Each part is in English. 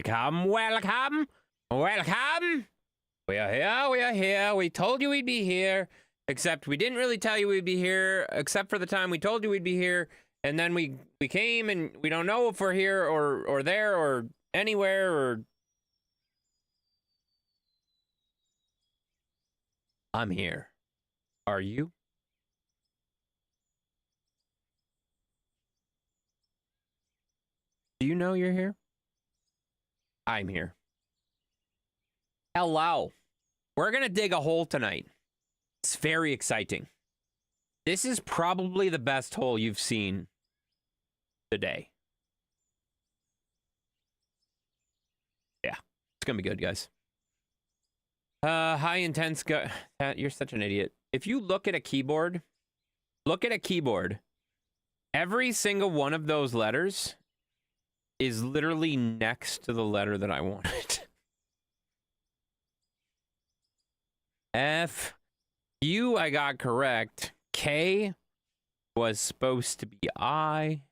Welcome, welcome, welcome. We are here, we are here. We told you we'd be here, except we didn't really tell you we'd be here, except for the time we told you we'd be here, and then we came and we don't know if we're here or there or anywhere or... I'm here. Are you? Do you know you're here? I'm here. Hello. We're gonna dig a hole tonight. It's very exciting. This is probably the best hole you've seen today. Yeah, it's gonna be good, guys. High intense you're such an idiot. If you look at a keyboard, every single one of those letters is literally next to the letter that I wanted. F, U, I got correct. K was supposed to be I,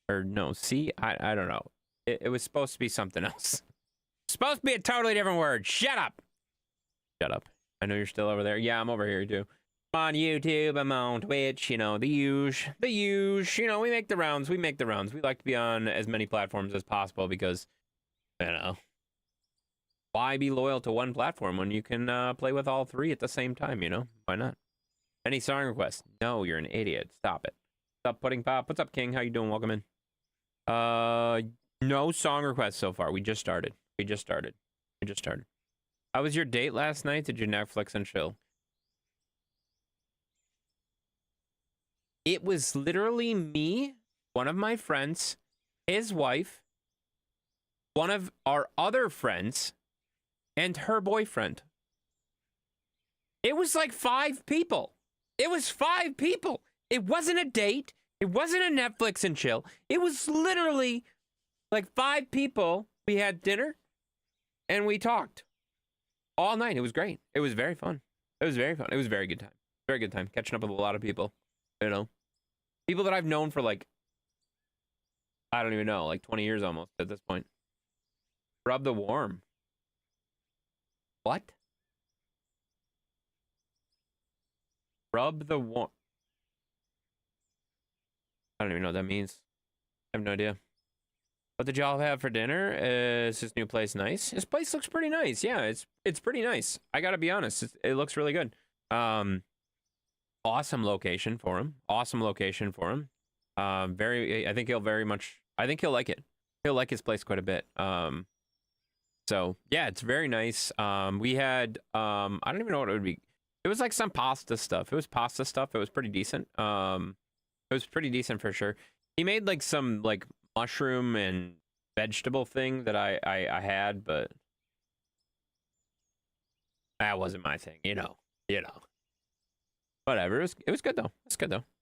or no, C, I don't know. It was supposed to be something else. Supposed to be a totally different word. Shut up. Shut up. I know you're still over there. Yeah, I'm over here too. I'm on YouTube, I'm on Twitch, you know, the huge, you know, we make the rounds. We like to be on as many platforms as possible because, you know, why be loyal to one platform when you can play with all three at the same time, you know? Why not? Any song requests? No, you're an idiot. Stop it. What's up, Pudding Pop? What's up, King? How you doing? Welcome in. No song requests so far. We just started. How was your date last night? Did you Netflix and chill? It was literally me, one of my friends, his wife, one of our other friends, and her boyfriend. It was like 5 people. It was 5 people. It wasn't a date. It wasn't a Netflix and chill. It was literally like 5 people. We had dinner and we talked all night. It was great. It was very fun. It was very fun. It was a very good time. Very good time catching up with a lot of people, you know, people that I've known for like, I don't even know, like 20 years almost at this point. Rub the worm. What? Rub the worm. I don't even know what that means. I have no idea. What did y'all have for dinner? Is this new place nice? This place looks pretty nice. Yeah, it's pretty nice. I gotta be honest. It looks really good. Awesome location for him. I think he'll like it. He'll like his place quite a bit. So yeah, it's very nice. We had I don't even know what it would be. It was like some pasta stuff. It was pretty decent. It was pretty decent for sure. He made like some like mushroom and vegetable thing that I had, but that wasn't my thing, you know. Whatever. It was good though.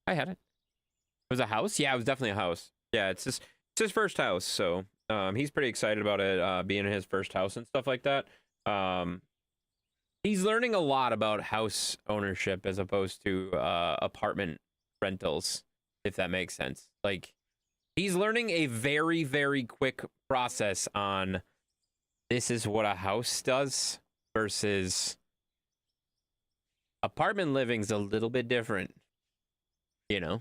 I had it. It was a house? Yeah, it was definitely a house. Yeah, it's his first house, so he's pretty excited about it being his first house and stuff like that. He's learning a lot about house ownership as opposed to apartment rentals, if that makes sense. Like, he's learning a very, very quick process on this is what a house does versus apartment living's a little bit different, you know?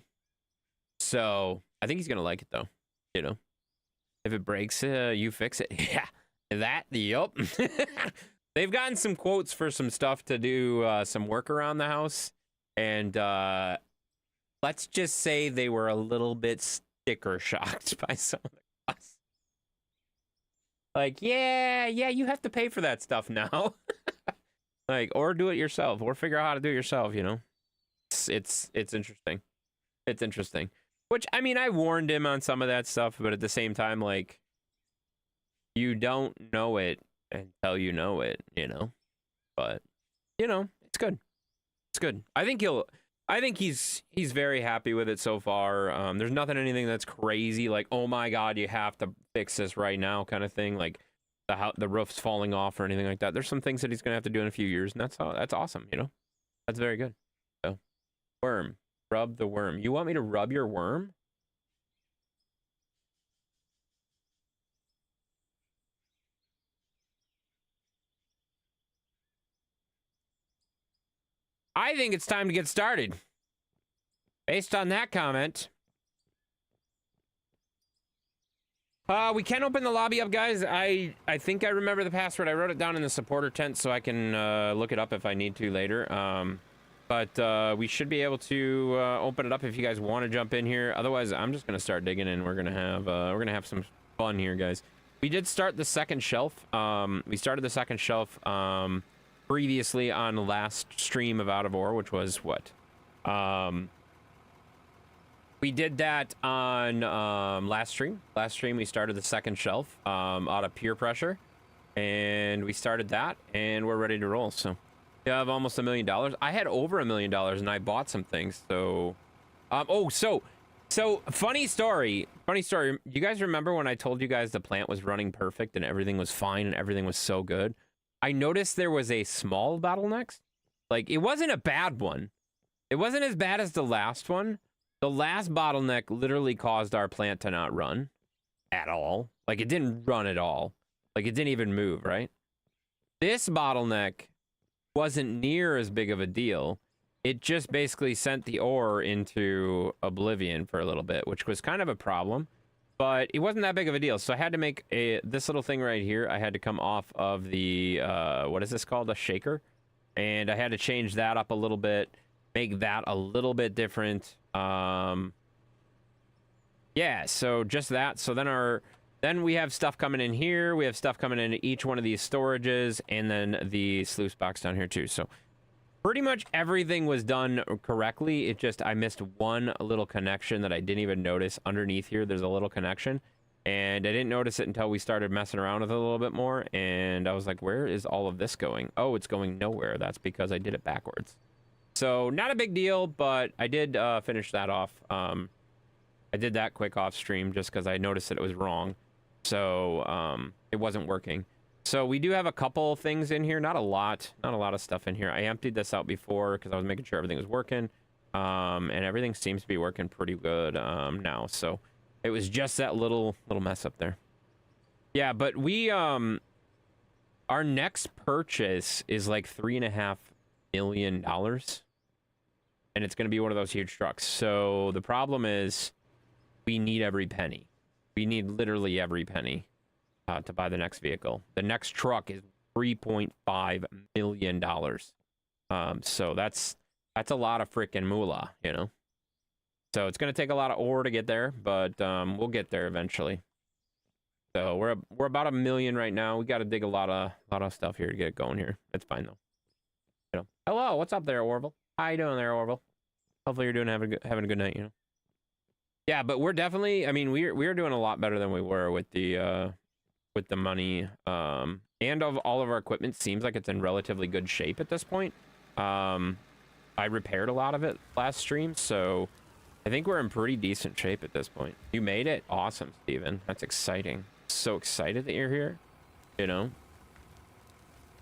So I think he's going to like it though, you know? If it breaks, you fix it. Yeah, yup. They've gotten some quotes for some stuff to do some work around the house. And let's just say they were a little bit sticker shocked by some of the costs. Like, yeah, you have to pay for that stuff now. Like, or do it yourself, or figure out how to do it yourself, you know? It's interesting. It's interesting. Which, I mean, I warned him on some of that stuff, but at the same time, like, you don't know it until you know it, you know? But, you know, it's good. It's good. I think he's very happy with it so far. There's anything that's crazy, like, oh my God, you have to fix this right now kind of thing. Like, the roof's falling off or anything like that. There's some things that he's going to have to do in a few years, and that's awesome, you know? That's very good. So, worm. Rub the worm. You want me to rub your worm? I think it's time to get started. Based on that comment, we can open the lobby up, guys. I think I remember the password. I wrote it down in the supporter tent so I can look it up if I need to later. But we should be able to open it up if you guys want to jump in here. Otherwise, I'm just gonna start digging and we're gonna have some fun here, guys. We did start the second shelf. We started the second shelf previously on the last stream of Out of Ore, which was what? We did that on last stream. Last stream, we started the second shelf out of peer pressure. And we started that, and we're ready to roll. So we have almost $1 million. I had over $1 million, and I bought some things. So, so funny story. Funny story. You guys remember when I told you guys the plant was running perfect and everything was fine and everything was so good? I noticed there was a small bottleneck. Like, it wasn't a bad one. It wasn't as bad as the last one. The last bottleneck literally caused our plant to not run at all. Like, it didn't run at all. Like, it didn't even move, right? This bottleneck wasn't near as big of a deal. It just basically sent the ore into oblivion for a little bit, which was kind of a problem. But it wasn't that big of a deal. So I had to make this little thing right here. I had to come off of the, what is this called? A shaker. And I had to change that up a little bit. Make that a little bit different. Yeah, so just that. So then we have stuff coming in here. We have stuff coming into each one of these storages, and then the sluice box down here too. So pretty much everything was done correctly. It just, I missed one little connection that I didn't even notice underneath here. There's a little connection, and I didn't notice it until we started messing around with it a little bit more. And I was like, where is all of this going? Oh, it's going nowhere. That's because I did it backwards. So not a big deal, but I did finish that off. I did that quick off stream just because I noticed that it was wrong. So it wasn't working. So we do have a couple things in here. Not a lot of stuff in here. I emptied this out before because I was making sure everything was working. And everything seems to be working pretty good now. So it was just that little mess up there. Yeah, but we our next purchase is like $3.5 million. And it's going to be one of those huge trucks. So the problem is we need every penny. We need literally every penny to buy the next vehicle. The next truck is $3.5 million. So that's a lot of freaking moolah, you know? So it's going to take a lot of ore to get there, but we'll get there eventually. So we're about $1 million right now. We got to dig a lot of stuff here to get it going here. It's fine though. You know. Hello, what's up there, Orville? How you doing there, Orville? Hopefully you're having a good night, you know. Yeah, but we're definitely, I mean, we're doing a lot better than we were with the money. And of all of our equipment seems like it's in relatively good shape at this point. I repaired a lot of it last stream, so I think we're in pretty decent shape at this point. You made it? Awesome, Steven. That's exciting. So excited that you're here, you know?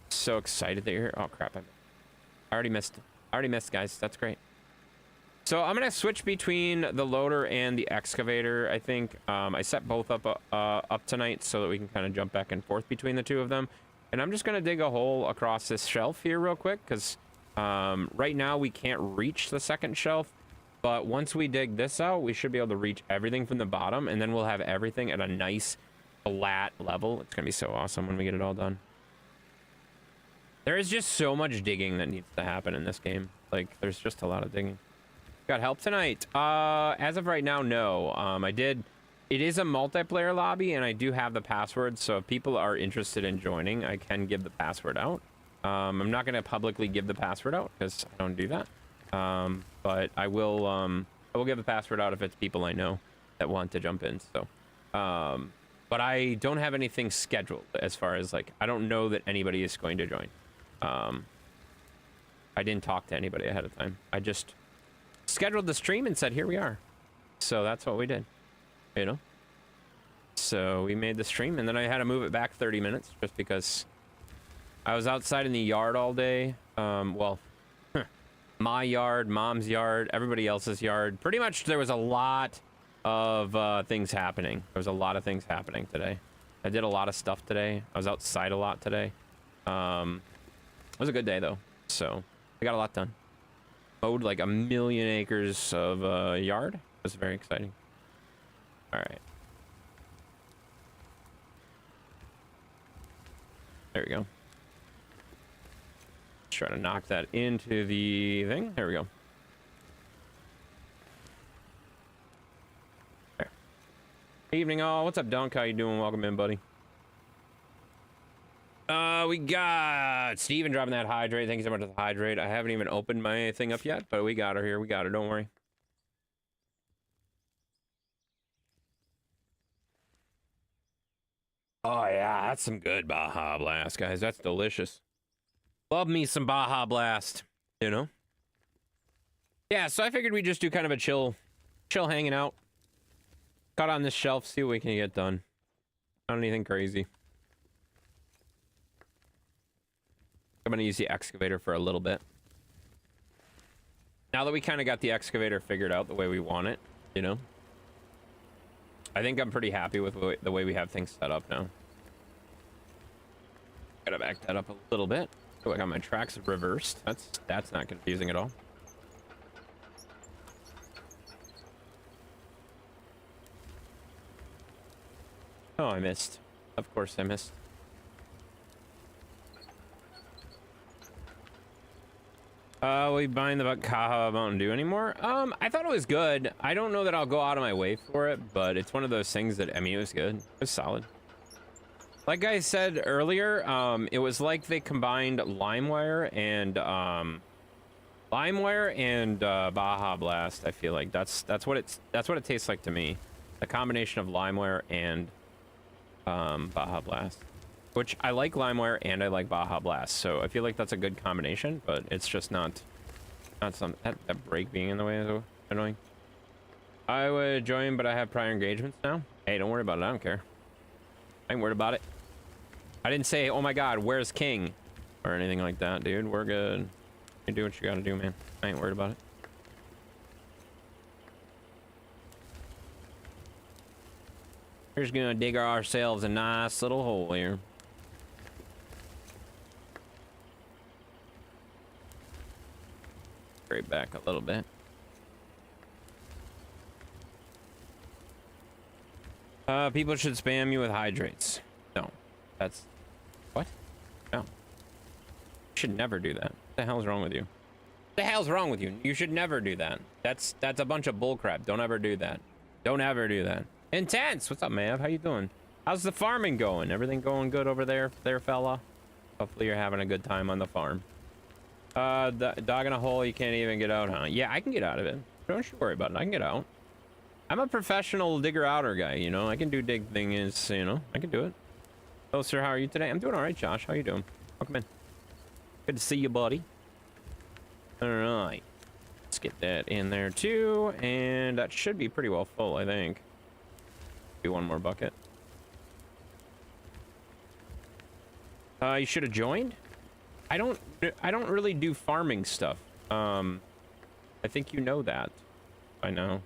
So excited that you're here. Oh, crap. I already missed, guys. That's great. So I'm going to switch between the loader and the excavator, I think. I set both up tonight so that we can kind of jump back and forth between the two of them. And I'm just going to dig a hole across this shelf here real quick, because right now we can't reach the second shelf. But once we dig this out, we should be able to reach everything from the bottom, and then we'll have everything at a nice flat level. It's going to be so awesome when we get it all done. There is just so much digging that needs to happen in this game. Like, there's just a lot of digging. Got help tonight? As of right now, no. It is a multiplayer lobby, and I do have the password, so if people are interested in joining, I can give the password out. I'm not going to publicly give the password out, because I don't do that. But I will give the password out if it's people I know that want to jump in, so. But I don't have anything scheduled as far as, like, I don't know that anybody is going to join. I didn't talk to anybody ahead of time. I just scheduled the stream and said, here we are. So that's what we did, you know? So we made the stream, and then I had to move it back 30 minutes just because I was outside in the yard all day. Well, my yard, mom's yard, everybody else's yard. Pretty much there was a lot of things happening. There was a lot of things happening today. I did a lot of stuff today. I was outside a lot today. It was a good day, though. So I got a lot done. mowed like 1,000,000 acres of yard. It was very exciting. All right. There we go. Let's try to knock that into the thing. There we go. There. Evening all. What's up, Dunk? How you doing? Welcome in, buddy. We got Steven dropping that hydrate. Thank you so much for the hydrate. I haven't even opened my thing up yet, but we got her here. We got her. Don't worry. Oh, yeah. That's some good Baja Blast, guys. That's delicious. Love me some Baja Blast, you know? Yeah, so I figured we'd just do kind of a chill hanging out. Cut on this shelf, see what we can get done. Not anything crazy. I'm gonna use the excavator for a little bit. Now that we kind of got the excavator figured out the way we want it, you know? I think I'm pretty happy with the way we have things set up now. Gotta back that up a little bit. Oh, I got my tracks reversed. That's not confusing at all. Oh, I missed. Of course I missed. We buying the Kaha Mountain Dew anymore? I thought it was good. I don't know that I'll go out of my way for it, but it's one of those things that, I mean, it was good. It was solid. Like I said earlier, it was like they combined LimeWire and Baja Blast. I feel like that's what it tastes like to me. A combination of LimeWire and Baja Blast. Which I like LimeWire and I like Baja Blast, so I feel like that's a good combination, but it's just not some that brake being in the way is so annoying. I would join, but I have prior engagements now. Hey, don't worry about it. I don't care. I ain't worried about it. I didn't say, oh my god, where's King? Or anything like that, dude. We're good. You do what you gotta do, man. I ain't worried about it. We're just gonna dig ourselves a nice little hole here. Straight back a little bit. People should spam you with hydrates. No, that's what? No, you should never do that. What the hell's wrong with you? What the hell's wrong with you? You should never do that. That's a bunch of bullcrap. Don't ever do that. Don't ever do that. Intense. What's up, Mav? How you doing? How's the farming going? Everything going good over there, fella? Hopefully you're having a good time on the farm. The dog in a hole, you can't even get out, huh? Yeah, I can get out of it. Don't you worry about it. I can get out. I'm a professional digger outer guy, you know? I can do dig things, you know? I can do it. Oh, sir, how are you today? I'm doing all right, Josh. How you doing? Welcome in. Good to see you, buddy. All right. Let's get that in there, too. And that should be pretty well full, I think. Do one more bucket. You should have joined? I don't really do farming stuff. I think you know that. I know.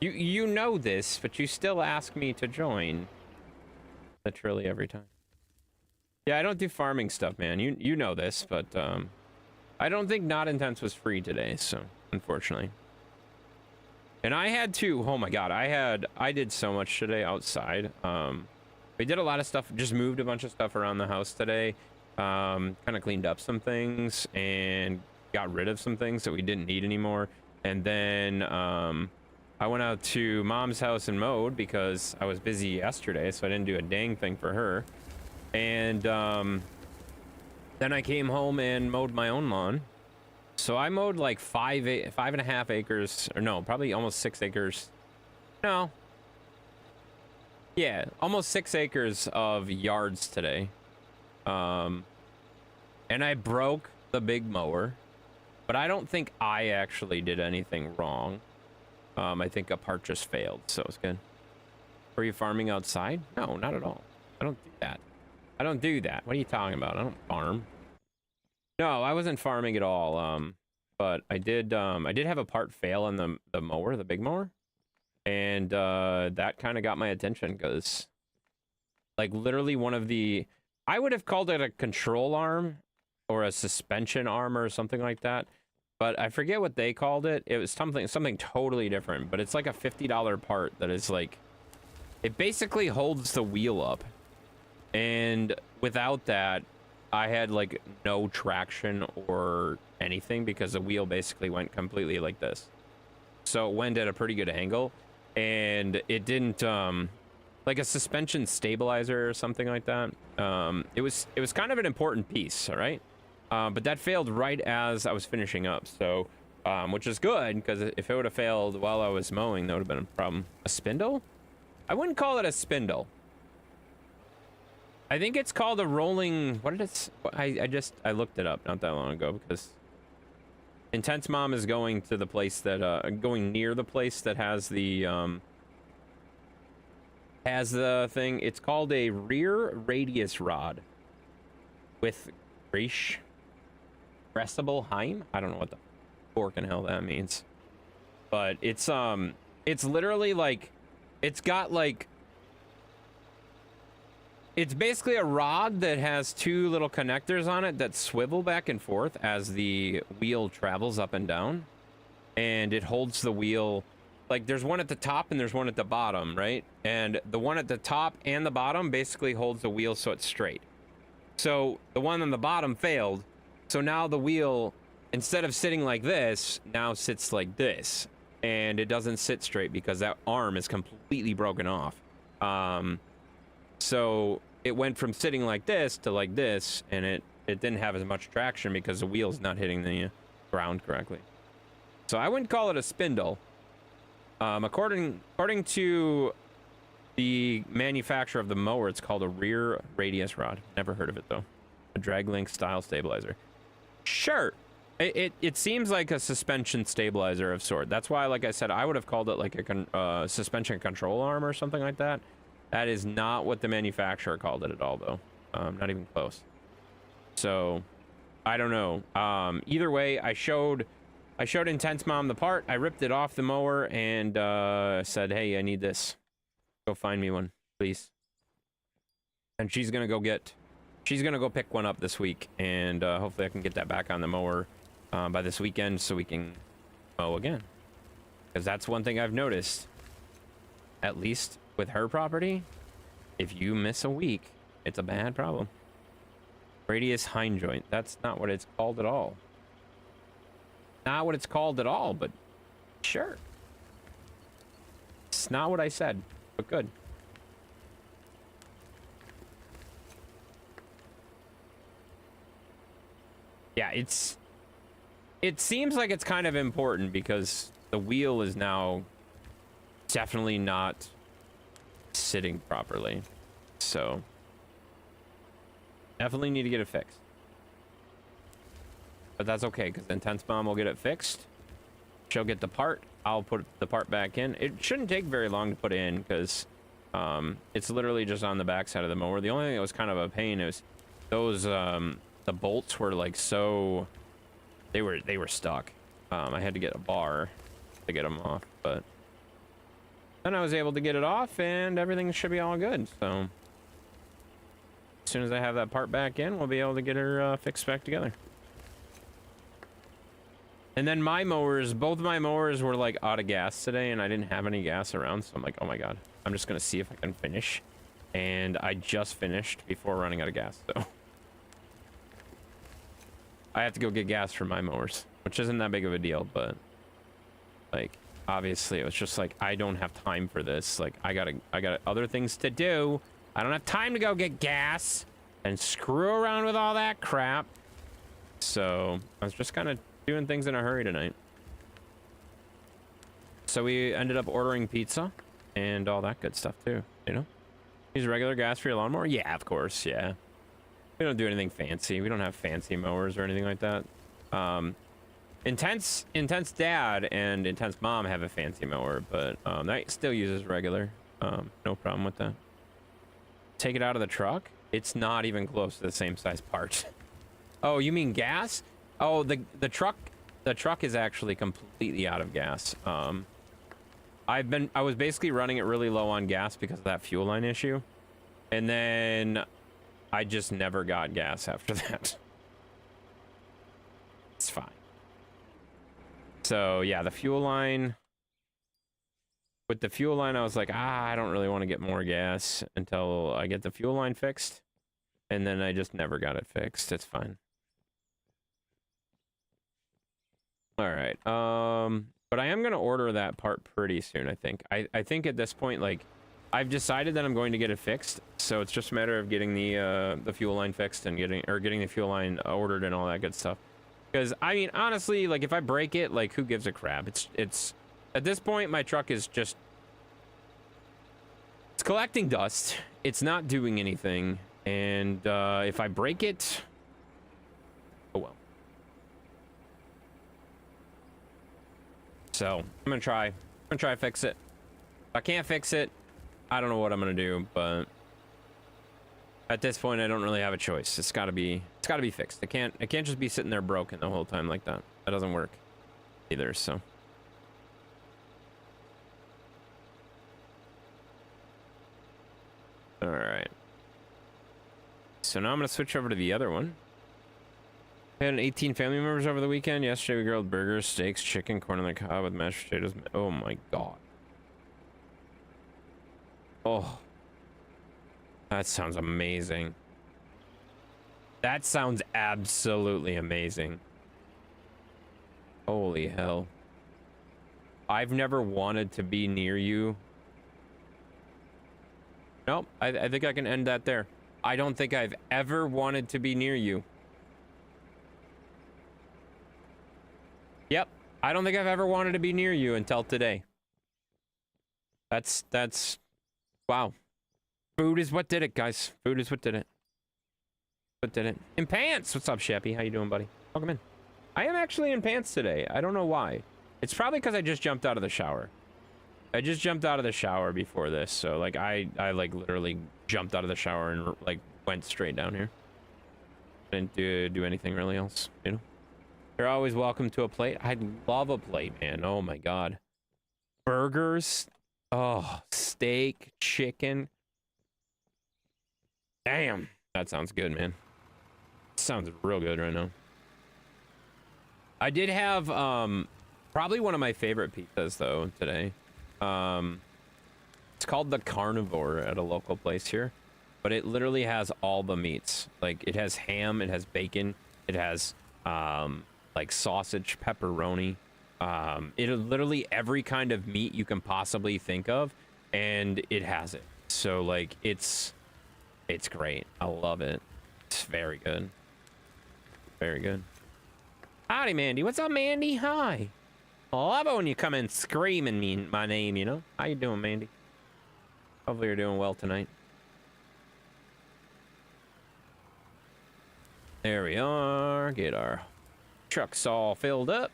You know this, but you still ask me to join. Literally every time. Yeah, I don't do farming stuff, man. You know this, but I don't think Not Intense was free today, so unfortunately. And I had to, oh my god, I did so much today outside. We did a lot of stuff, just moved a bunch of stuff around the house today. Kind of cleaned up some things and got rid of some things that we didn't need anymore. And then I went out to Mom's house and mowed because I was busy yesterday, so I didn't do a dang thing for her. And then I came home and mowed my own lawn. So I mowed like 5.5 acres, or no, probably almost 6 acres. No. Yeah, almost 6 acres of yards today. And I broke the big mower, but I don't think I actually did anything wrong. I think a part just failed, so it's good. Were you farming outside? No, not at all. I don't do that. I don't do that. What are you talking about? I don't farm. No, I wasn't farming at all. But I did have a part fail on the mower, the big mower. And that kind of got my attention because like literally one of the, I would have called it a control arm or a suspension arm or something like that. but I forget what they called it. It was something totally different, but it's like a $50 part that is like, it basically holds the wheel up. And without that, I had like no traction or anything because the wheel basically went completely like this. So it went at a pretty good angle, and it didn't like a suspension stabilizer or something like that. It was kind of an important piece, all right? But that failed right as I was finishing up, so which is good, because if it would have failed while I was mowing, that would have been a problem. A spindle? I wouldn't call it a spindle. I think it's called a rolling, what did it, I looked it up not that long ago, because Intense Mom is going to the place that, going near the place that has the thing. It's called a rear radius rod with Gressable Heim? I don't know what the fork and hell that means. But it's literally like, it's got like, it's basically a rod that has two little connectors on it that swivel back and forth as the wheel travels up and down. And it holds the wheel, like there's one at the top and there's one at the bottom, right? And the one at the top and the bottom basically holds the wheel so it's straight. So the one on the bottom failed. So now the wheel, instead of sitting like this, now sits like this. And it doesn't sit straight because that arm is completely broken off. So it went from sitting like this to like this, and it didn't have as much traction because the wheel's not hitting the ground correctly. So I wouldn't call it a spindle. According to the manufacturer of the mower, it's called a rear radius rod. Never heard of it though. A drag link style stabilizer. Sure. It seems like a suspension stabilizer of sort. That's why, like I said, I would have called it like a suspension control arm or something like that. That is not what the manufacturer called it at all, though. Not even close. So, I don't know. Either way, I showed Intense Mom the part. I ripped it off the mower and said, "Hey, I need this. Go find me one, please." And she's gonna go pick one up this week, and hopefully I can get that back on the mower by this weekend so we can mow again. Because that's one thing I've noticed, at least with her property, if you miss a week, it's a bad problem. Radius hind joint. That's not what it's called at all. Not what it's called at all, but sure. It's not what I said, but good. Yeah, it seems like it's kind of important because the wheel is now definitely not sitting properly. So definitely need to get it fixed. But that's okay, because Intense Mom will get it fixed. She'll get the part. I'll put the part back in. It shouldn't take very long to put in because it's literally just on the back side of the mower. The only thing that was kind of a pain is those the bolts were like so they were stuck. I had to get a bar to get them off, but then I was able to get it off and everything should be all good. So as soon as I have that part back in, we'll be able to get her fixed back together. And then my mowers, both of my mowers were like out of gas today and I didn't have any gas around. So I'm like, oh my God, I'm just going to see if I can finish. And I just finished before running out of gas. So I have to go get gas for my mowers, which isn't that big of a deal, but like, obviously it was just like, I don't have time for this. Like I got other things to do. I don't have time to go get gas and screw around with all that crap. So I was just kind of doing things in a hurry tonight. So we ended up ordering pizza and all that good stuff too, you know? Use regular gas for your lawnmower? Yeah, of course, yeah. We don't do anything fancy. We don't have fancy mowers or anything like that. Intense Dad and Intense Mom have a fancy mower, but that still uses regular. No problem with that. Take it out of the truck? It's not even close to the same size part. Oh, you mean gas? Oh, the truck is actually completely out of gas. I was basically running it really low on gas because of that fuel line issue. And then I just never got gas after that. It's fine. So yeah, the fuel line. With the fuel line, I was like, I don't really want to get more gas until I get the fuel line fixed. And then I just never got it fixed. It's fine. All right. But I am gonna order that part pretty soon, I think. I think at this point, like, I've decided that I'm going to get it fixed, so it's just a matter of getting the fuel line fixed and getting the fuel line ordered and all that good stuff. Because I mean, honestly, like, if I break it, like, who gives a crap? It's at this point, my truck is just, it's collecting dust. It's not doing anything, and if I break it, oh well. So I'm gonna try to fix it. If I can't fix it, I don't know what I'm gonna do, but at this point I don't really have a choice. It's gotta be fixed. It can't just be sitting there broken the whole time like that. That doesn't work either. So all right, so now I'm gonna switch over to the other one. I had 18 family members over the weekend. Yesterday we grilled burgers, steaks, chicken, corn on the cob with mashed potatoes. Oh my god. Oh, that sounds amazing. That sounds absolutely amazing. Holy hell. I've never wanted to be near you. Nope, I think I can end that there. I don't think I've ever wanted to be near you. Yep, I don't think I've ever wanted to be near you until today. That's wow. Food is what did it, guys. Food is what did it. What did it? In pants! What's up, Sheppy? How you doing, buddy? Welcome in. I am actually in pants today. I don't know why. It's probably because I just jumped out of the shower. I just jumped out of the shower before this, so like I like literally jumped out of the shower and like went straight down here. Didn't do anything really else, you know? You're always welcome to a plate. I'd love a plate, man. Oh my god. Burgers. Oh, steak, chicken. Damn. That sounds good, man. Sounds real good right now. I did have probably one of my favorite pizzas though today. It's called the Carnivore at a local place here, but it literally has all the meats. Like it has ham, it has bacon, it has like sausage, pepperoni, it literally every kind of meat you can possibly think of, and it has it. So like it's great. I love it. It's very good. Very good. Howdy, Mandy. What's up, Mandy? Hi. I love it when you come in screaming my name, you know? How you doing, Mandy? Hopefully you're doing well tonight. There we are. Get our trucks all filled up.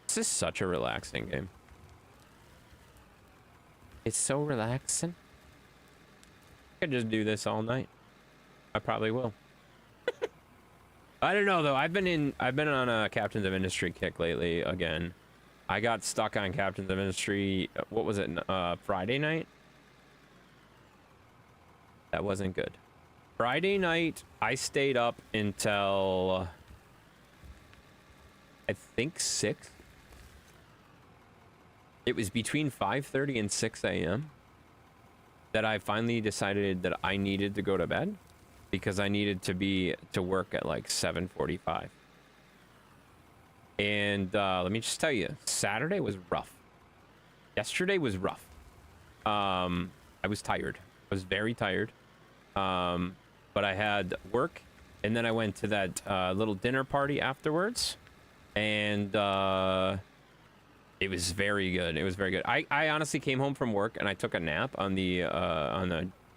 This is such a relaxing game. It's so relaxing. I could just do this all night. I probably will. I don't know though. I've been on a Captains of Industry kick lately again. I got stuck on Captains of Industry. What was it? Friday night? That wasn't good. Friday night, I stayed up until I think 6. It was between 5:30 and 6 a.m. that I finally decided that I needed to go to bed because I needed to be to work at like 7:45. And let me just tell you, Saturday was rough. Yesterday was rough. I was tired. I was very tired. But I had work, and then I went to that little dinner party afterwards, and it was very good. It was very good. I honestly came home from work and I took a nap on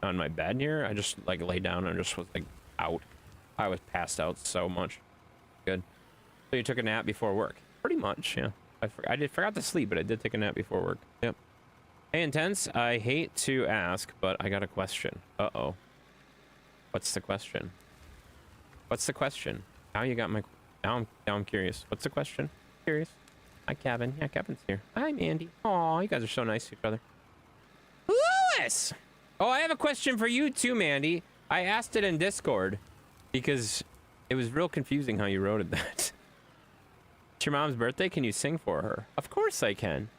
my bed here. I just like laid down and just was like out. I was passed out so much. Good. So you took a nap before work? Pretty much, yeah. I forgot to sleep, but I did take a nap before work. Yep. Hey, Intense, I hate to ask, but I got a question. Uh-oh. What's the question? What's the question? Now you got my... Now I'm curious. What's the question? Curious. Hi, Kevin. Yeah, Kevin's here. Hi, Mandy. Aw, you guys are so nice to each other. Lewis! Oh, I have a question for you too, Mandy. I asked it in Discord because it was real confusing how you wrote it that. It's your mom's birthday. Can you sing for her? Of course I can.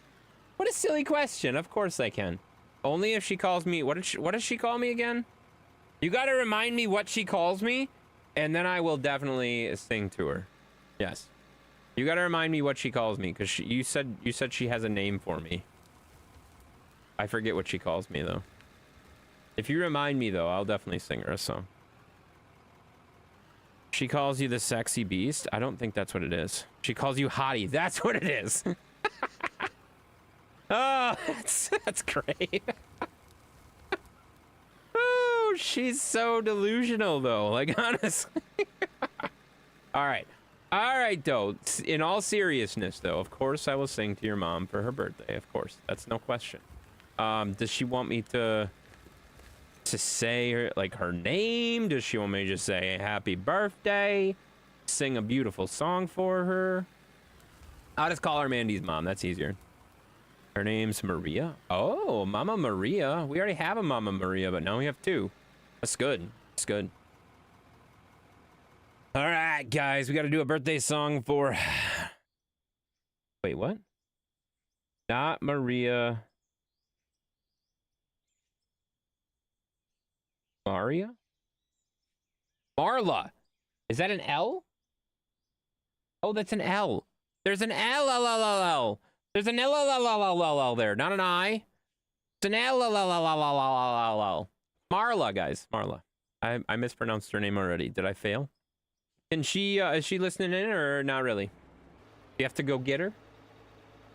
What a silly question. Of course I can. Only if she calls me. What does she call me again? You got to remind me what she calls me, and then I will definitely sing to her. Yes. You got to remind me what she calls me, because you said she has a name for me. I forget what she calls me though. If you remind me though, I'll definitely sing her a song. She calls you the sexy beast? I don't think that's what it is. She calls you hottie. That's what it is. Oh, that's great. Oh, she's so delusional though. Like, honestly. All right. All right, though. In all seriousness, though, of course I will sing to your mom for her birthday. Of course. That's no question. Does she want me to say her name? Does she want me to just say happy birthday? Sing a beautiful song for her? I'll just call her Mandy's mom. That's easier. Her name's Maria. Oh, Mama Maria. We already have a Mama Maria, but now we have two. That's good. That's good. All right, guys. We got to do a birthday song for... Wait, what? Not Maria... Maria? Marla. Is that an L? Oh, that's an L. There's an L, L, L, L, L. There's an L, L, L, L, L, L, L there. Not an I. It's an L, L, L, L, L, L, L, L, L. Marla, guys. Marla. I mispronounced her name already. Did I fail? Can she, is she listening in or not really? You have to go get her?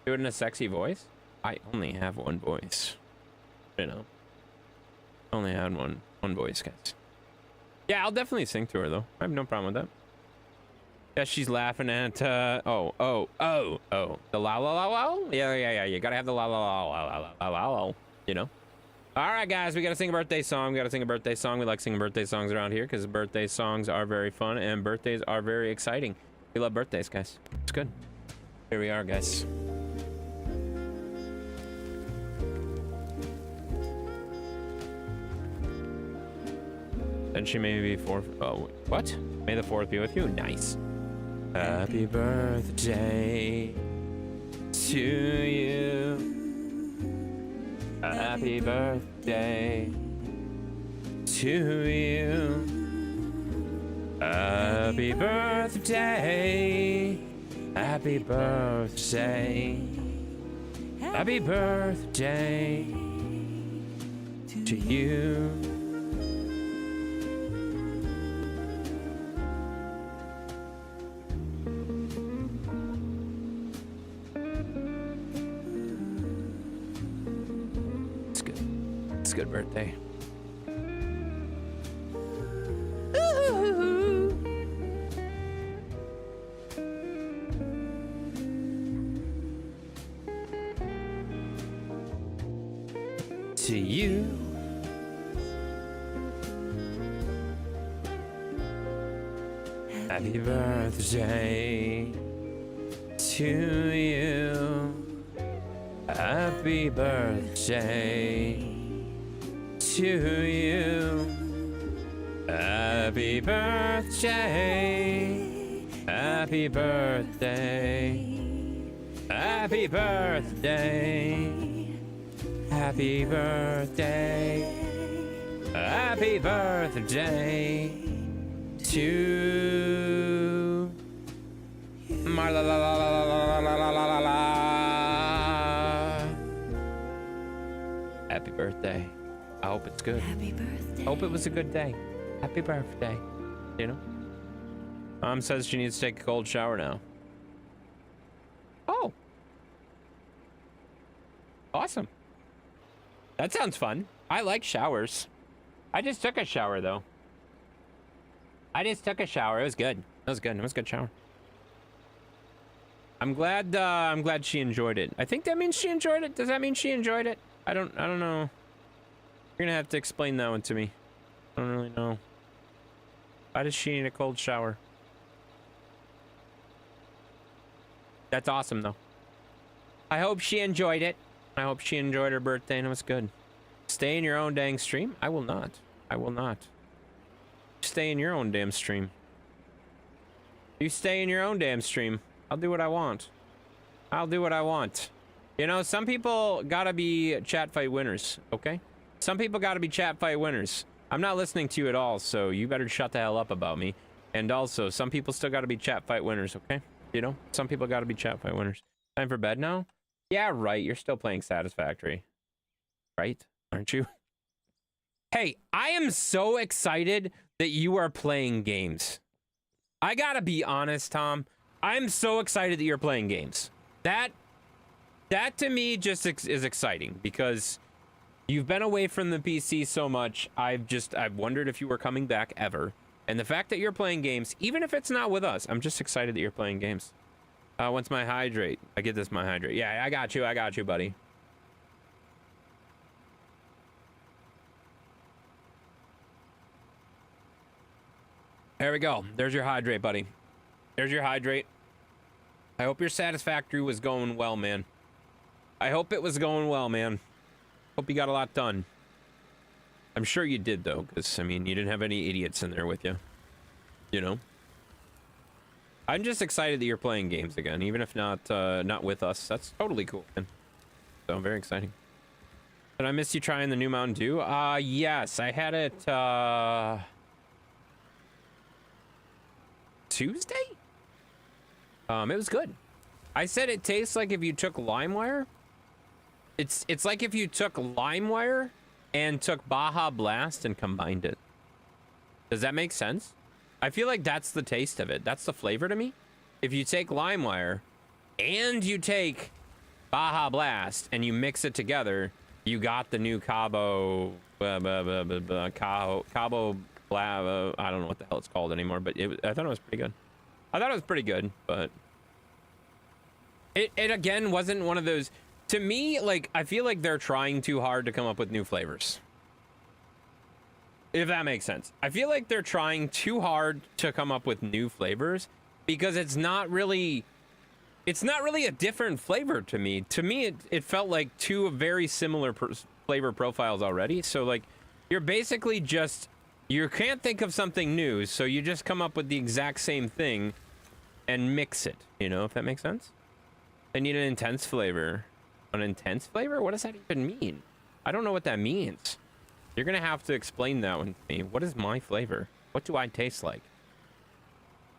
Do it in a sexy voice? I only have one voice. You know. Only had one voice, guys. Yeah, I'll definitely sing to her though. I have no problem with that. Yeah, she's laughing at the la la la la. Yeah. You gotta have the la la la la la la la. You know. All right, guys, we gotta sing a birthday song. We gotta sing a birthday song. We like singing birthday songs around here because birthday songs are very fun and birthdays are very exciting. We love birthdays, guys. It's good. Here we are, guys. And she may be fourth. Oh, what? May the fourth be with you. Nice. Happy birthday to you. Happy birthday to you. Happy birthday. Happy birthday. Happy birthday to you. Good birthday. To you. Happy birthday to you. Happy birthday to you. Happy birthday. Happy birthday. Happy birthday. Happy birthday. Happy birthday to Marla la la la la la la la la la. Happy birthday. I hope it's good. Happy birthday. Hope it was a good day. Happy birthday. You know? Mom says she needs to take a cold shower now. Oh. Awesome. That sounds fun. I like showers. I just took a shower though. I just took a shower. It was good. It was good. It was a good shower. I'm glad she enjoyed it. I think that means she enjoyed it. Does that mean she enjoyed it? I don't know. You're gonna have to explain that one to me. I don't really know. Why does she need a cold shower? That's awesome, though. I hope she enjoyed it. I hope she enjoyed her birthday and it was good. Stay in your own dang stream? I will not. I will not. Stay in your own damn stream. You stay in your own damn stream. I'll do what I want. I'll do what I want. You know, some people gotta be chat fight winners, okay? Some people gotta be chat fight winners. I'm not listening to you at all, so you better shut the hell up about me. And also, some people still gotta be chat fight winners, okay? You know, some people gotta be chat fight winners. Time for bed now? Yeah, right. You're still playing Satisfactory. Right? Aren't you? Hey, I am so excited that you are playing games. I gotta be honest, Tom. I'm so excited that you're playing games. That to me just is exciting because you've been away from the PC so much. I've wondered if you were coming back ever. And the fact that you're playing games, even if it's not with us, I'm just excited that you're playing games. What's my hydrate? I get this, my hydrate. Yeah, I got you, buddy. There we go. There's your hydrate, buddy. There's your hydrate. I hope your Satisfactory was going well, man. I hope it was going well, man. Hope you got a lot done. I'm sure you did, though, because, I mean, you didn't have any idiots in there with you. You know? I'm just excited that you're playing games again, even if not with us. That's totally cool, man. So, very exciting. Did I miss you trying the new Mountain Dew? Yes. I had it, Tuesday? It was good. I said it tastes like if you took LimeWire. It's like if you took LimeWire and took Baja Blast and combined it. Does that make sense? I feel like that's the taste of it. That's the flavor to me. If you take LimeWire and you take Baja Blast and you mix it together, you got the new Cabo Blah, I don't know what the hell it's called anymore, but I thought it was pretty good. I thought it was pretty good, but it again wasn't one of those. To me, like, I feel like they're trying too hard to come up with new flavors. If that makes sense. I feel like they're trying too hard to come up with new flavors because it's not really a different flavor to me. To me, it felt like two very similar flavor profiles already. So, like, you're basically just, you can't think of something new, so you just come up with the exact same thing and mix it, you know, if that makes sense? I need an intense flavor. An intense flavor? What does that even mean? I don't know what that means. You're gonna have to explain that one to me. What is my flavor? What do I taste like?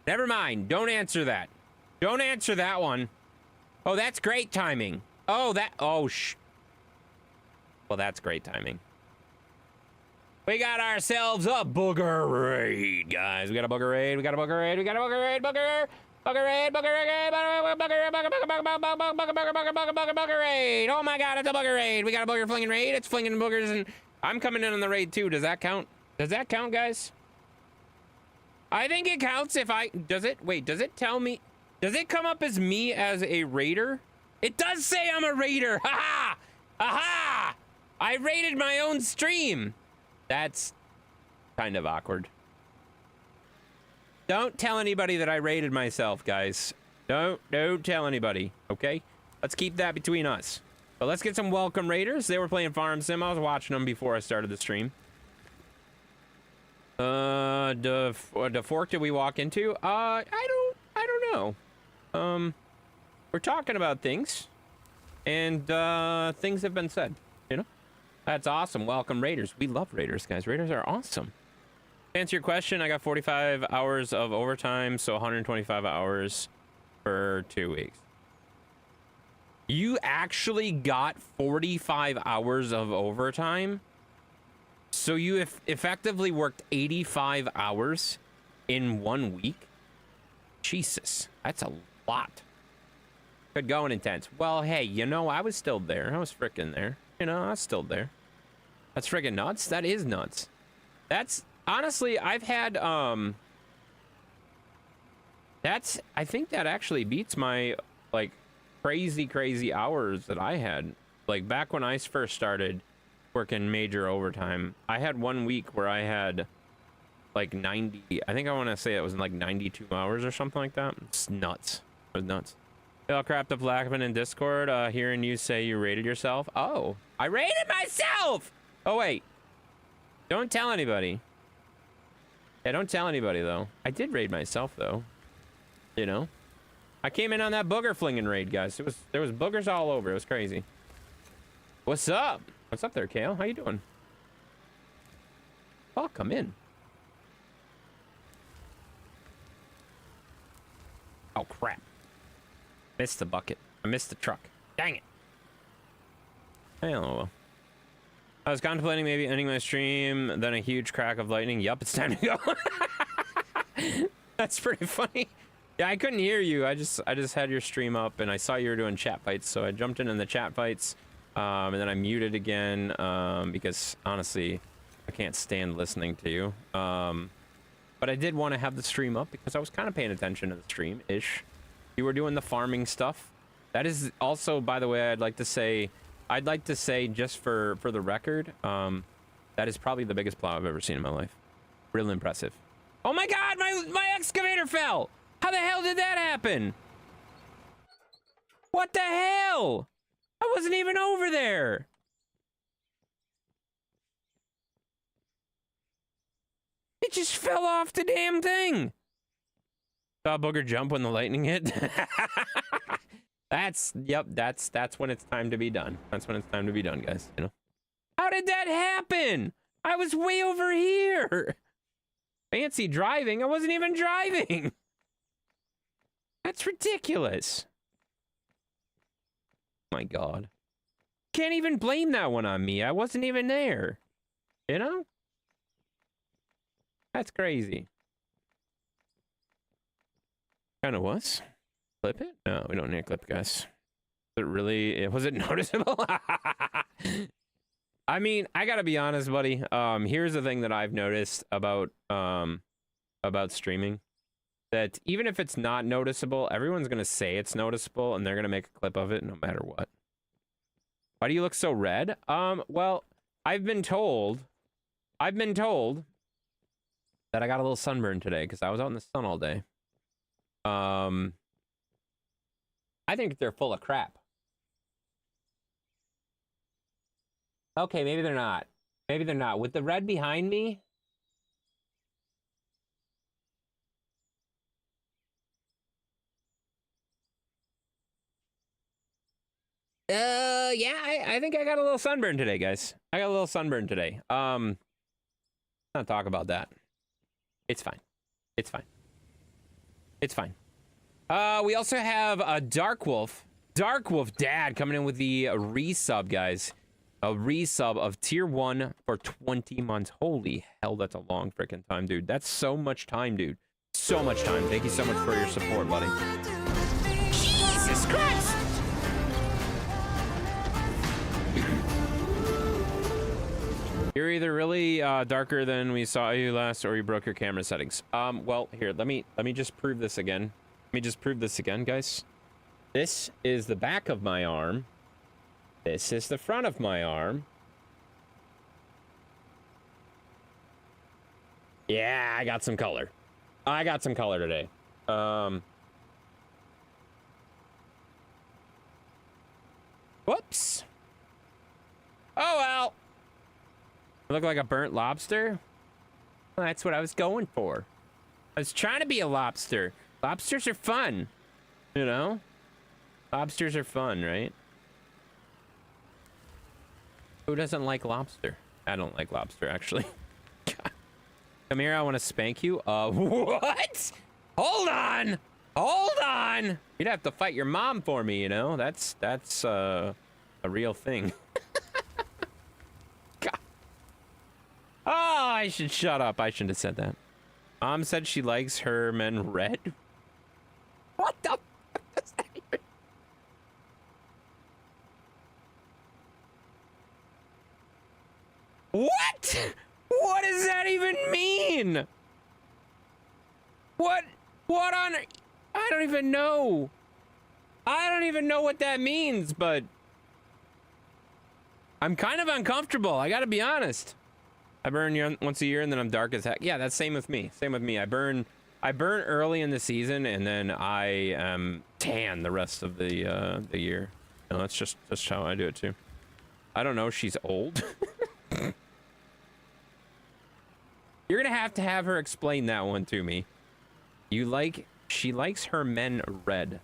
Never mind. Don't answer that. Don't answer that one. Oh, that's great timing. Oh, well, that's great timing. We got ourselves a booger raid, guys. We got a booger raid. We got a booger raid. We got a booger raid. Booger raid. Booger raid. Oh my God, it's a booger raid. We got a booger flinging raid. It's flinging boogers, and I'm coming in on the raid too. Does that count? Does that count, guys? I think it counts if I. Does it? Wait. Does it tell me? Does it come up as me as a raider? It does say I'm a raider. Ha ha! Aha! I raided my own stream. That's kind of awkward. Don't tell anybody that I raided myself, guys. Don't tell anybody, okay? Let's keep that between us. But let's get some welcome raiders. They were playing Farm Sim. I was watching them before I started the stream. The fork did we walk into? I don't know. We're talking about things, and things have been said, you know? That's awesome. Welcome, Raiders. We love Raiders, guys. Raiders are awesome. To answer your question, I got 45 hours of overtime, so 125 hours for 2 weeks. You actually got 45 hours of overtime? So you effectively worked 85 hours in 1 week? Jesus, that's a lot. Good going, Intense. Well, hey, you know, I was still there. I was freaking there. You know, I was still there. That's freaking nuts. That is nuts. That's, honestly, I've had, I think that actually beats my, like, crazy hours that I had. Like, back when I first started working major overtime, I had 1 week where I had, like, 90, I think I want to say it was like 92 hours or something like that. It's nuts. It was nuts. I'll crap the Blackman in Discord, hearing you say you rated yourself. Oh, I rated myself! Oh, wait. Don't tell anybody. Yeah, don't tell anybody, though. I did rate myself, though. You know? I came in on that booger flinging raid, guys. There was boogers all over. It was crazy. What's up? What's up there, Kale? How you doing? Oh, come in. Oh, crap. Missed the bucket. I missed the truck. Dang it. Hello. I was contemplating maybe ending my stream, then a huge crack of lightning. Yup, it's time to go. That's pretty funny. Yeah, I couldn't hear you. I just had your stream up, and I saw you were doing chat fights, so I jumped in the chat fights, and then I muted again, because honestly, I can't stand listening to you. But I did want to have the stream up because I was kind of paying attention to the stream-ish. You were doing the farming stuff. That is also, by the way, I'd like to say just for the record, that is probably the biggest plow I've ever seen in my life. Real impressive. Oh my God, my excavator fell. How the hell did that happen? What the hell? I wasn't even over there. It just fell off the damn thing. Saw Booger jump when the lightning hit. That's when it's time to be done. That's when it's time to be done, guys. You know. How did that happen? I was way over here. Fancy driving. I wasn't even driving. That's ridiculous. My God. Can't even blame that one on me. I wasn't even there. You know? That's crazy. Kind of was. Clip it? No, we don't need to clip, guys. Was it noticeable? I mean, I gotta be honest, buddy. Here's the thing that I've noticed about streaming. That even if it's not noticeable, everyone's gonna say it's noticeable, and they're gonna make a clip of it no matter what. Why do you look so red? Well, I've been told that I got a little sunburn today because I was out in the sun all day. I think they're full of crap. Okay, maybe they're not. Maybe they're not. With the red behind me. Yeah, I think I got a little sunburn today, guys. I got a little sunburn today. Not talk about that. It's fine. It's fine. It's fine. We also have a Dark Wolf Dad coming in with the resub, guys. A resub of tier 1 for 20 months. Holy hell, that's a long freaking time, dude. That's so much time, dude. So much time. Thank you so much for your support, buddy. Jesus Christ! You're either really darker than we saw you last, or you broke your camera settings. Well, here, let me just prove this again. Let me just prove this again, guys. This is the back of my arm. This is the front of my arm. Yeah, I got some color. I got some color today. Whoops. Oh, well. I look like a burnt lobster? Well, that's what I was going for. I was trying to be a lobster. Lobsters are fun, you know? Lobsters are fun, right? Who doesn't like lobster? I don't like lobster, actually. Come here, I want to spank you. What? Hold on! Hold on! You'd have to fight your mom for me, you know? That's a real thing. God. Oh, I should shut up. I shouldn't have said that. Mom said she likes her men red. What the fuck does that even... What? What does that even mean? What on... I don't even know. I don't even know what that means, but... I'm kind of uncomfortable, I gotta be honest. I burn once a year and then I'm dark as heck. Yeah, that's same with me. Same with me. I burn early in the season and then I am tan the rest of the year. No, that's just how I do it too. I don't know. She's old. You're gonna have to have her explain that one to me. You like She likes her men red.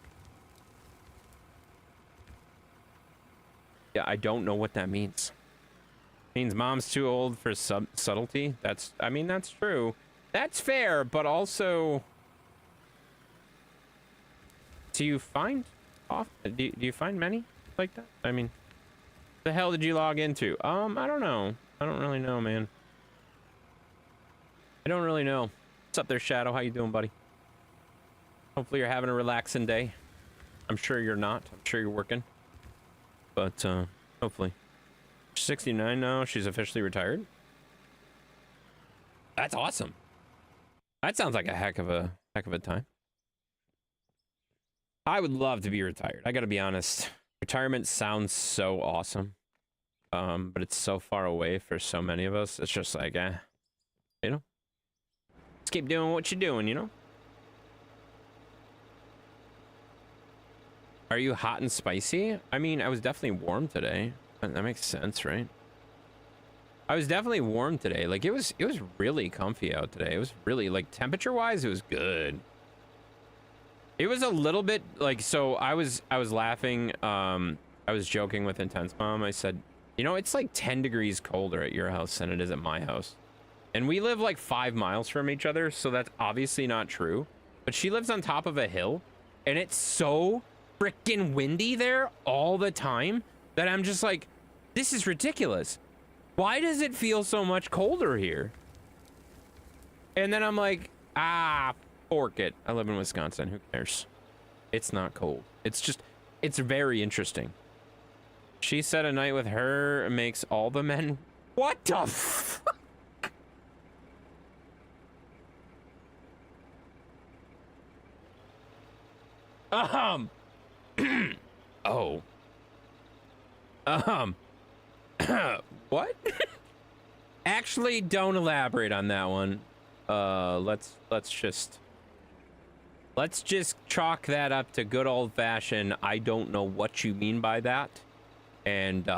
Yeah, I don't know what that means. Means mom's too old for subtlety. I mean, that's true. That's fair, but also, do you find do you find many like that? I mean, the hell did you log into? I don't know. I don't really know, man. I don't really know. What's up there, Shadow? How you doing, buddy? Hopefully you're having a relaxing day. I'm sure you're not. I'm sure you're working. But hopefully. She's 69 now. She's officially retired. That's awesome. That sounds like a heck of a time. I would love to be retired. I gotta be honest. Retirement sounds so awesome. But it's so far away for so many of us. It's just like, you know? Just keep doing what you're doing, you know? Are you hot and spicy? I mean, I was definitely warm today. That makes sense, right? I was definitely warm today. Like, it was really comfy out today. It was really, like, temperature-wise, it was good. It was a little bit, like, so I was laughing. I was joking with Intense Mom. I said, you know, it's like 10 degrees colder at your house than it is at my house. And we live like 5 miles from each other, so that's obviously not true. But she lives on top of a hill, and it's so freaking windy there all the time that I'm just like, this is ridiculous. Why does it feel so much colder here? And then I'm like, fork it. I live in Wisconsin. Who cares? It's not cold. It's just, it's very interesting. She said a night with her makes all the men. What the fuck? Oh. What? Actually, don't elaborate on that one. Let's just chalk that up to good old-fashioned, I don't know what you mean by that. And yeah,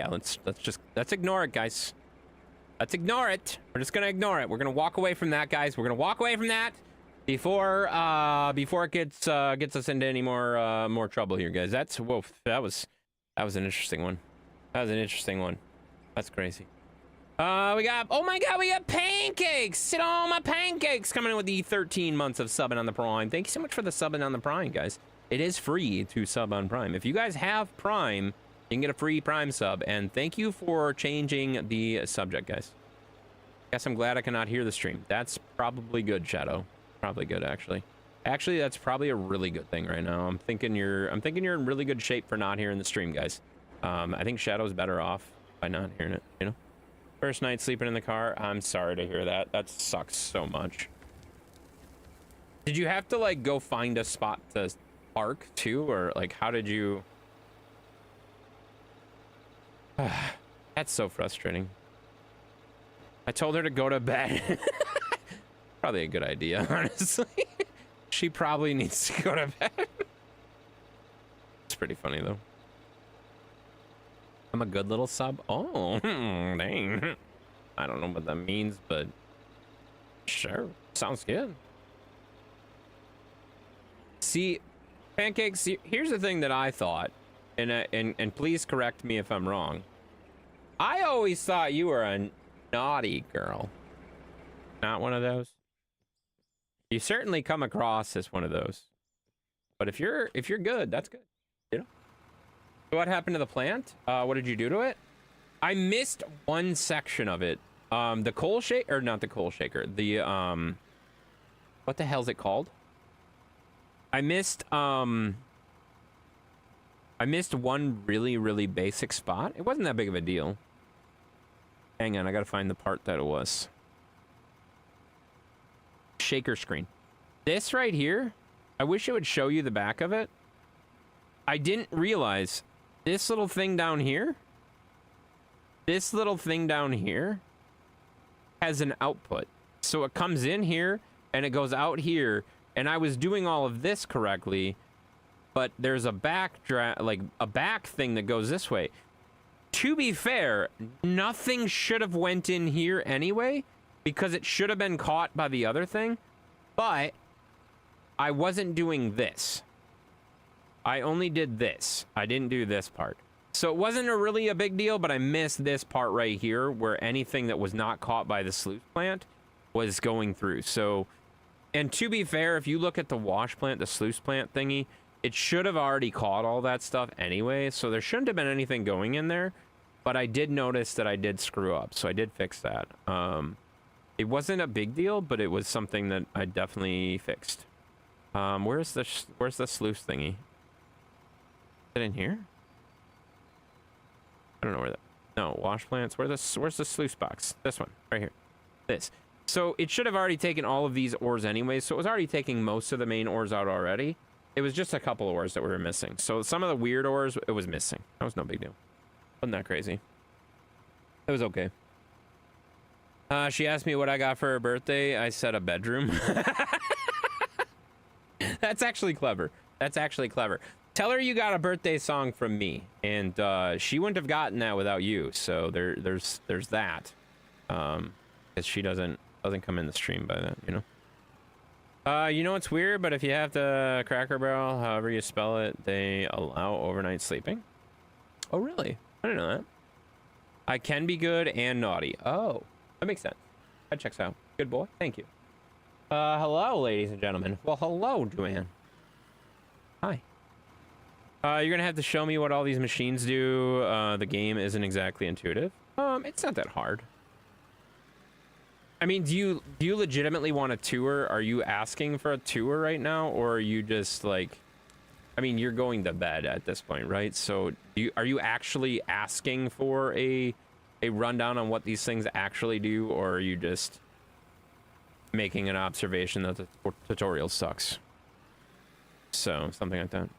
let's ignore it, guys. Let's ignore it. We're just gonna ignore it. We're gonna walk away from that, guys. We're gonna walk away from that before it gets us into any more trouble here, guys. That was an interesting one. That was an interesting one. That's crazy. We got, oh my god, we got Pancakes! Sit on my Pancakes coming in with the 13 months of subbing on the Prime. Thank you so much for the subbing on the Prime, guys. It is free to sub on Prime. If you guys have Prime, you can get a free Prime sub. And thank you for changing the subject, guys. Guess I'm glad I cannot hear the stream. That's probably good, Shadow. Probably good, actually. Actually, that's probably a really good thing right now. I'm thinking you're in really good shape for not hearing the stream, guys. I think Shadow's better off by not hearing it, you know? First night sleeping in the car. I'm sorry to hear that. That sucks so much. Did you have to, like, go find a spot to park, too? Or, like, how did you... That's so frustrating. I told her to go to bed. Probably a good idea, honestly. She probably needs to go to bed. It's pretty funny, though. I'm a good little sub. Oh, dang. I don't know what that means, but sure. Sounds good. See, Pancakes, here's the thing that I thought, and please correct me if I'm wrong. I always thought you were a naughty girl. Not one of those? You certainly come across as one of those. But if you're good, that's good. You know? What happened to the plant? What did you do to it? I missed one section of it. The coal shaker, or not the coal shaker. The what the hell is it called? I missed one really, really basic spot. It wasn't that big of a deal. Hang on, I gotta find the part that it was. Shaker screen. This right here, I wish it would show you the back of it. I didn't realize this little thing down here, has an output. So it comes in here and it goes out here, and I was doing all of this correctly, but there's a back thing that goes this way. To be fair, nothing should have went in here anyway, because it should have been caught by the other thing, but I wasn't doing this. I only did this. I didn't do this part. So it wasn't really a big deal, but I missed this part right here where anything that was not caught by the sluice plant was going through. So, and to be fair, if you look at the wash plant, the sluice plant thingy, it should have already caught all that stuff anyway. So there shouldn't have been anything going in there, but I did notice that I did screw up. So I did fix that. It wasn't a big deal, but it was something that I definitely fixed. Where's the sluice thingy? Is it in here? I don't know where that. No, wash plants. Where's the sluice box? This one, right here. This. So it should have already taken all of these ores anyway. So it was already taking most of the main ores out already. It was just a couple of ores that we were missing. So some of the weird ores, it was missing. That was no big deal. Wasn't that crazy? It was okay. She asked me what I got for her birthday. I said a bedroom. That's actually clever. That's actually clever. Tell her you got a birthday song from me, and she wouldn't have gotten that without you. So there's that. Because she doesn't come in the stream by that, you know. You know it's weird, but if you have the Cracker Barrel, however you spell it, they allow overnight sleeping. Oh really? I didn't know that. I can be good and naughty. Oh, that makes sense. That checks out. Good boy. Thank you. Hello, ladies and gentlemen. Well, hello, Joanne. Hi. You're gonna have to show me what all these machines do. The game isn't exactly intuitive. It's not that hard. I mean, do you legitimately want a tour? Are you asking for a tour right now, or are you just like, I mean, you're going to bed at this point, right? So are you actually asking for a rundown on what these things actually do, or are you just making an observation that the tutorial sucks? So something like that.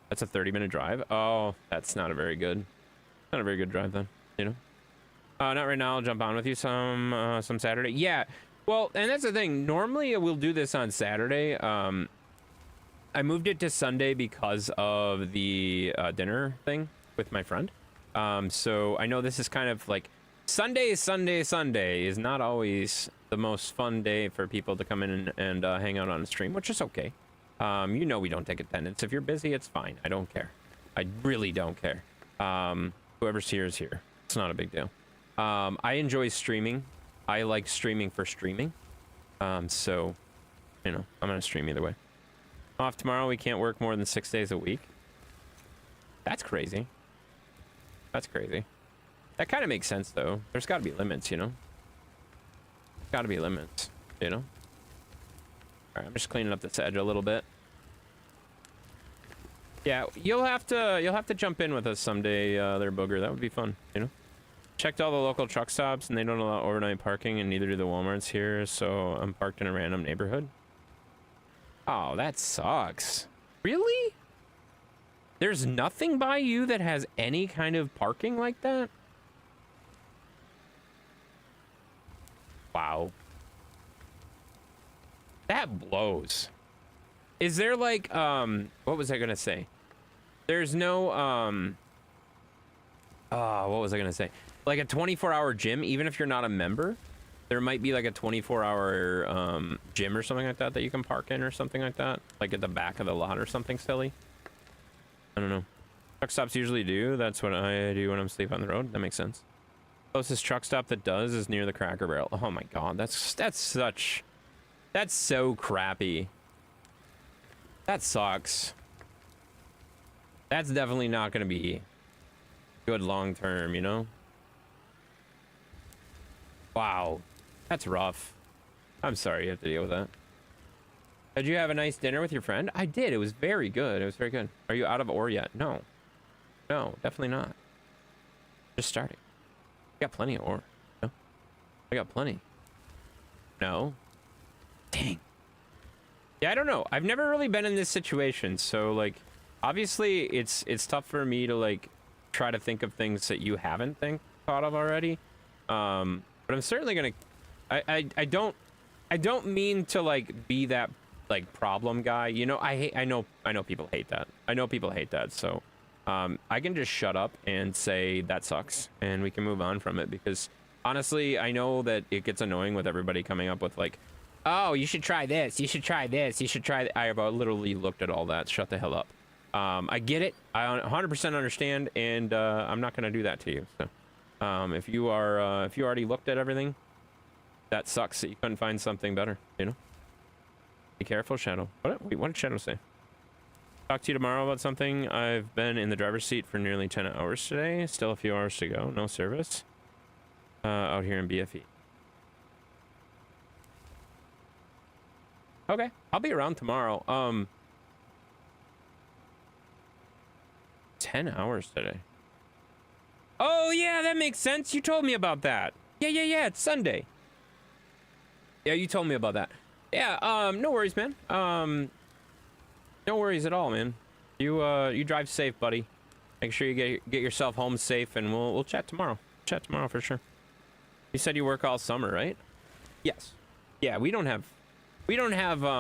That's a 30-minute drive. Oh, that's not a very good drive then, you know. Not right now. I'll jump on with you some Saturday. Yeah, well, and that's the thing. Normally we'll do this on Saturday. I moved it to Sunday because of the dinner thing with my friend. So I know this is kind of like Sunday is not always the most fun day for people to come in and hang out on a stream, which is okay. You know we don't take attendance. If you're busy, it's fine. I don't care. I really don't care. Whoever's here is here. It's not a big deal. I enjoy streaming. I like streaming for streaming. So, you know, I'm gonna stream either way. Off tomorrow. We can't work more than 6 days a week. That's crazy. That's crazy. That kind of makes sense, though. There's got to be limits, you know? Got to be limits, you know? All right, I'm just cleaning up this edge a little bit. Yeah, you'll have to jump in with us someday, there, Booger. That would be fun, you know? Checked all the local truck stops, and they don't allow overnight parking, and neither do the Walmarts here, so I'm parked in a random neighborhood. Oh, that sucks. Really? There's nothing by you that has any kind of parking like that? Wow. That blows. Is there like, what was I gonna say? There's no, what was I gonna say? Like a 24-hour gym, even if you're not a member, there might be like a 24-hour gym or something like that that you can park in or something like that. Like at the back of the lot or something silly. I don't know. Truck stops usually do. That's what I do when I'm asleep on the road. That makes sense. Closest truck stop that does is near the Cracker Barrel. Oh my god, that's so crappy. That sucks. That's definitely not gonna be good long term, you know? Wow, that's rough. I'm sorry you have to deal with that. Did you have a nice dinner with your friend? I did. It was very good. It was very good. Are you out of ore yet? No. No, definitely not. Just starting. I got plenty of ore. No? I got plenty. No. Dang. Yeah, I don't know. I've never really been in this situation, so like obviously it's tough for me to like try to think of things that you haven't thought of already. But I'm certainly gonna I don't mean to like be that like problem guy, you know. I know people hate that. I know people hate that, so I can just shut up and say that sucks and we can move on from it, because Honestly, I know that it gets annoying with everybody coming up with like, oh, you should try this, you should try this, you should try I have literally looked at all that. Shut the hell up. I get it. I 100% understand, and I'm not going to do that to you. So, if you already looked at everything, that sucks that you couldn't find something better, you know? Be careful, Shadow. Wait, what did Shadow say? Talk to you tomorrow about something. I've been in the driver's seat for nearly 10 hours today. Still a few hours to go. No service. Out here in BFE. Okay, I'll be around tomorrow. 10 hours today. Oh, yeah, that makes sense. You told me about that. Yeah, it's Sunday. Yeah, you told me about that. Yeah, no worries, man. No worries at all, man. You drive safe, buddy. Make sure you get yourself home safe, and we'll chat tomorrow. Chat tomorrow for sure. You said you work all summer, right? Yes. Yeah, we don't have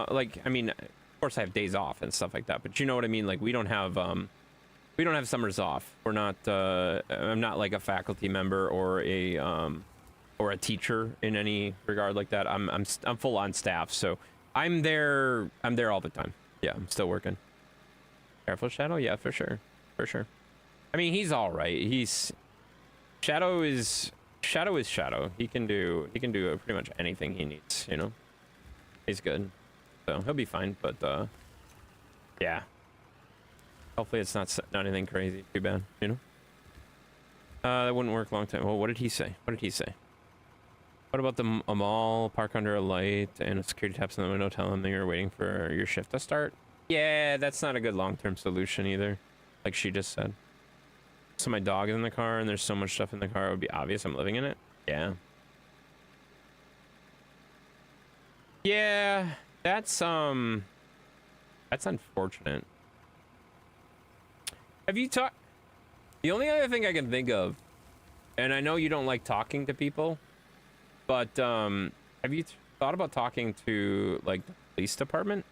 like, I mean, of course I have days off and stuff like that, but you know what I mean? Like, we don't have summers off. We're not I'm not like a faculty member or a teacher in any regard like that. I'm full on staff, so I'm there all the time. Yeah, I'm still working. Careful, Shadow. Yeah, for sure. I mean, he's all right. Shadow is Shadow. He can do pretty much anything he needs, you know. He's good, so he'll be fine. But yeah, hopefully it's not anything crazy too bad, you know. That wouldn't work long time. Well, what did he say? What about a mall, park under a light, and a security taps on the window, tell them that you're waiting for your shift to start? Yeah, that's not a good long-term solution either, like she just said. So my dog is in the car, and there's so much stuff in the car, it would be obvious I'm living in it. Yeah. Yeah, that's unfortunate. Have you talked? The only other thing I can think of, and I know you don't like talking to people, but have you thought about talking to like the police department?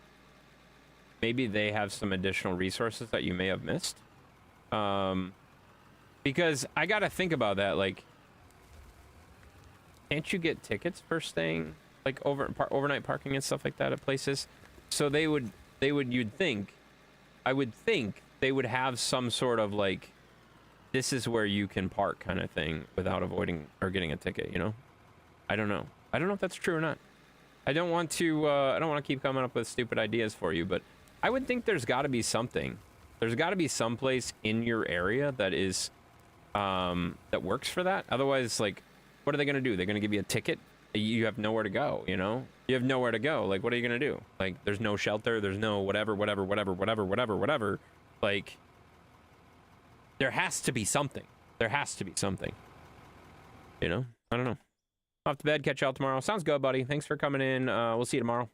Maybe they have some additional resources that you may have missed. Because I gotta think about that. Like, can't you get tickets for staying like overnight parking and stuff like that at places? So I would think they would have some sort of like, this is where you can park kind of thing without avoiding or getting a ticket, you know? I don't know if that's true or not. I don't want to keep coming up with stupid ideas for you, but I would think there's got to be something. There's got to be some place in your area that is that works for that. Otherwise, like, what are they going to do? They're going to give you a ticket? You have nowhere to go, you know? You have nowhere to go. Like, what are you going to do? Like, there's no shelter. There's no whatever. Like, there has to be something. You know? I don't know. Off to bed. Catch y'all tomorrow. Sounds good, buddy. Thanks for coming in. We'll see you tomorrow.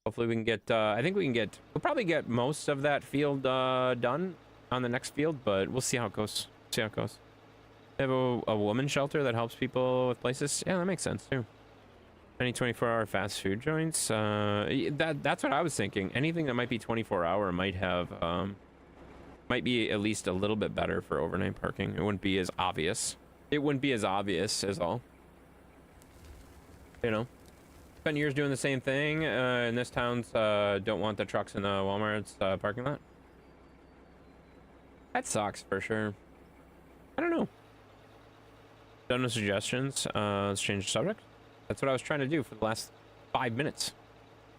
Hopefully we can get, we'll probably get most of that field done on the next field, but we'll see how it goes. They have a woman shelter that helps people with places. Yeah, that makes sense too. Any 24-hour fast food joints? That's what I was thinking. Anything that might be 24-hour might have, might be at least a little bit better for overnight parking. It wouldn't be as obvious. As all. You know? Spent years doing the same thing, and this town's don't want the trucks in the Walmart's parking lot. That sucks for sure. I don't know. Done with suggestions. Let's change the subject. That's what I was trying to do for the last 5 minutes.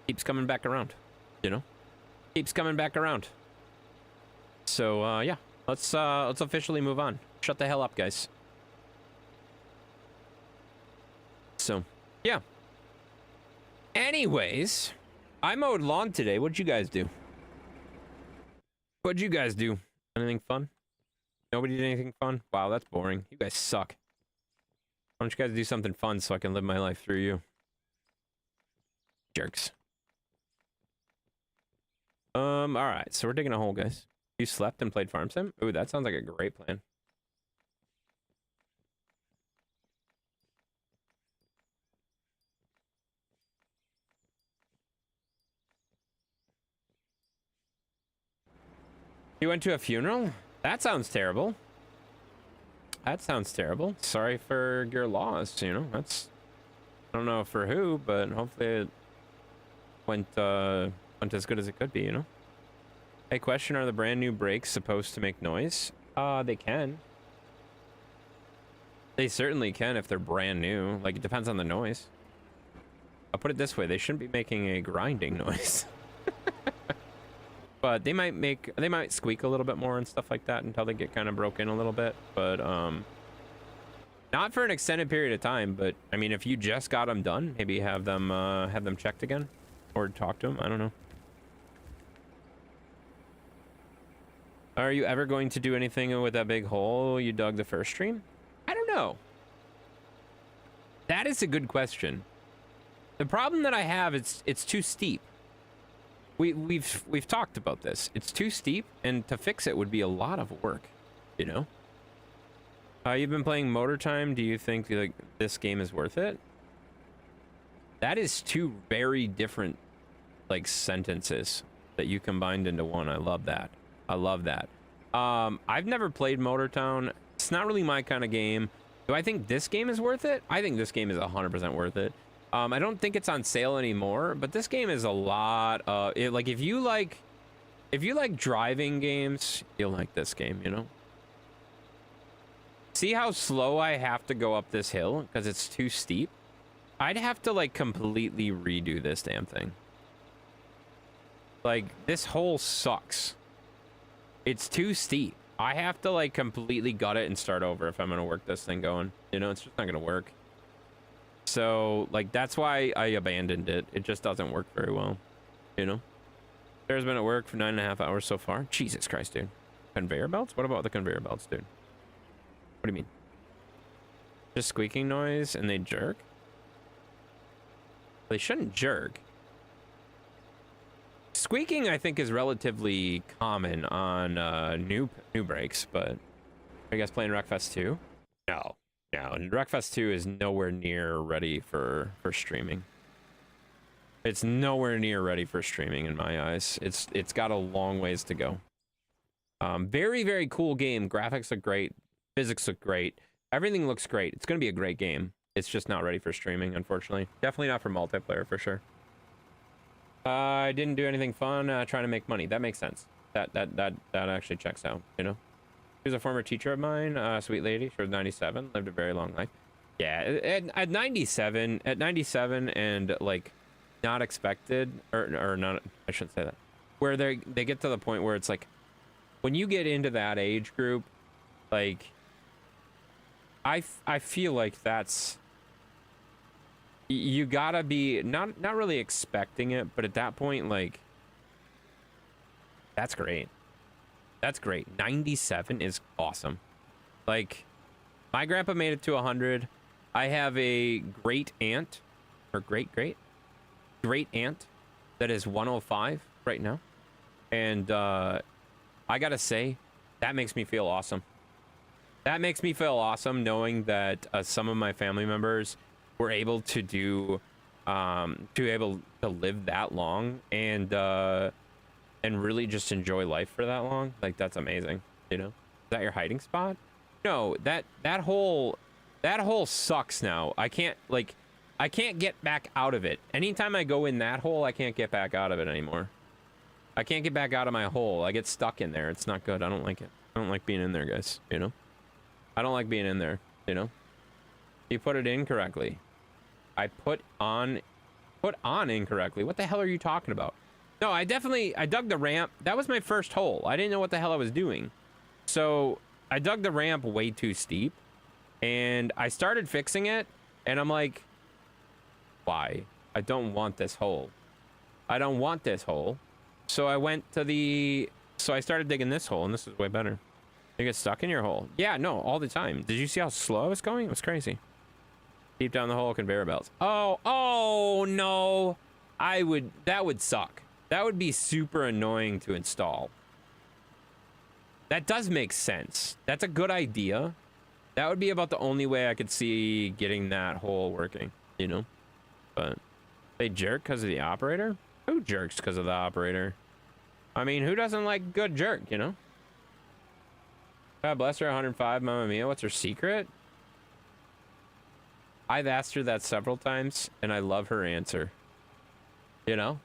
Keeps coming back around, you know? Keeps coming back around. So yeah, let's officially move on. Shut the hell up, guys. So yeah. Anyways, I mowed lawn today. What'd you guys do? Anything fun? Nobody did anything fun? Wow, that's boring. You guys suck. Why don't you guys do something fun so I can live my life through you? Jerks. Alright, so we're digging a hole, guys. You slept and played Farm Sim? Ooh, that sounds like a great plan. You went to a funeral? That sounds terrible. That sounds terrible. Sorry for your loss, you know. That's, I don't know for who, but hopefully it went as good as it could be, you know. Hey, question, are the brand new brakes supposed to make noise? They can. They certainly can if they're brand new. Like, it depends on the noise. I'll put it this way, they shouldn't be making a grinding noise. But they might squeak a little bit more and stuff like that until they get kind of broken a little bit. But not for an extended period of time. But I mean, if you just got them done, maybe have them checked again, or talk to them. I don't know. Are you ever going to do anything with that big hole you dug the first stream? I don't know. That is a good question. The problem that I have is it's too steep. We've talked about this. It's too steep, and to fix it would be a lot of work, you know? You've been playing Motor Time. Do you think like this game is worth it? That is two very different like sentences that you combined into one. I love that. I love that. I've never played Motor Town. It's not really my kind of game. Do I think this game is worth it? I think this game is 100% worth it. I don't think it's on sale anymore, but this game is a lot. Like if you like driving games, you'll like this game, you know? See how slow I have to go up this hill because it's too steep? I'd have to like completely redo this damn thing. Like this hole sucks. It's too steep. I have to like completely gut it and start over if I'm gonna work this thing going. You know, it's just not gonna work. So like that's why I abandoned it. It just doesn't work very well. You know? There's been at work for 9.5 hours so far. Jesus Christ, dude. Conveyor belts? What about the conveyor belts, dude? What do you mean? Just squeaking noise and they jerk? They shouldn't jerk. Squeaking, I think, is relatively common on new brakes, but are you guys playing Wreckfest 2? No, and Wreckfest 2 is nowhere near ready for streaming. It's nowhere near ready for streaming in my eyes. It's got a long ways to go. Very, very cool game. Graphics look great. Physics look great. Everything looks great. It's going to be a great game. It's just not ready for streaming, unfortunately. Definitely not for multiplayer, for sure. I didn't do anything fun trying to make money. That makes sense. That actually checks out, you know? She was a former teacher of mine, sweet lady. She was 97, lived a very long life. Yeah, at 97 and like not expected, or not, I shouldn't say that. Where they get to the point where it's like, when you get into that age group, like, I feel like that's, you gotta be not really expecting it, but at that point, like, that's great. That's great. 97 is awesome. Like, my grandpa made it to 100. I have a great aunt, or great aunt that is 105 right now, and I gotta say, that makes me feel awesome. That makes me feel awesome knowing that some of my family members were able to do, to live that long and really just enjoy life for that long. Like, that's amazing, you know? Is that your hiding spot? No, that hole sucks now. I can't get back out of it. Anytime I go in that hole, I can't get back out of it anymore. I can't get back out of my hole. I get stuck in there. It's not good. I don't like it. I don't like being in there, guys, you know? I don't like being in there, you know? You put it in correctly. I put on incorrectly. What the hell are you talking about? No, I dug the ramp. That was my first hole. I didn't know what the hell I was doing. So I dug the ramp way too steep and I started fixing it and I'm like, why? I don't want this hole. I don't want this hole. So I started digging this hole and this is way better. You get stuck in your hole. Yeah, no, all the time. Did you see how slow I was going? It was crazy. Deep down the hole, conveyor belts. Oh no. That would suck. That would be super annoying to install. That does make sense. That's a good idea. That would be about the only way I could see getting that hole working, you know? But they jerk because of the operator? Who jerks because of the operator? I mean, who doesn't like good jerk, you know? God bless her, 105, Mamma Mia. What's her secret? I've asked her that several times, and I love her answer. You know?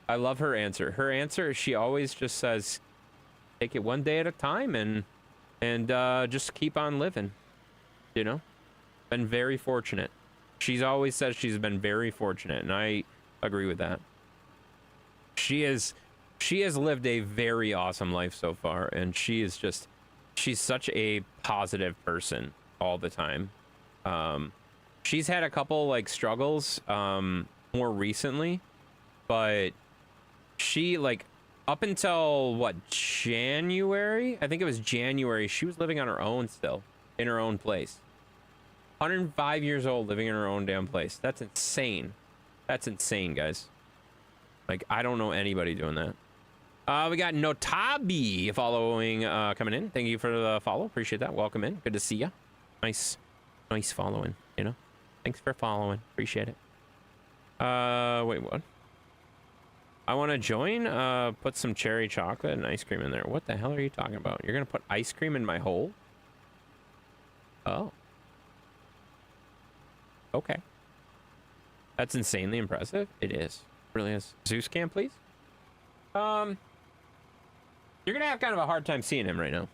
I love her answer. Her answer, she always just says, take it one day at a time and just keep on living. You know? Been very fortunate. She's always said she's been very fortunate, and I agree with that. She has lived a very awesome life so far, and she's such a positive person all the time. She's had a couple like struggles more recently, but she like up until what, January? I think it was January, she was living on her own still, in her own place. 105 years old, living in her own damn place. That's insane. That's insane, guys. Like, I don't know anybody doing that. We got Notabi following, coming in. Thank you for the follow. Appreciate that. Welcome in. Good to see ya. Nice following, you know? Thanks for following. Appreciate it. Wait, what? I want to join. Put some cherry chocolate and ice cream in there. What the hell are you talking about? You're going to put ice cream in my hole? Oh. Okay. That's insanely impressive. It is. It really is. Zeus cam, please? You're gonna have kind of a hard time seeing him right now.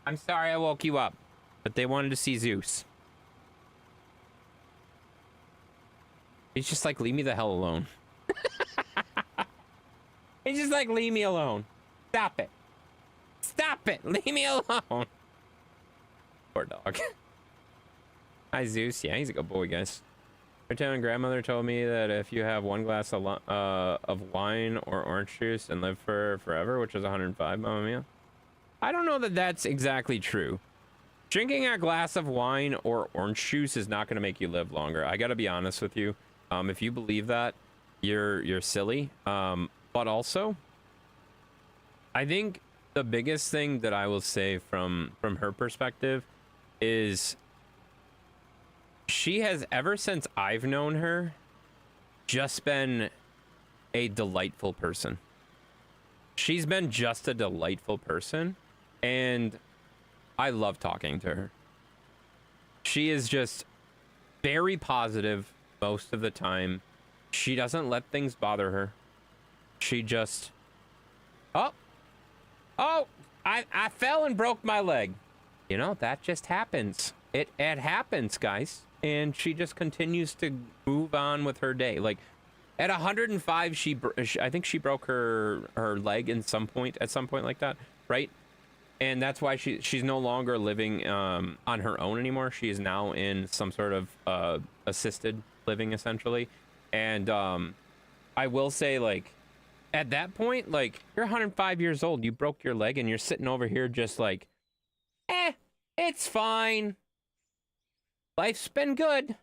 I'm sorry I woke you up, but they wanted to see Zeus. He's just like, leave me the hell alone. He's just like, leave me alone. Stop it. Stop it. Leave me alone. Poor dog. Hi, Zeus. Yeah, he's a good boy, guys. My Italian grandmother told me that if you have one glass of wine or orange juice and live for forever, which is 105, Mamma Mia. I don't know that that's exactly true. Drinking a glass of wine or orange juice is not going to make you live longer. I got to be honest with you. If you believe that, you're silly. But also, I think the biggest thing that I will say from her perspective is she has, ever since I've known her, just been a delightful person. She's been just a delightful person, and I love talking to her. She is just very positive most of the time. She doesn't let things bother her. She just... Oh, I fell and broke my leg. You know, that just happens. It happens, guys. And she just continues to move on with her day. Like, at 105, I think she broke her leg at some point like that, right? And that's why she's no longer living on her own anymore. She is now in some sort of assisted living, essentially. And I will say, like, at that point, like, you're 105 years old, you broke your leg, and you're sitting over here just like, it's fine. Life's been good.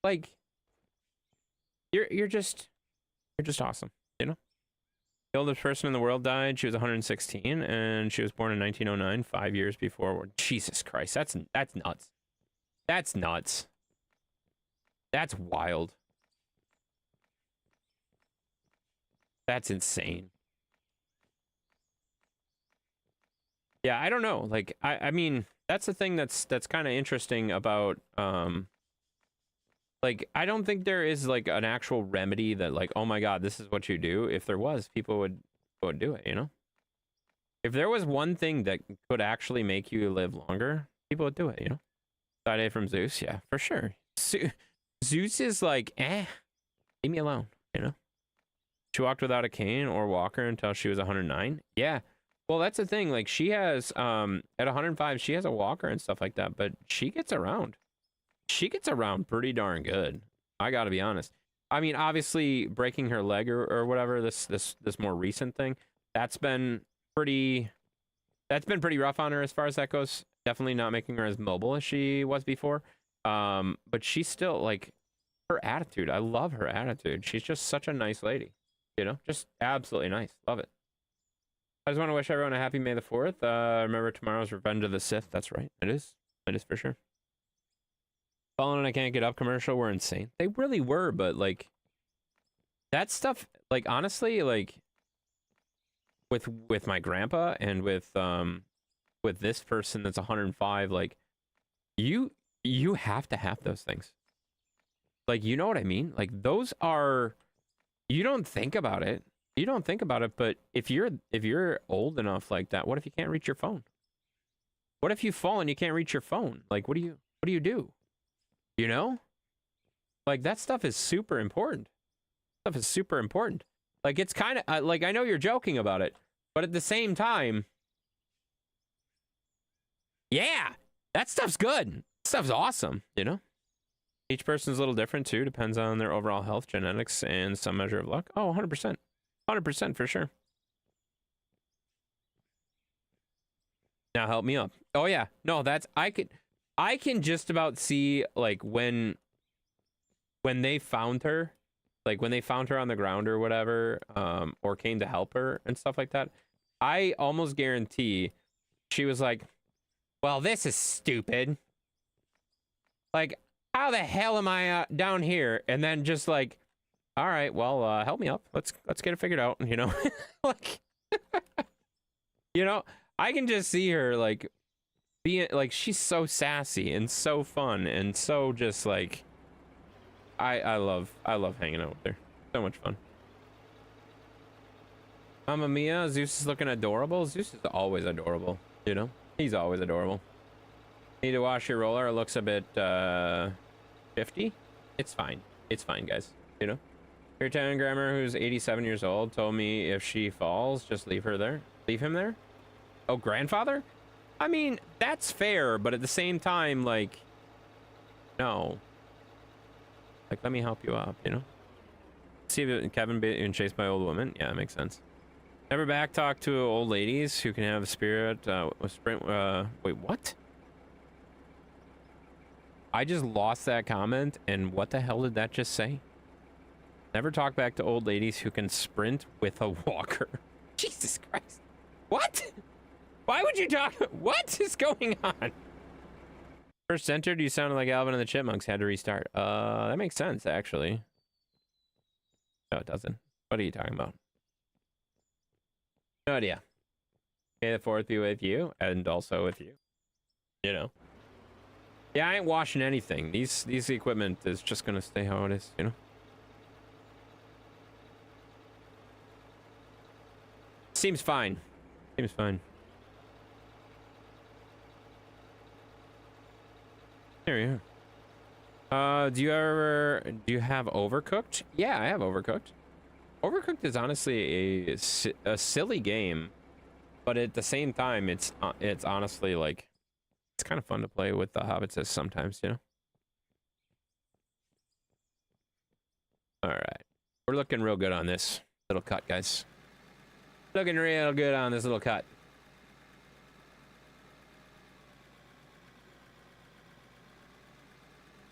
Like, you're just awesome, you know? The oldest person in the world died. She was 116, and she was born in 1909, 5 years before. Jesus Christ, that's nuts. That's nuts. That's wild. That's insane. Yeah, I don't know. Like, I mean, that's the thing that's kind of interesting about, like, I don't think there is, like, an actual remedy that, like, oh my God, this is what you do. If there was, people would do it, you know? If there was one thing that could actually make you live longer, people would do it, you know? Side A from Zeus, yeah, for sure. Zeus is like, leave me alone, you know? She walked without a cane or walker until she was 109. Yeah. Well, that's the thing. Like, she has, at 105, she has a walker and stuff like that, but she gets around. She gets around pretty darn good. I gotta be honest. I mean, obviously, breaking her leg or whatever, this more recent thing, that's been pretty rough on her as far as that goes. Definitely not making her as mobile as she was before. But she's still, like, her attitude. I love her attitude. She's just such a nice lady. You know, just absolutely nice. Love it. I just want to wish everyone a happy May the 4th. Remember tomorrow's Revenge of the Sith. That's right. It is. It is for sure. Fallen and I Can't Get Up commercial were insane. They really were, but like that stuff, like honestly, like with my grandpa and with this person that's 105, like you have to have those things. Like, you know what I mean? Like those are, you don't think about it. You don't think about it, but if you're old enough like that, what if you can't reach your phone? What if you fall and you can't reach your phone? Like, what do you do? You know? Like, that stuff is super important. Stuff is super important. Like, it's kind of, like, I know you're joking about it, but at the same time, yeah, that stuff's good. That stuff's awesome, you know? Each person's a little different, too. Depends on their overall health, genetics, and some measure of luck. Oh, 100%. 100% for sure. Now help me up. Oh, yeah. No, that's, I can just about see, like, when they found her, like, when they found her on the ground or whatever, or came to help her and stuff like that, I almost guarantee she was like, well, this is stupid. Like, how the hell am I down here? And then just like, all right, well, help me up. Let's get it figured out, you know? Like, you know, I can just see her, like, being, like, she's so sassy and so fun and so just, like, I love hanging out with her. So much fun. Mamma Mia, Zeus is looking adorable. Zeus is always adorable, you know? He's always adorable. Need to wash your roller. It looks a bit, 50? It's fine. It's fine, guys, you know? Your Italian grandma, who's 87 years old, told me if she falls, just leave her there. Leave him there? Oh, grandfather? I mean, that's fair, but at the same time, like, no. Like, let me help you up, you know? See if Kevin being chased by old women? Yeah, that makes sense. Never back talk to old ladies who can have a spirit, sprint, wait, what? I just lost that comment, and what the hell did that just say? Never talk back to old ladies who can sprint with a walker. Jesus Christ. What? Why would you talk? What is going on? First entered, you sounded like Alvin and the Chipmunks had to restart. That makes sense, actually. No, it doesn't. What are you talking about? No idea. May the 4th be with you, and also with you. You know. Yeah, I ain't washing anything. These equipment is just gonna stay how it is, you know? Seems fine. Seems fine. There you are. Do you have Overcooked? Yeah, I have Overcooked. Overcooked is honestly a silly game, but at the same time, it's honestly like, it's kind of fun to play with the hobbits sometimes, you know? All right. We're looking real good on this little cut, guys. Looking real good on this little cut.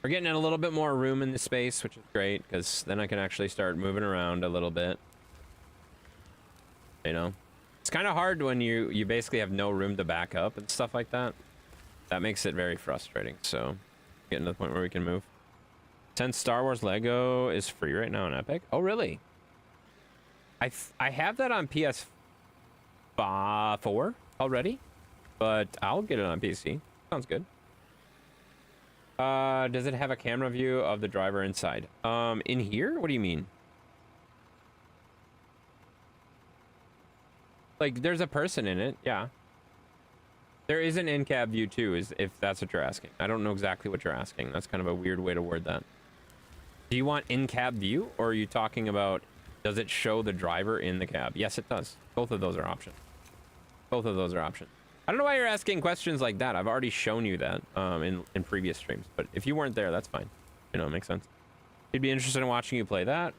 We're getting a little bit more room in the space, which is great, because then I can actually start moving around a little bit. You know? It's kind of hard when you basically have no room to back up and stuff like that. That makes it very frustrating, so getting to the point where we can move. 10 Star Wars Lego is free right now on Epic. Oh, really? I have that on PS4 already, but I'll get it on PC. Sounds good. Does it have a camera view of the driver inside? In here? What do you mean? Like, there's a person in it, yeah. There is an in-cab view too, if that's what you're asking. I don't know exactly what you're asking. That's kind of a weird way to word that. Do you want in-cab view, or are you talking about, does it show the driver in the cab? Yes, it does. Both of those are options. Both of those are options. I don't know why you're asking questions like that. I've already shown you that in previous streams, but if you weren't there, that's fine. You know, it makes sense. You'd be interested in watching you play that.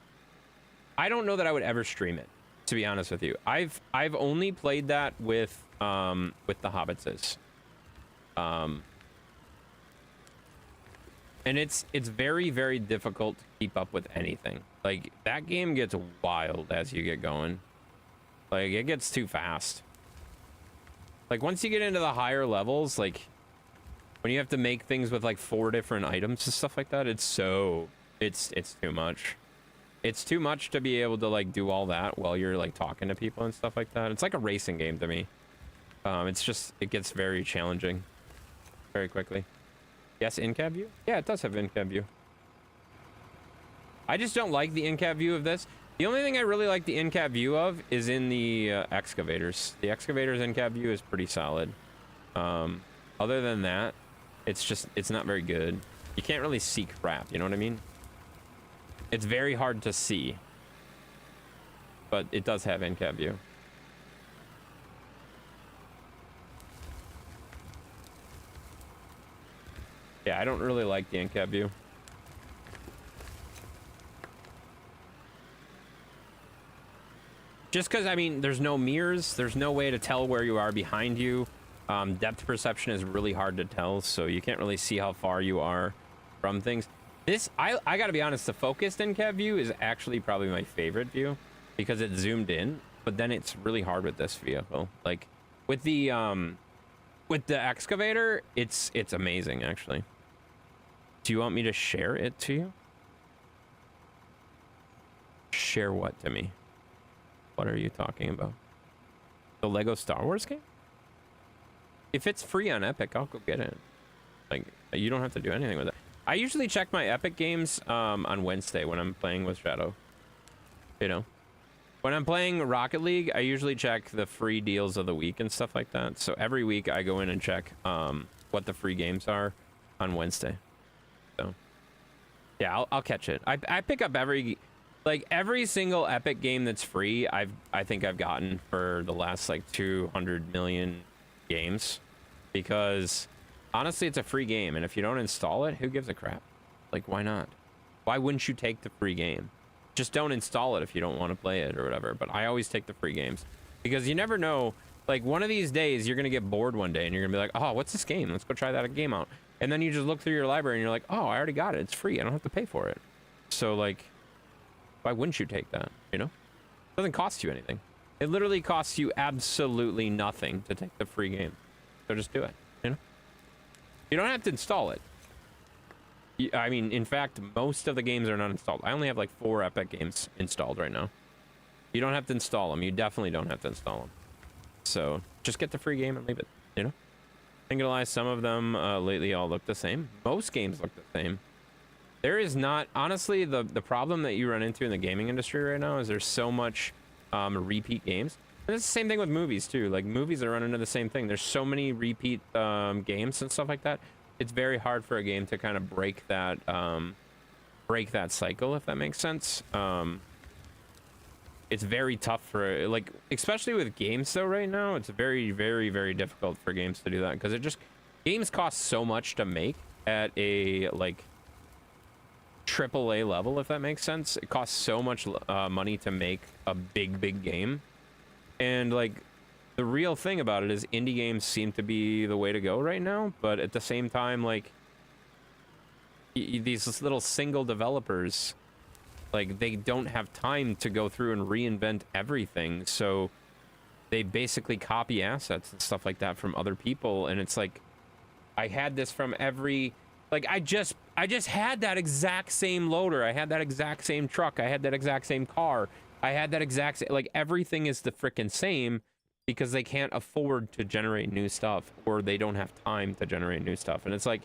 I don't know that I would ever stream it, to be honest with you. I've only played that with the Hobbitses. And it's very, very difficult to keep up with anything. Like, that game gets wild as you get going. Like, it gets too fast. Like, once you get into the higher levels, like, when you have to make things with, like, 4 different items and stuff like that, it's too much. It's too much to be able to, like, do all that while you're, like, talking to people and stuff like that. It's like a racing game to me. It's just, it gets very challenging very quickly. Yes, in-cab view? Yeah, it does have in-cab view. I just don't like the in-cab view of this. The only thing I really like the in-cab view of is in the excavators. The excavators in-cab view is pretty solid. Other than that, it's not very good. You can't really see crap, you know what I mean? It's very hard to see. But it does have in-cab view. Yeah, I don't really like the in-cab view. Just because, I mean, there's no mirrors. There's no way to tell where you are behind you. Depth perception is really hard to tell, so you can't really see how far you are from things. This, I gotta be honest, the focused in-cab view is actually probably my favorite view because it's zoomed in, but then it's really hard with this vehicle. Like, with the excavator, it's amazing, actually. Do you want me to share it to you? Share what to me? What are you talking about? The Lego Star Wars game? If it's free on Epic, I'll go get it. Like, you don't have to do anything with it. I usually check my Epic games on Wednesday when I'm playing with Shadow. You know? When I'm playing Rocket League, I usually check the free deals of the week and stuff like that. So every week I go in and check what the free games are on Wednesday. So, yeah, I'll catch it. I pick up every single Epic game that's free. I think I've gotten for the last like 200 million games, because honestly, it's a free game, and if you don't install it, who gives a crap? Like, why not? Why wouldn't you take the free game? Just don't install it if you don't want to play it or whatever. But I always take the free games because you never know. Like, one of these days, you're gonna get bored one day, and you're gonna be like, "Oh, what's this game? Let's go try that game out." And then you just look through your library, and you're like, "Oh, I already got it. It's free. I don't have to pay for it." So, like, why wouldn't you take that? You know, it doesn't cost you anything. It literally costs you absolutely nothing to take the free game. So just do it. You know, you don't have to install it. I mean, in fact, most of the games are not installed. I only have like 4 Epic games installed right now. You don't have to install them. You definitely don't have to install them. So just get the free game and leave it, you know? I'm gonna lie, some of them lately all look the same. Most games look the same. There is not, honestly, the problem that you run into in the gaming industry right now is there's so much repeat games. And it's the same thing with movies too. Like, movies are running into the same thing. There's so many repeat games and stuff like that. It's very hard for a game to kind of break that cycle, if that makes sense. It's very tough for, like, especially with games though right now, it's very, very, very difficult for games to do that, because games cost so much to make at a, like, AAA level, if that makes sense. It costs so much money to make a big game. And, like, the real thing about it is indie games seem to be the way to go right now, but at the same time, like, these little single developers, like, they don't have time to go through and reinvent everything, so they basically copy assets and stuff like that from other people. And it's like, I had this from every, like, I just had that exact same loader, I had that exact same truck, I had that exact same car, I had that exact same, like, everything is the frickin' same, because they can't afford to generate new stuff, or they don't have time to generate new stuff. And it's like,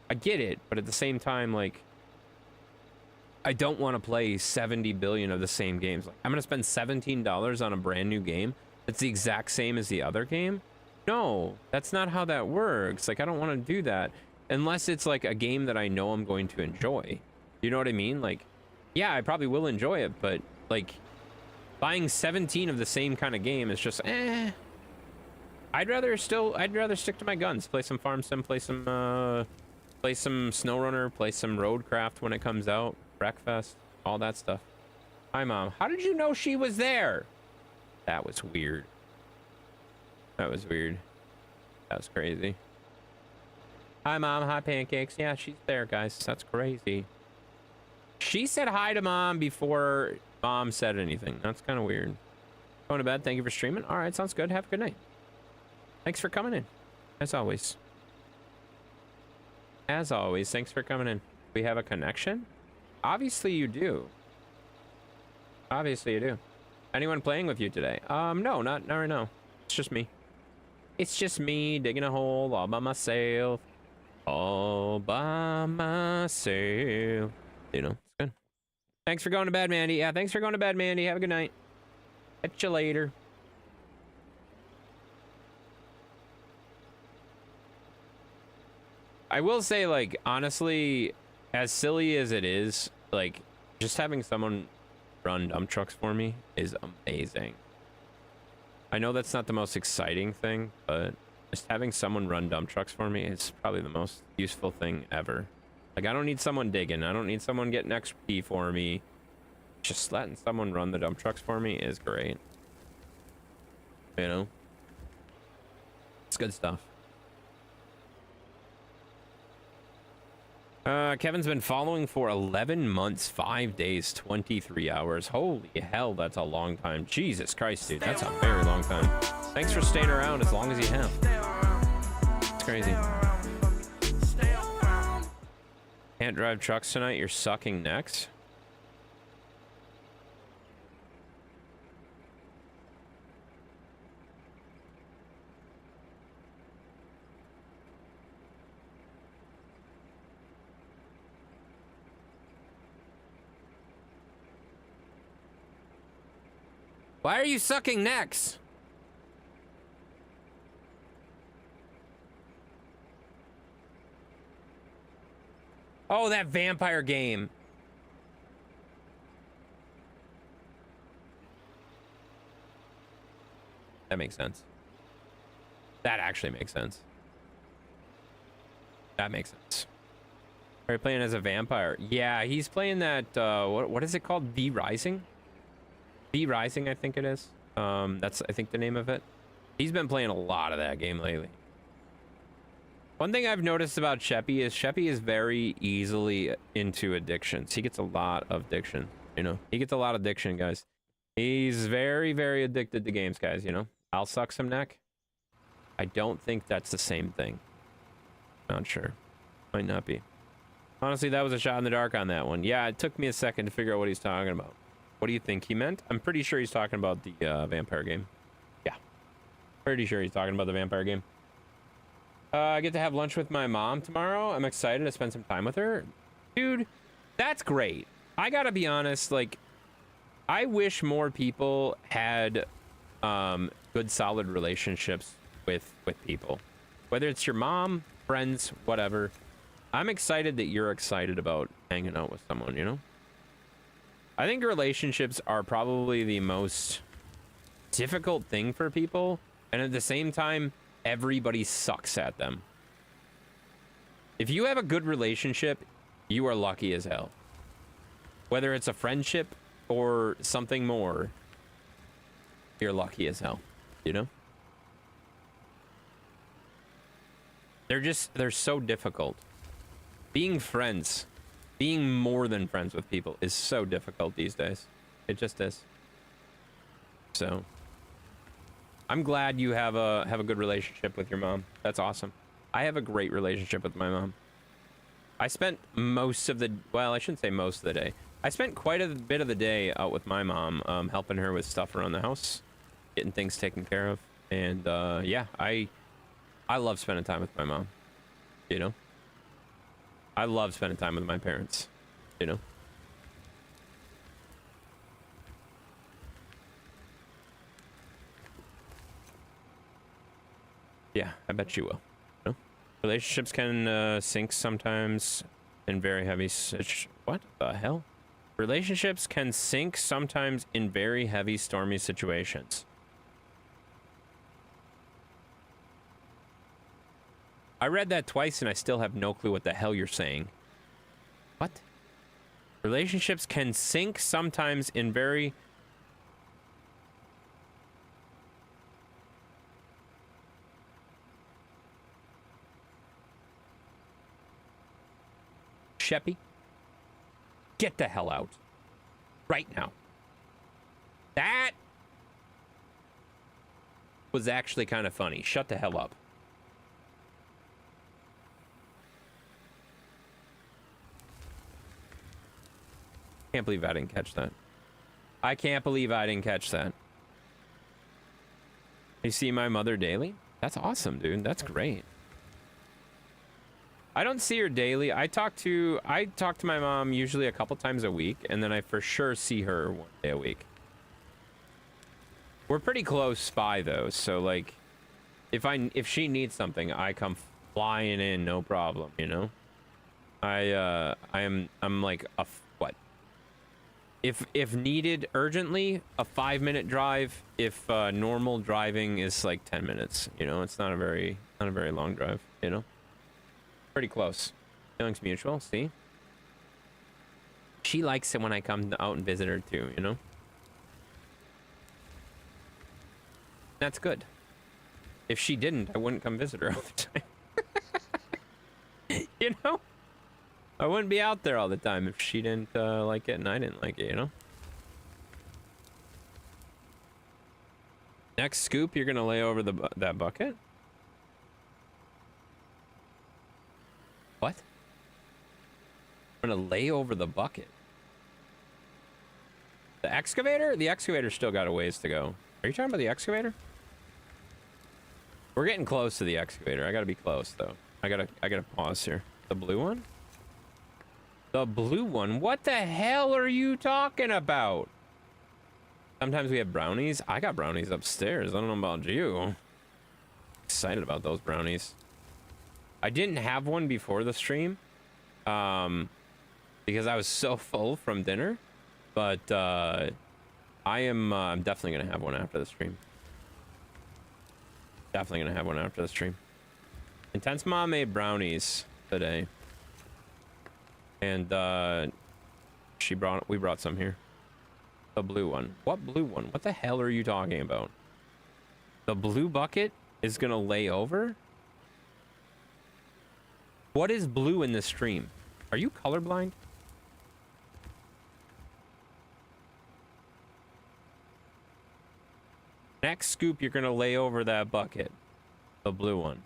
I get it, but at the same time, like, I don't want to play 70 billion of the same games. Like, I'm going to spend $17 on a brand new game that's the exact same as the other game? No, that's not how that works. Like, I don't want to do that unless it's like a game that I know I'm going to enjoy. You know what I mean? Like, yeah, I probably will enjoy it, but, like, buying 17 of the same kind of game is just, I'd rather stick to my guns. Play some Farm Sim, play some SnowRunner, play some Roadcraft when it comes out. Breakfast, all that stuff. Hi, Mom. How did you know she was there? That was weird. That was weird. That was crazy. Hi, Mom. Hi, Pancakes. Yeah, she's there, guys. That's crazy. She said hi to Mom before Mom said anything. That's kind of weird. Going to bed. Thank you for streaming. All right, sounds good. Have a good night. Thanks for coming in. As always. As always, thanks for coming in. We have a connection? Obviously you do. Obviously you do. Anyone playing with you today? No, not right now. It's just me. It's just me digging a hole all by myself. All by myself. You know, it's good. Thanks for going to bed, Mandy. Yeah, thanks for going to bed, Mandy. Have a good night. Catch you later. I will say, like, honestly, as silly as it is, like, just having someone run dump trucks for me is amazing. I know that's not the most exciting thing, but just having someone run dump trucks for me is probably the most useful thing ever. Like, I don't need someone digging. I don't need someone getting XP for me. Just letting someone run the dump trucks for me is great. You know? It's good stuff. Kevin's been following for 11 months, 5 days, 23 hours. Holy hell, that's a long time. Jesus Christ, dude, that's a very long time. Thanks for staying around as long as you have. It's crazy. Can't drive trucks tonight, you're sucking necks. Why are you sucking necks? Oh, that vampire game. That makes sense. That actually makes sense. That makes sense. Are you playing as a vampire? Yeah, he's playing that, what is it called? V Rising? V Rising, I think it is. That's, I think, the name of it. He's been playing a lot of that game lately. One thing I've noticed about Sheppy is very easily into addictions. He gets a lot of addiction, you know? He gets a lot of addiction, guys. He's very, very addicted to games, guys, you know? I'll suck some neck. I don't think that's the same thing. Not sure. Might not be. Honestly, that was a shot in the dark on that one. Yeah, it took me a second to figure out what he's talking about. What do you think he meant? I'm pretty sure he's talking about the vampire game. Yeah. Pretty sure he's talking about the vampire game. I get to have lunch with my mom tomorrow. I'm excited to spend some time with her. Dude, that's great. I gotta be honest, like, I wish more people had good, solid relationships with people. Whether it's your mom, friends, whatever. I'm excited that you're excited about hanging out with someone, you know? I think relationships are probably the most difficult thing for people, and at the same time, everybody sucks at them. If you have a good relationship, you are lucky as hell. Whether it's a friendship or something more, you're lucky as hell, you know? They're so difficult. Being friends, being more than friends with people is so difficult these days. It just is. So I'm glad you have a good relationship with your mom. That's awesome. I have a great relationship with my mom. I spent most of the, well, I shouldn't say most of the day. I spent quite a bit of the day out with my mom, helping her with stuff around the house, getting things taken care of. And yeah, I love spending time with my mom, you know? I love spending time with my parents, you know? Yeah, I bet you will. You know? Relationships can sink sometimes in very heavy... What the hell? Relationships can sink sometimes in very heavy, stormy situations. I read that twice and I still have no clue what the hell you're saying. What? Relationships can sink sometimes in very... Sheppy, get the hell out. Right now. That was actually kind of funny. Shut the hell up. Can't believe I didn't catch that. I can't believe I didn't catch that. You see my mother daily? That's awesome, dude. That's great. I don't see her daily. I talk to my mom usually a couple times a week, and then I for sure see her 1 day a week. We're pretty close by though, so like if she needs something, I come flying in, no problem, you know? I'm like a what? If needed urgently, a 5-minute drive. If normal driving is like 10 minutes, you know? It's not a very long drive, you know? Pretty close. Feelings mutual, see? She likes it when I come out and visit her too, you know? That's good. If she didn't, I wouldn't come visit her all the time. You know? I wouldn't be out there all the time if she didn't like it and I didn't like it, you know? Next scoop, you're gonna lay over that bucket? What? I'm gonna lay over the bucket. The excavator? The excavator's still got a ways to go. Are you talking about the excavator? We're getting close to the excavator. I gotta be close though. I gotta pause here. The blue one? The blue one? What the hell are you talking about? Sometimes we have brownies. I got brownies upstairs. I don't know about you. Excited about those brownies. I didn't have one before the stream. Because I was so full from dinner. But I'm definitely gonna have one after the stream. Definitely gonna have one after the stream. Intense Mom made brownies today, and we brought some here. The blue one. What blue one? What the hell are you talking about? The blue bucket is gonna lay over? What is blue in this stream? Are you colorblind? Next scoop, you're gonna lay over that bucket. The blue one.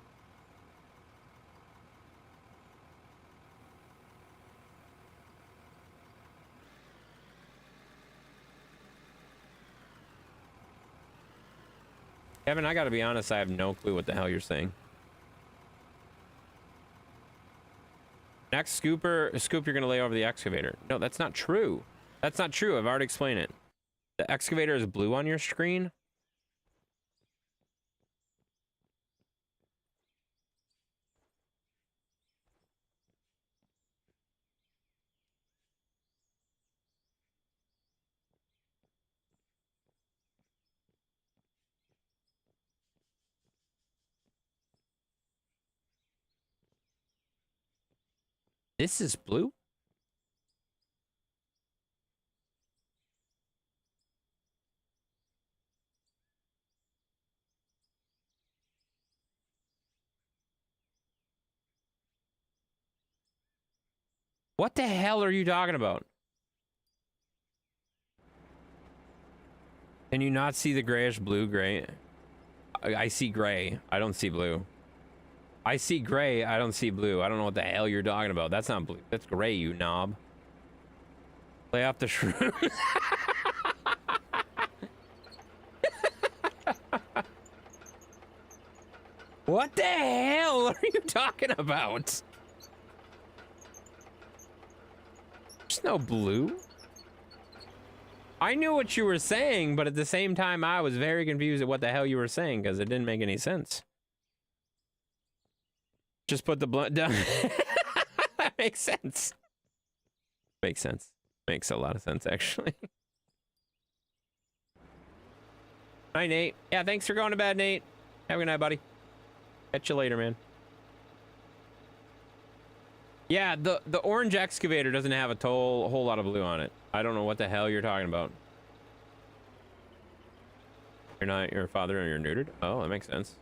Kevin, I gotta be honest, I have no clue what the hell you're saying. Next scoop, you're gonna lay over the excavator. No, that's not true. That's not true. I've already explained it. The excavator is blue on your screen. This is blue? What the hell are you talking about? Can you not see the grayish blue gray? I see gray. I don't see blue. I see gray. I don't see blue. I don't know what the hell you're talking about. That's not blue. That's gray, you knob. Lay off the shroom. What the hell are you talking about? There's no blue. I knew what you were saying, but at the same time, I was very confused at what the hell you were saying because it didn't make any sense. Just put the blunt down. That makes sense. Makes sense. Makes a lot of sense, actually. Hi, Nate. Yeah, thanks for going to bed, Nate. Have a good night, buddy. Catch you later, man. Yeah, the orange excavator doesn't have a whole lot of blue on it. I don't know what the hell you're talking about. You're not your father and you're neutered? Oh, that makes sense.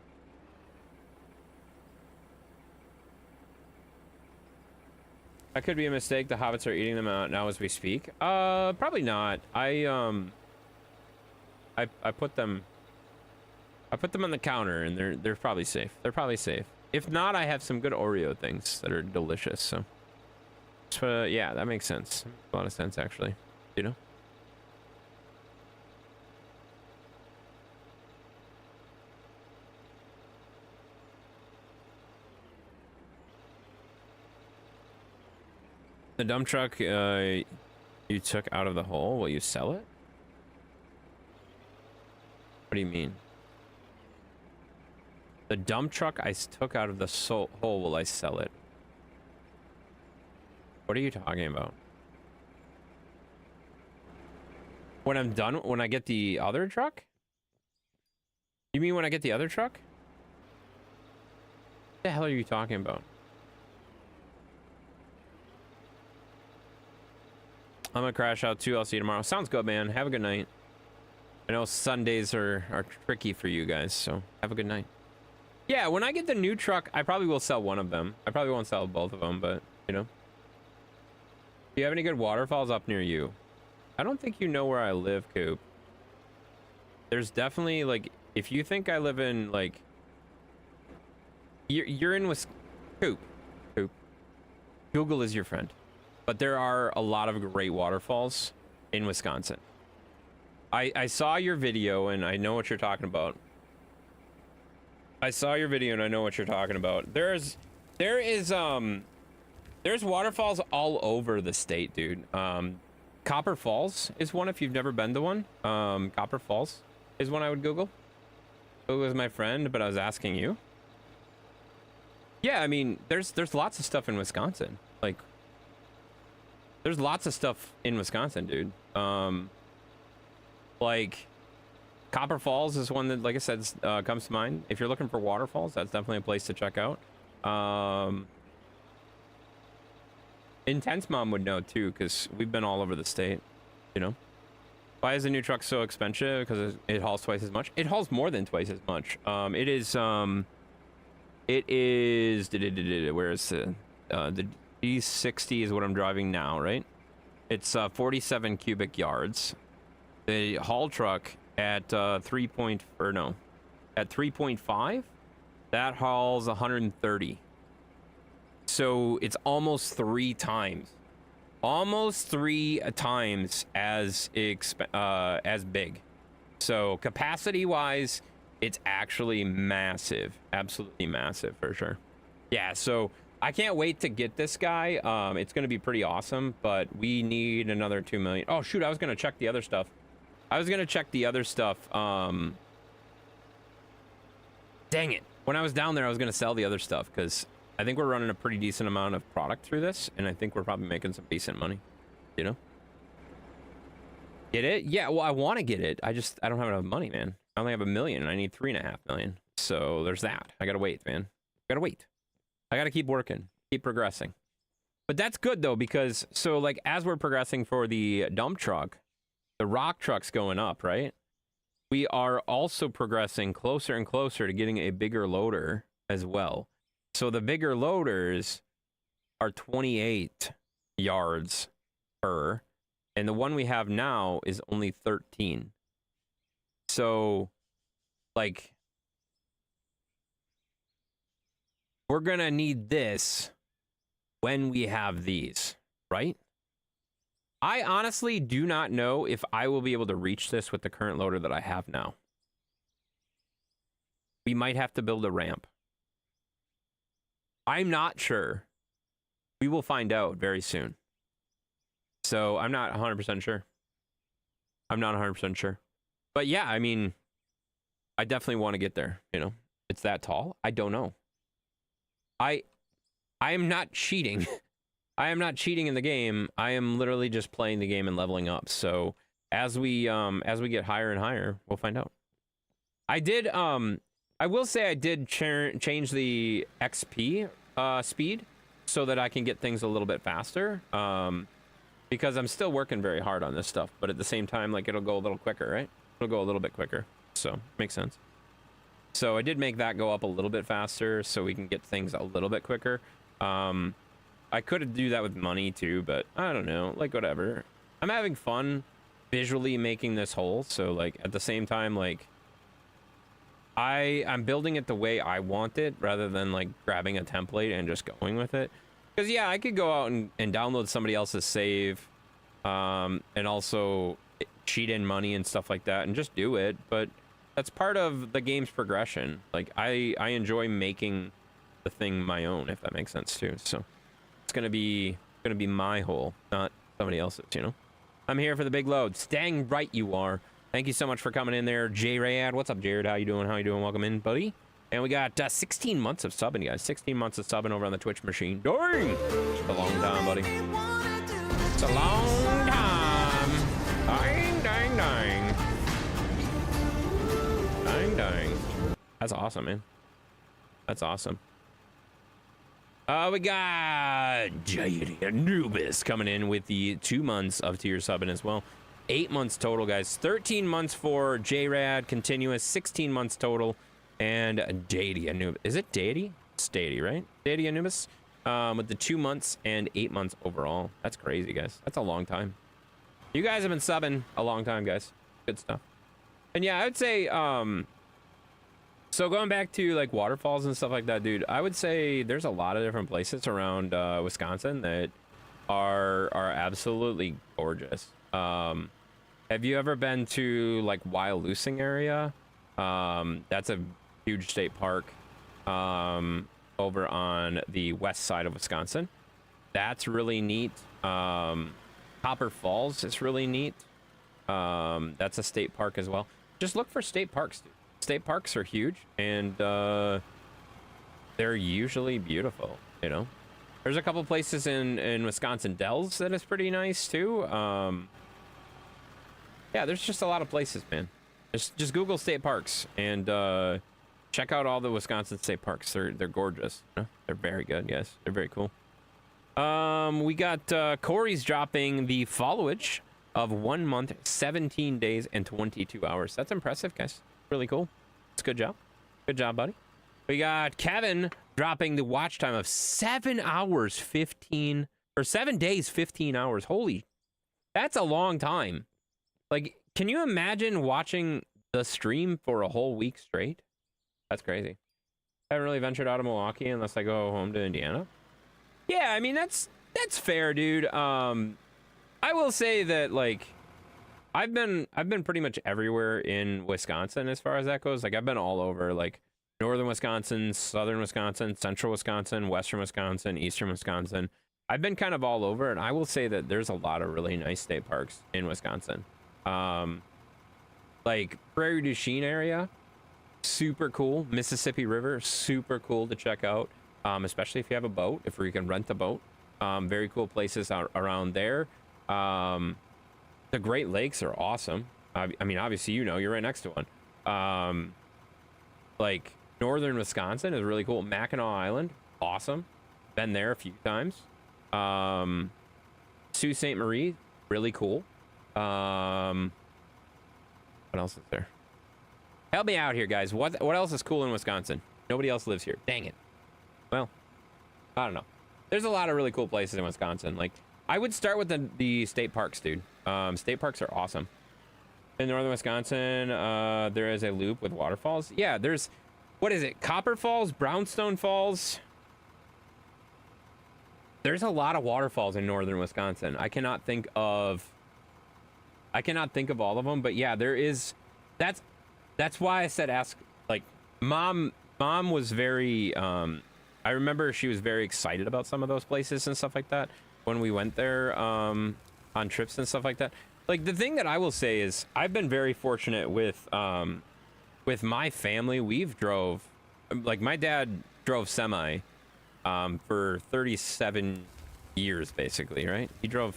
That could be a mistake. The hobbits are eating them out now as we speak. Probably not. I put them I put them on the counter, and they're probably safe. They're probably safe. If not, I have some good Oreo things that are delicious. So yeah, that makes sense. A lot of sense, actually. You know. The dump truck you took out of the hole, will you sell it? What do you mean? The dump truck I took out of the hole, will I sell it? What are you talking about? When I'm done, when I get the other truck? You mean when I get the other truck? What the hell are you talking about? I'm gonna crash out too. I'll see you tomorrow. Sounds good, man. Have a good night. I know Sundays are tricky for you guys, so have a good night. Yeah, when I get the new truck, I probably will sell one of them. I probably won't sell both of them, but, you know. Do you have any good waterfalls up near you? I don't think you know where I live, Coop. There's definitely, like, if you think I live in, like... You're in Coop. Google is your friend. But there are a lot of great waterfalls in Wisconsin. I saw your video and I know what you're talking about. There's waterfalls all over the state, dude. Copper Falls is one if you've never been to one. Copper Falls is one I would Google. It was my friend, but I was asking you. Yeah, I mean, there's lots of stuff in Wisconsin. Like, there's lots of stuff in Wisconsin, dude. Like, Copper Falls is one that, like I said, comes to mind. If you're looking for waterfalls, that's definitely a place to check out. Intense Mom would know, too, because we've been all over the state, you know? Why is the new truck so expensive? Because it hauls twice as much. It hauls more than twice as much. It is, where is the D60 is what I'm driving now, right? It's 47 cubic yards. The haul truck at 3.5, that hauls 130. So it's almost 3 times as big. So capacity wise, it's actually massive, absolutely massive for sure. Yeah, so I can't wait to get this guy. It's going to be pretty awesome, but we need another 2 million. Oh shoot, I was going to check the other stuff. Dang it. When I was down there, I was going to sell the other stuff because I think we're running a pretty decent amount of product through this, and I think we're probably making some decent money, you know? Get it? Yeah, well, I want to get it. I don't have enough money, man. I only have 1 million, and I need 3.5 million. So there's that. I got to wait, man. I got to keep working, keep progressing. But that's good, though, because, so, like, as we're progressing for the dump truck, the rock truck's going up, right? We are also progressing closer and closer to getting a bigger loader as well. So the bigger loaders are 28 yards per, and the one we have now is only 13. So, like, we're going to need this when we have these, right? I honestly do not know if I will be able to reach this with the current loader that I have now. We might have to build a ramp. I'm not sure. We will find out very soon. So I'm not 100% sure. But yeah, I mean, I definitely want to get there, you know. It's that tall. I don't know. I am not cheating. I am not cheating in the game. I am literally just playing the game and leveling up. So as we get higher and higher, we'll find out. I will say I did change the XP speed so that I can get things a little bit faster. Because I'm still working very hard on this stuff, but at the same time, like, it'll go a little quicker, right? It'll go a little bit quicker. So makes sense. So I did make that go up a little bit faster so we can get things a little bit quicker. I could do that with money too, but I don't know, like, whatever. I'm having fun visually making this hole, so, like, at the same time, like, I'm building it the way I want it rather than like grabbing a template and just going with it. Because yeah, I could go out and download somebody else's save, and also cheat in money and stuff like that and just do it. But that's part of the game's progression. Like I enjoy making the thing my own, if that makes sense too. So it's gonna be my hole, not somebody else's, you know. I'm here for the big loads. Dang right you are. Thank you so much for coming in there, J-Rad. What's up, Jared? How you doing? Welcome in, buddy. And we got 16 months of subbing, guys. 16 months of subbing over on the Twitch machine. Dang! It's a long time, buddy. It's a long time. Dang, dang, dang. Dang, dang. That's awesome, man. That's awesome. We got Jade Anubis coming in with the 2 months of tier subbing as well. 8 months total, guys. 13 months for J-Rad continuous, 16 months total, and Deity Anubis. Is it Deity? It's Deity, right? Deity Anubis, with the 2 months and 8 months overall. That's crazy, guys. That's a long time. You guys have been subbing a long time, guys. Good stuff. And yeah, I would say, so going back to like waterfalls and stuff like that, dude, I would say there's a lot of different places around Wisconsin that are absolutely gorgeous. Have you ever been to like Wyalusing area? That's a huge state park over on the west side of Wisconsin. That's really neat. Copper Falls is really neat. That's a state park as well. Just look for state parks, dude. State parks are huge, and they're usually beautiful, you know. There's a couple places in Wisconsin Dells that is pretty nice too. Yeah, there's just a lot of places, man. Just Google state parks and check out all the Wisconsin state parks. They're gorgeous. You know? They're very good, guys. They're very cool. We got Corey's dropping the followage of 1 month, 17 days, and 22 hours. That's impressive, guys. Really cool. It's a good job. Good job, buddy. We got Kevin dropping the watch time of 7 hours, 15, or 7 days, 15 hours. Holy, that's a long time. Like, can you imagine watching the stream for a whole week straight? That's crazy. I haven't really ventured out of Milwaukee unless I go home to Indiana. Yeah, I mean, that's fair, dude. I will say that, like, I've been pretty much everywhere in Wisconsin as far as that goes. Like, I've been all over, like, northern Wisconsin, southern Wisconsin, central Wisconsin, western Wisconsin, eastern Wisconsin. I've been kind of all over, and I will say that there's a lot of really nice state parks in Wisconsin. Like Prairie du Chien area, super cool. Mississippi River, super cool to check out, especially if you have a boat, if you can rent a boat. Very cool places around there. The Great Lakes are awesome. I mean, obviously, you know, you're right next to one. Like northern Wisconsin is really cool. Mackinac Island, awesome. Been there a few times. Sault Ste. Marie, really cool. What else is there? Help me out here, guys. What else is cool in Wisconsin? Nobody else lives here. Dang it. Well, I don't know. There's a lot of really cool places in Wisconsin. Like, I would start with the state parks, dude. State parks are awesome. In northern Wisconsin, there is a loop with waterfalls. Yeah, there's, what is it? Copper Falls, Brownstone Falls. There's a lot of waterfalls in northern Wisconsin. I cannot think of all of them, but yeah, there is. That's why I said ask. Like, mom was very. I remember she was very excited about some of those places and stuff like that when we went there on trips and stuff like that. Like, the thing that I will say is I've been very fortunate with my family. We've drove, like, my dad drove semi for 37 years basically, right? He drove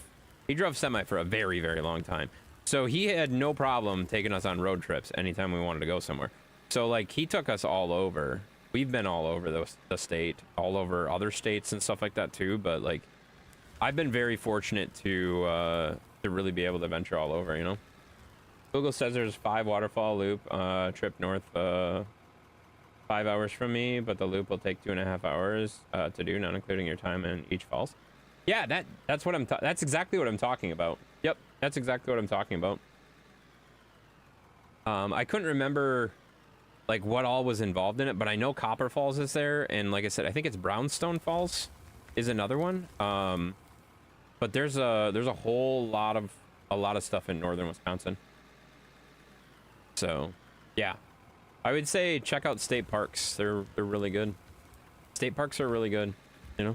semi for a very, very long time. So he had no problem taking us on road trips anytime we wanted to go somewhere. So, like, he took us all over. We've been all over the state, all over other states and stuff like that too. But, like, I've been very fortunate to really be able to venture all over, you know? Google says there's 5 waterfall loop trip north 5 hours from me, but the loop will take 2.5 hours to do, not including your time in each falls. Yeah, that's what that's exactly what I'm talking about. Yep, that's exactly what I'm talking about. I couldn't remember like what all was involved in it, but I know Copper Falls is there, and like I said, I think it's Brownstone Falls is another one. But there's a whole lot of stuff in northern Wisconsin. So, yeah, I would say check out state parks. They're really good. State parks are really good. You know,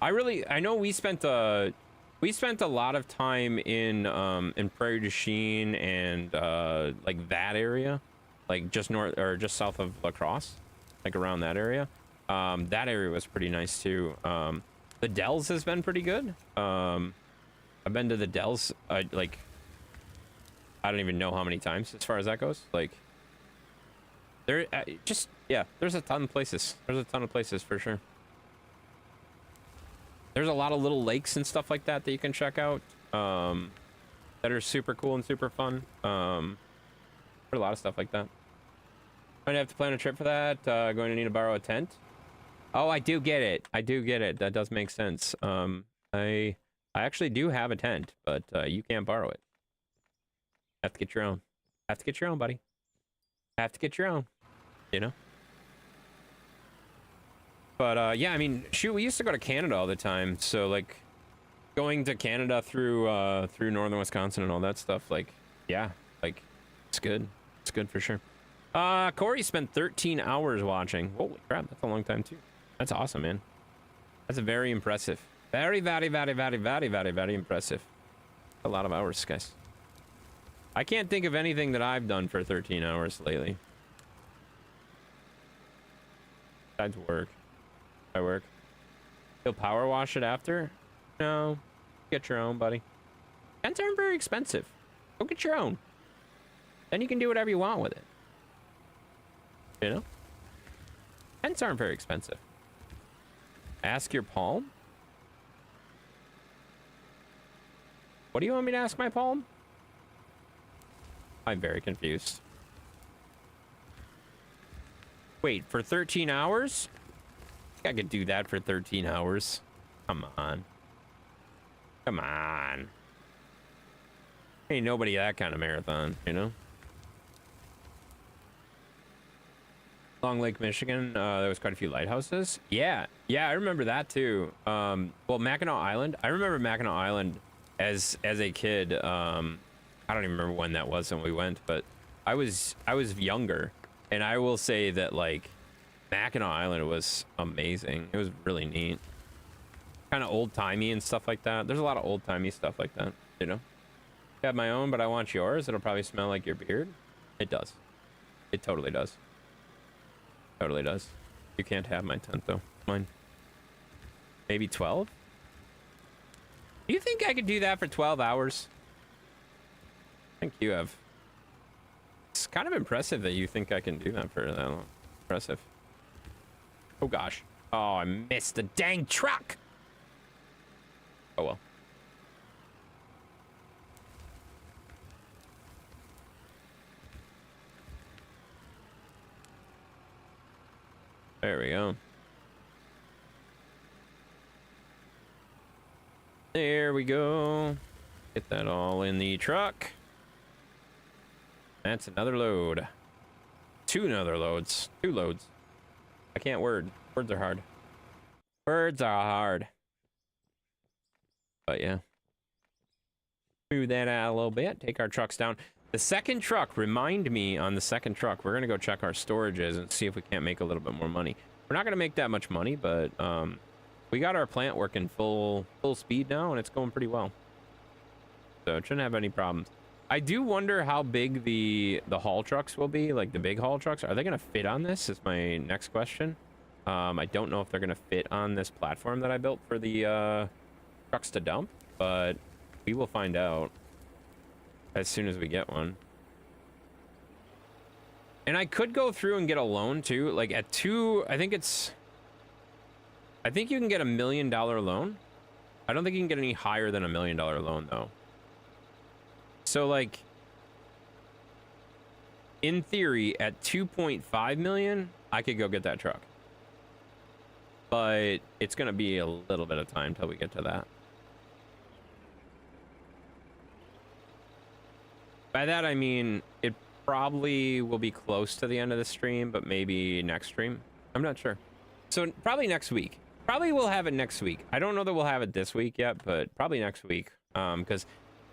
I know we spent a lot of time in Prairie du Chien and like that area, like just north or just south of La Crosse, like around that area. That area was pretty nice too. The Dells has been pretty good. I've been to the Dells like I don't even know how many times as far as that goes. Like there just yeah, there's a ton of places. There's a ton of places for sure. There's a lot of little lakes and stuff like that that you can check out that are super cool and super fun. There's a lot of stuff like that. Might have to plan a trip for that. Going to need to borrow a tent. Oh, I do get it. I do get it. That does make sense. I actually do have a tent, but you can't borrow it. Have to get your own. Have to get your own, buddy. Have to get your own. You know? But yeah, I mean, shoot, we used to go to Canada all the time. So like going to Canada through northern Wisconsin and all that stuff, like, yeah, like it's good. It's good for sure. Corey spent 13 hours watching. Holy crap, that's a long time too. That's awesome, man. That's very impressive. Very, very, very, very, very, very, very impressive. A lot of hours, guys. I can't think of anything that I've done for 13 hours lately. Besides work. I work. You'll power wash it after? No. Get your own, buddy. Tents aren't very expensive. Go get your own. Then you can do whatever you want with it. You know? Tents aren't very expensive. Ask your palm? What do you want me to ask my palm? I'm very confused. Wait, for 13 hours? I could do that for 13 hours. Come on. Come on. Ain't nobody that kind of marathon, you know? Long Lake, Michigan, there was quite a few lighthouses. Yeah, I remember that too. Well, Mackinac Island. I remember Mackinac Island as a kid. I don't even remember when that was when we went, but I was younger, and I will say that like Mackinac Island was amazing. It was really neat, kind of old timey and stuff like that. There's a lot of old timey stuff like that, you know. I have my own, but I want yours. It'll probably smell like your beard. It does. It totally does. Totally does. You can't have my tent though. Mine. Maybe 12? Do you think I could do that for 12 hours? I think you have. It's kind of impressive that you think I can do that for that long. Impressive. Oh gosh. Oh, I missed the dang truck. Oh well. There we go. There we go. Get that all in the truck. That's another load. Two loads. I can't word. Words are hard. Words are hard. But yeah. Move that out a little bit. Take our trucks down. The second truck, remind me on the second truck, we're going to go check our storages and see if we can't make a little bit more money. We're not going to make that much money, but we got our plant working full speed now, and it's going pretty well. So it shouldn't have any problems. I do wonder how big the haul trucks will be, like the big haul trucks. Are they going to fit on this is my next question. I don't know if they're going to fit on this platform that I built for the trucks to dump, but we will find out as soon as we get one. And I could go through and get a loan too, like at I think you can get $1 million loan. I don't think you can get any higher than $1 million loan though. So like in theory at 2.5 million, I could go get that truck. But it's going to be a little bit of time till we get to that. By that I mean probably will be close to the end of the stream, but maybe next stream. I'm not sure. So probably next week. Probably we'll have it next week. I don't know that we'll have it this week yet, but probably next week. Because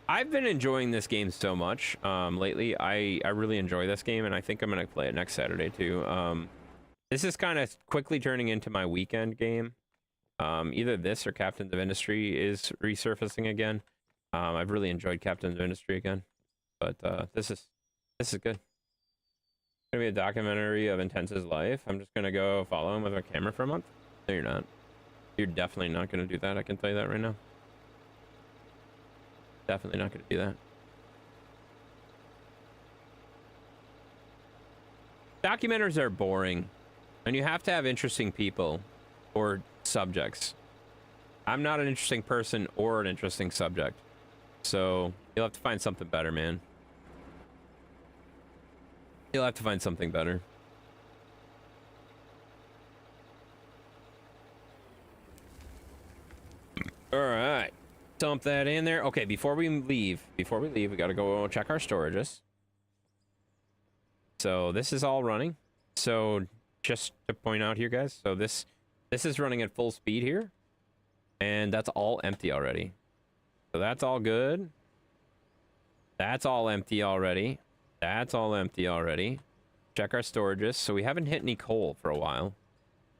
I've been enjoying this game so much lately. I really enjoy this game, and I think I'm going to play it next Saturday too. This is kind of quickly turning into my weekend game. Either this or Captains of Industry is resurfacing again. I've really enjoyed Captains of Industry again, but this is good. It's gonna be a documentary of Intense's life. I'm just gonna go follow him with a camera for a month. No, you're not. You're definitely not gonna do that. I can tell you that right now. Definitely not gonna do that. Documentaries are boring, and you have to have interesting people or subjects. I'm not an interesting person or an interesting subject, so you'll have to find something better, man. You'll have to find something better. All right, dump that in there. Okay, before we leave, we gotta go check our storages. So this is all running. So just to point out here, guys, so this is running at full speed here, and that's all empty already. So that's all good. That's all empty already. That's all empty already. Check our storages. So we haven't hit any coal for a while.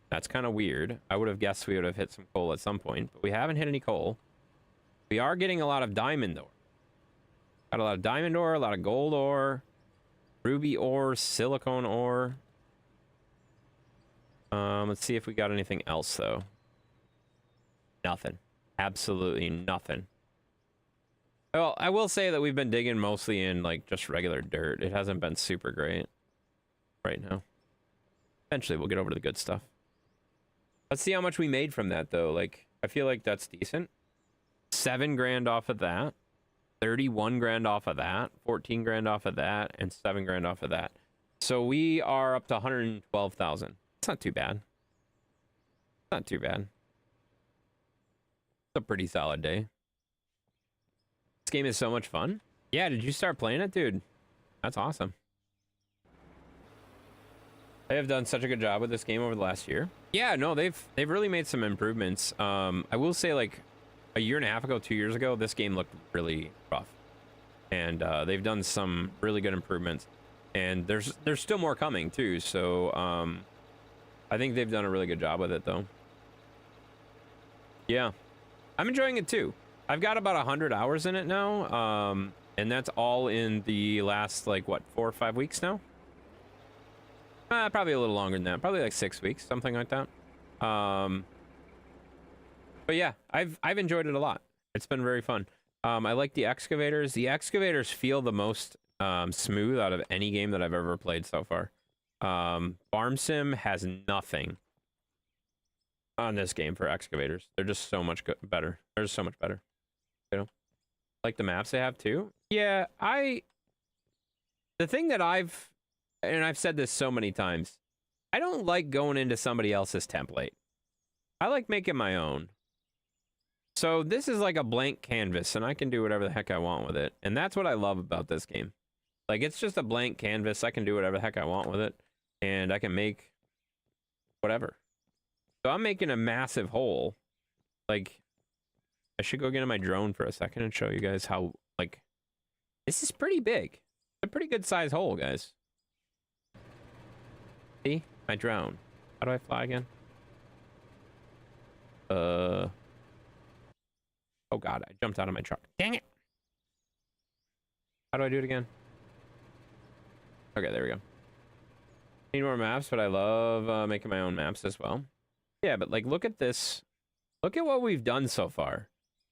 That's kind of weird. I would have guessed we would have hit some coal at some point, but we haven't hit any coal. We are getting a lot of diamond ore. Got a lot of diamond ore, a lot of gold ore, ruby ore, silicone ore. Let's see if we got anything else though. Nothing. Absolutely nothing. Well, I will say that we've been digging mostly in like just regular dirt. It hasn't been super great right now. Eventually we'll get over to the good stuff. Let's see how much we made from that though. Like, I feel like that's decent. 7 grand off of that. 31 grand off of that. 14 grand off of that. And 7 grand off of that. So we are up to 112,000. It's not too bad. Not too bad. It's a pretty solid day. This game is so much fun. Yeah, did you start playing it, dude? That's awesome. They have done such a good job with this game over the last year. Yeah, no, they've really made some improvements. I will say, like, a year and a half ago, 2 years ago, this game looked really rough. And they've done some really good improvements. And there's still more coming, too. So, I think they've done a really good job with it, though. Yeah. I'm enjoying it, too. I've got about 100 hours in it now. And that's all in the last, like, what, 4 or 5 weeks now? Probably a little longer than that. Probably like 6 weeks, something like that. But yeah, I've enjoyed it a lot. It's been very fun. I like the excavators. The excavators feel the most smooth out of any game that I've ever played so far. Farm Sim has nothing on this game for excavators. They're just so much better. They're just so much better. You know, like the maps they have too. Yeah, the thing that I've said this so many times, I don't like going into somebody else's template. I like making my own. So this is like a blank canvas, and I can do whatever the heck I want with it. And that's what I love about this game. Like, it's just a blank canvas. I can do whatever the heck I want with it, and I can make whatever. So I'm making a massive hole. Like, I should go get in my drone for a second and show you guys how, like, this is pretty big. It's a pretty good size hole, guys. See? My drone. How do I fly again? Oh god, I jumped out of my truck. Dang it! How do I do it again? Okay, there we go. Need more maps, but I love making my own maps as well. Yeah, but like, look at this. Look at what we've done so far.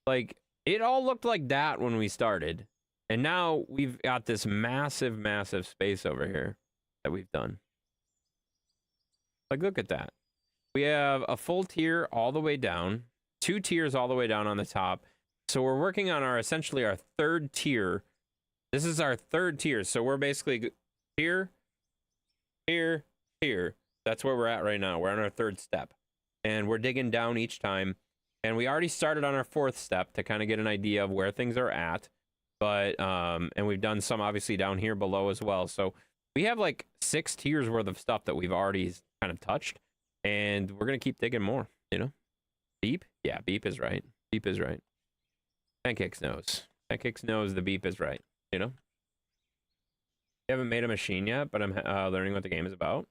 Like, it all looked like that when we started. And now we've got this massive, massive space over here that we've done. Like, look at that. We have a full tier all the way down, 2 tiers all the way down on the top. So we're working on essentially our 3rd tier. This is our 3rd tier. So we're basically here, here, here. That's where we're at right now. We're on our 3rd step. And we're digging down each time. And we already started on our 4th step to kind of get an idea of where things are at. but and we've done some obviously down here below as well. So we have like 6 tiers worth of stuff that we've already kind of touched, and we're gonna keep digging more. You know, beep. Yeah, beep is right. Beep is right. Pancakes knows. Pancakes knows the beep is right. You know. You haven't made a machine yet, but I'm learning what the game is about.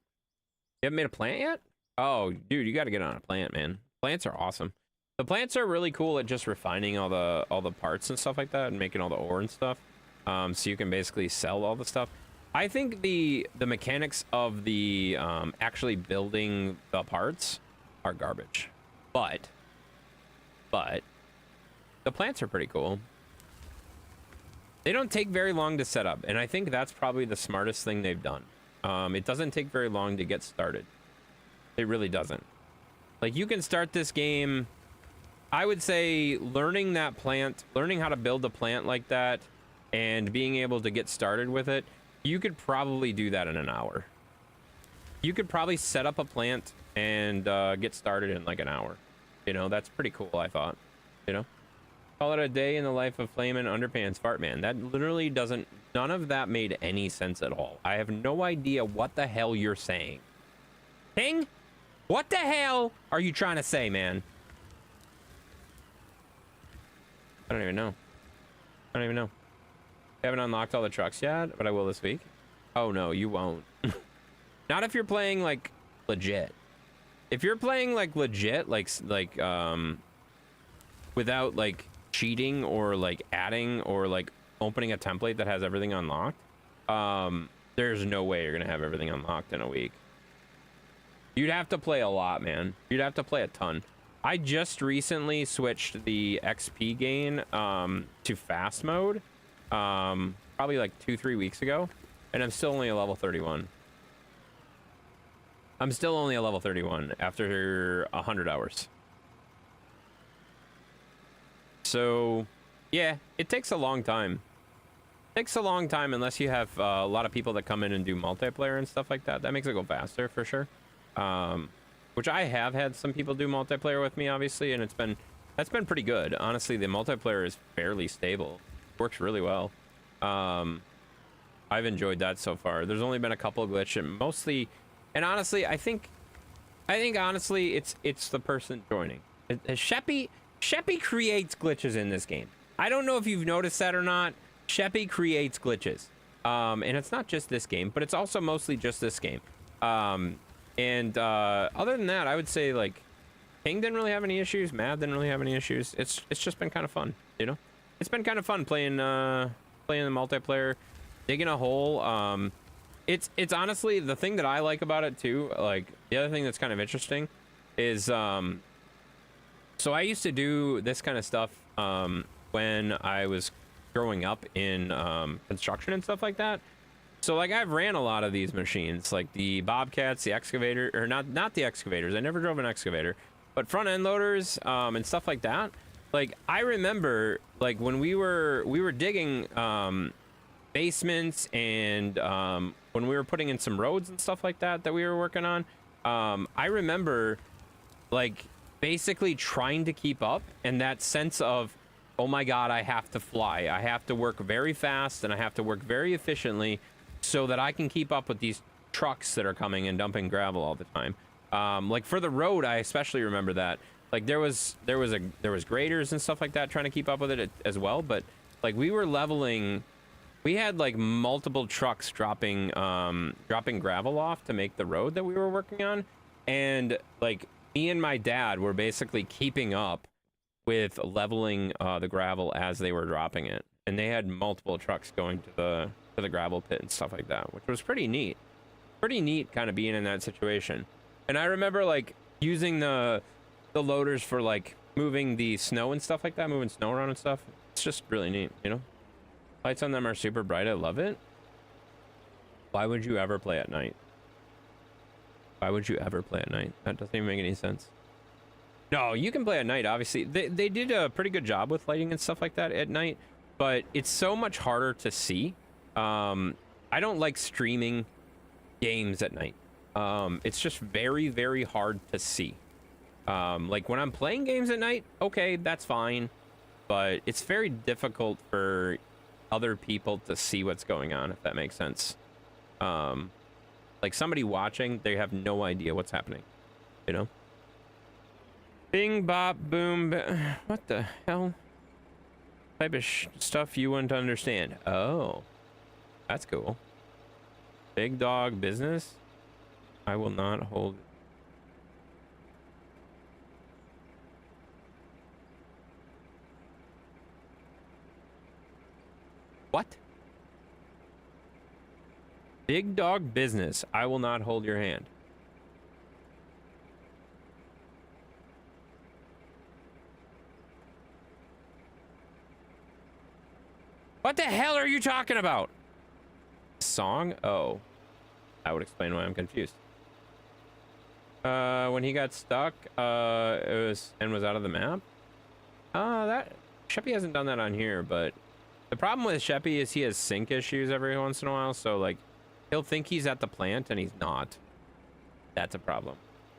You haven't made a plant yet? Oh, dude, you got to get on a plant, man. Plants are awesome. The plants are really cool at just refining all the parts and stuff like that, and making all the ore and stuff. So you can basically sell all the stuff. I think the mechanics of the actually building the parts are garbage, but the plants are pretty cool. They don't take very long to set up, and I think that's probably the smartest thing they've done. It doesn't take very long to get started. It really doesn't. Like, you can start this game, I would say, learning that plant, learning how to build a plant like that, and being able to get started with it, you could probably do that in an hour. You could probably set up a plant and get started in like an hour. You know, that's pretty cool, I thought. You know? Call it a day in the life of Flamin' Underpants Fart Man. That literally doesn't... None of that made any sense at all. I have no idea what the hell you're saying. Ping? What the hell are you trying to say, man? I don't even know. I don't even know. I haven't unlocked all the trucks yet, but I will this week. Oh, no, you won't. Not if you're playing, like, legit. If you're playing, like, legit, without, like, cheating or like adding or like opening a template that has everything unlocked, there's no way you're gonna have everything unlocked in a week. You'd have to play a lot, man. You'd have to play a ton. I just recently switched the XP gain to fast mode, probably like 2-3 weeks ago, and I'm still only a level 31. I'm still only a level 31 after 100 hours. So, yeah, it takes a long time. It takes a long time unless you have a lot of people that come in and do multiplayer and stuff like that. That makes it go faster for sure. Which I have had some people do multiplayer with me, obviously, and that's been pretty good. Honestly, the multiplayer is fairly stable. Works really well. I've enjoyed that so far. There's only been a couple glitches, and mostly, and honestly, I think honestly, it's the person joining. Sheppy creates glitches in this game. I don't know if you've noticed that or not. Sheppy creates glitches. And it's not just this game, but it's also mostly just this game. Other than that, I would say, like, King didn't really have any issues. Mav didn't really have any issues. It's just been kind of fun, you know? It's been kind of fun playing the multiplayer, digging a hole. It's honestly, the thing that I like about it, too, like, the other thing that's kind of interesting is... So I used to do this kind of stuff when I was growing up in construction and stuff like that. So like I've ran a lot of these machines, like the Bobcats, the excavator, or not the excavators. I never drove an excavator, but front end loaders and stuff like that. Like I remember like when we were digging basements and when we were putting in some roads and stuff like that we were working on. I remember like basically trying to keep up, and that sense of, oh my god, I have to fly, I have to work very fast, and I have to work very efficiently so that I can keep up with these trucks that are coming and dumping gravel all the time. Like for the road, I especially remember that. Like there was graders and stuff like that trying to keep up with it as well, but like we were leveling, we had like multiple trucks dropping gravel off to make the road that we were working on, and like me and my dad were basically keeping up with leveling the gravel as they were dropping it, and they had multiple trucks going to the gravel pit and stuff like that, which was pretty neat kind of being in that situation. And I remember like using the loaders for like moving the snow and stuff like that, moving snow around and stuff. It's just really neat, you know. Lights on them are super bright. I love it. Why would you ever play at night? Why would you ever play at night? That doesn't even make any sense. No, you can play at night, obviously. They did a pretty good job with lighting and stuff like that at night, but it's so much harder to see. I don't like streaming games at night. It's just very, very hard to see. Like when I'm playing games at night, okay, that's fine, but it's very difficult for other people to see what's going on, if that makes sense. Like somebody watching, they have no idea what's happening, you know? Bing, bop, boom. What the hell? Type of stuff you wouldn't understand. Oh, that's cool. Big dog business. I will not hold. What? Big dog business. I will not hold your hand. What the hell are you talking about? Song? Oh. That would explain why I'm confused. When he got stuck, was out of the map. That Sheppy hasn't done that on here, but the problem with Sheppy is he has sync issues every once in a while, so like he'll think he's at the plant and he's not. That's a problem,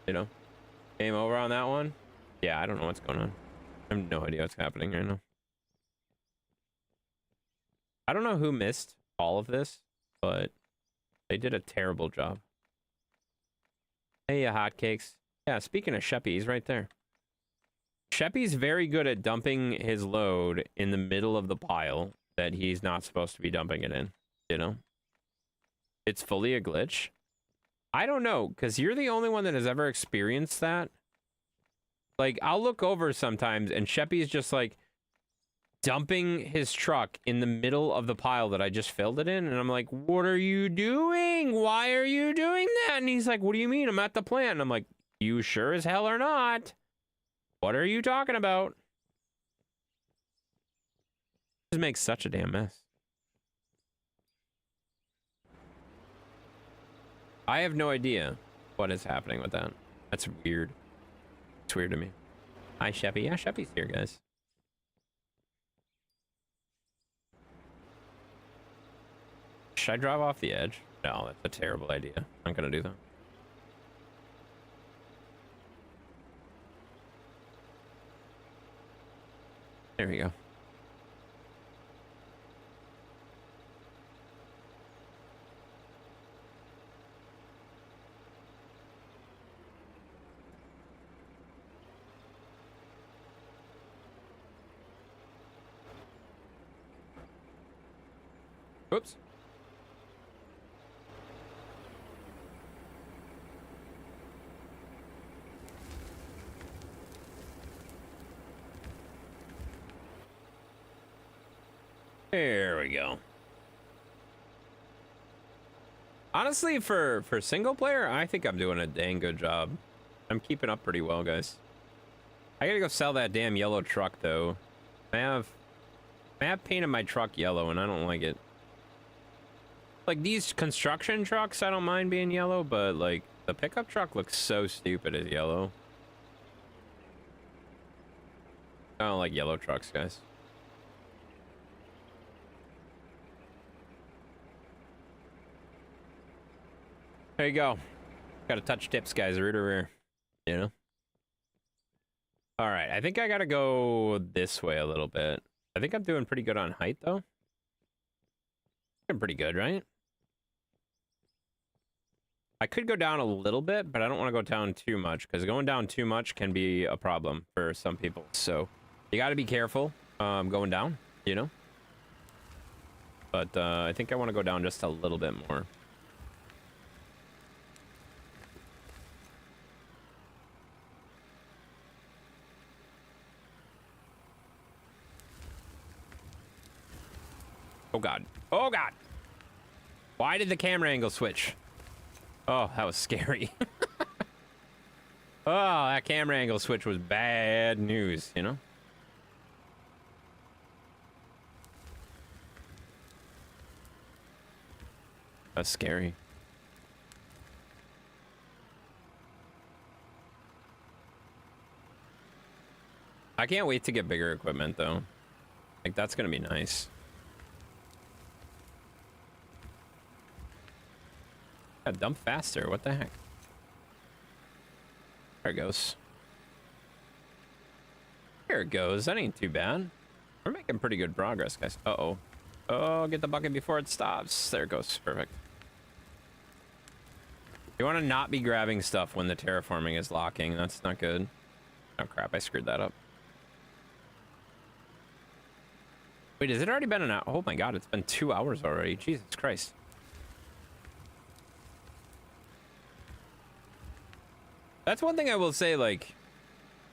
you know? Game over on that one? Yeah, I don't know what's going on. I have no idea what's happening right now. I don't know who missed all of this, but they did a terrible job. Hey, you hotcakes. Yeah, speaking of Sheppy, he's right there. Sheppy's very good at dumping his load in the middle of the pile that he's not supposed to be dumping it in, you know? It's fully a glitch. I don't know, because you're the only one that has ever experienced that. Like, I'll look over sometimes, and Sheppy's just, like, dumping his truck in the middle of the pile that I just filled it in, and I'm like, what are you doing? Why are you doing that? And he's like, what do you mean? I'm at the plant. And I'm like, you sure as hell are not. What are you talking about? This makes such a damn mess. I have no idea what is happening with that. That's weird. It's weird to me. Hi, Sheppy. Yeah, Sheppy's here, guys. Should I drive off the edge? No, that's a terrible idea. I'm not gonna do that. There we go. Oops. There we go. Honestly, for single player, I think I'm doing a dang good job. I'm keeping up pretty well, guys. I gotta go sell that damn yellow truck, though. I have painted my truck yellow, and I don't like it. Like, these construction trucks, I don't mind being yellow, but, like, the pickup truck looks so stupid as yellow. I don't like yellow trucks, guys. There you go. Gotta touch tips, guys, rear to rear. You know? Alright, I think I gotta go this way a little bit. I think I'm doing pretty good on height, though. Doing pretty good, right? I could go down a little bit, but I don't want to go down too much, because going down too much can be a problem for some people. So, you gotta be careful going down, you know? But I think I want to go down just a little bit more. Oh, God. Oh, God. Why did the camera angle switch? Oh, that was scary. Oh, that camera angle switch was bad news, you know? That's scary. I can't wait to get bigger equipment, though. Like, that's gonna be nice. Gotta dump faster. What the heck? There it goes. There it goes. That ain't too bad. We're making pretty good progress, guys. Uh-oh. Oh, get the bucket before it stops. There it goes. Perfect. You want to not be grabbing stuff when the terraforming is locking. That's not good. Oh, crap. I screwed that up. Wait, has it already been an hour? Oh, my God. It's been 2 hours already. Jesus Christ. That's one thing I will say, like,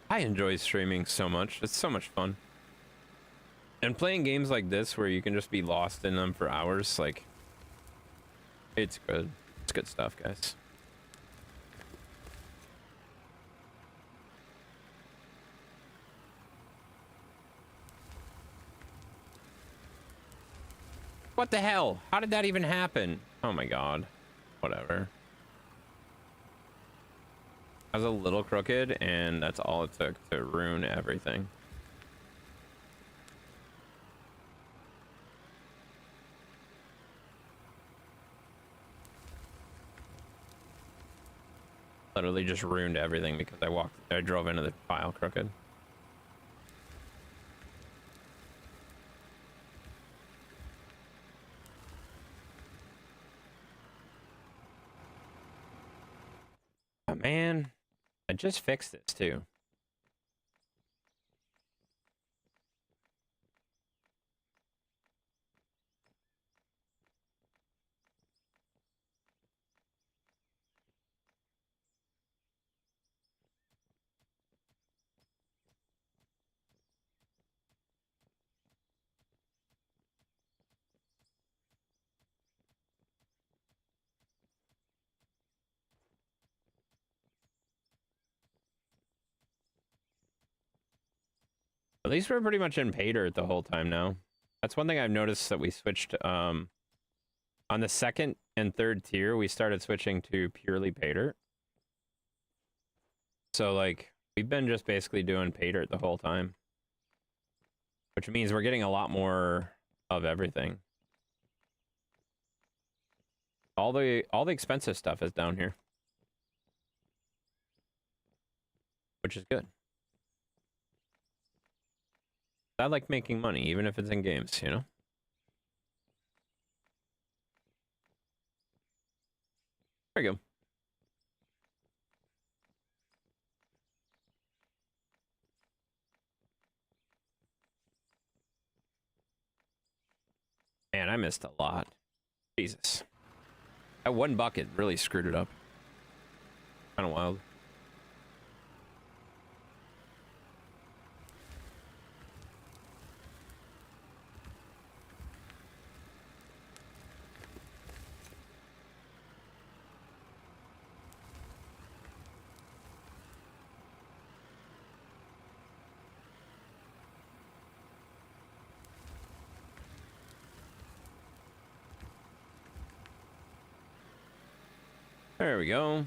I enjoy streaming so much. It's so much fun. And playing games like this where you can just be lost in them for hours, like, it's good. It's good stuff, guys. What the hell? How did that even happen? Oh my God. Whatever. I was a little crooked, and that's all it took to ruin everything. Literally just ruined everything because I drove into the pile crooked. Oh man, I just fixed this too. At least we're pretty much in pay dirt the whole time now. That's one thing I've noticed, that we switched on the second and third tier, we started switching to purely pay dirt. So like we've been just basically doing pay dirt the whole time, which means we're getting a lot more of everything. All the expensive stuff is down here, which is good. I like making money, even if it's in games, you know? There you go. Man, I missed a lot. Jesus. That one bucket really screwed it up. Kind of wild. There we go.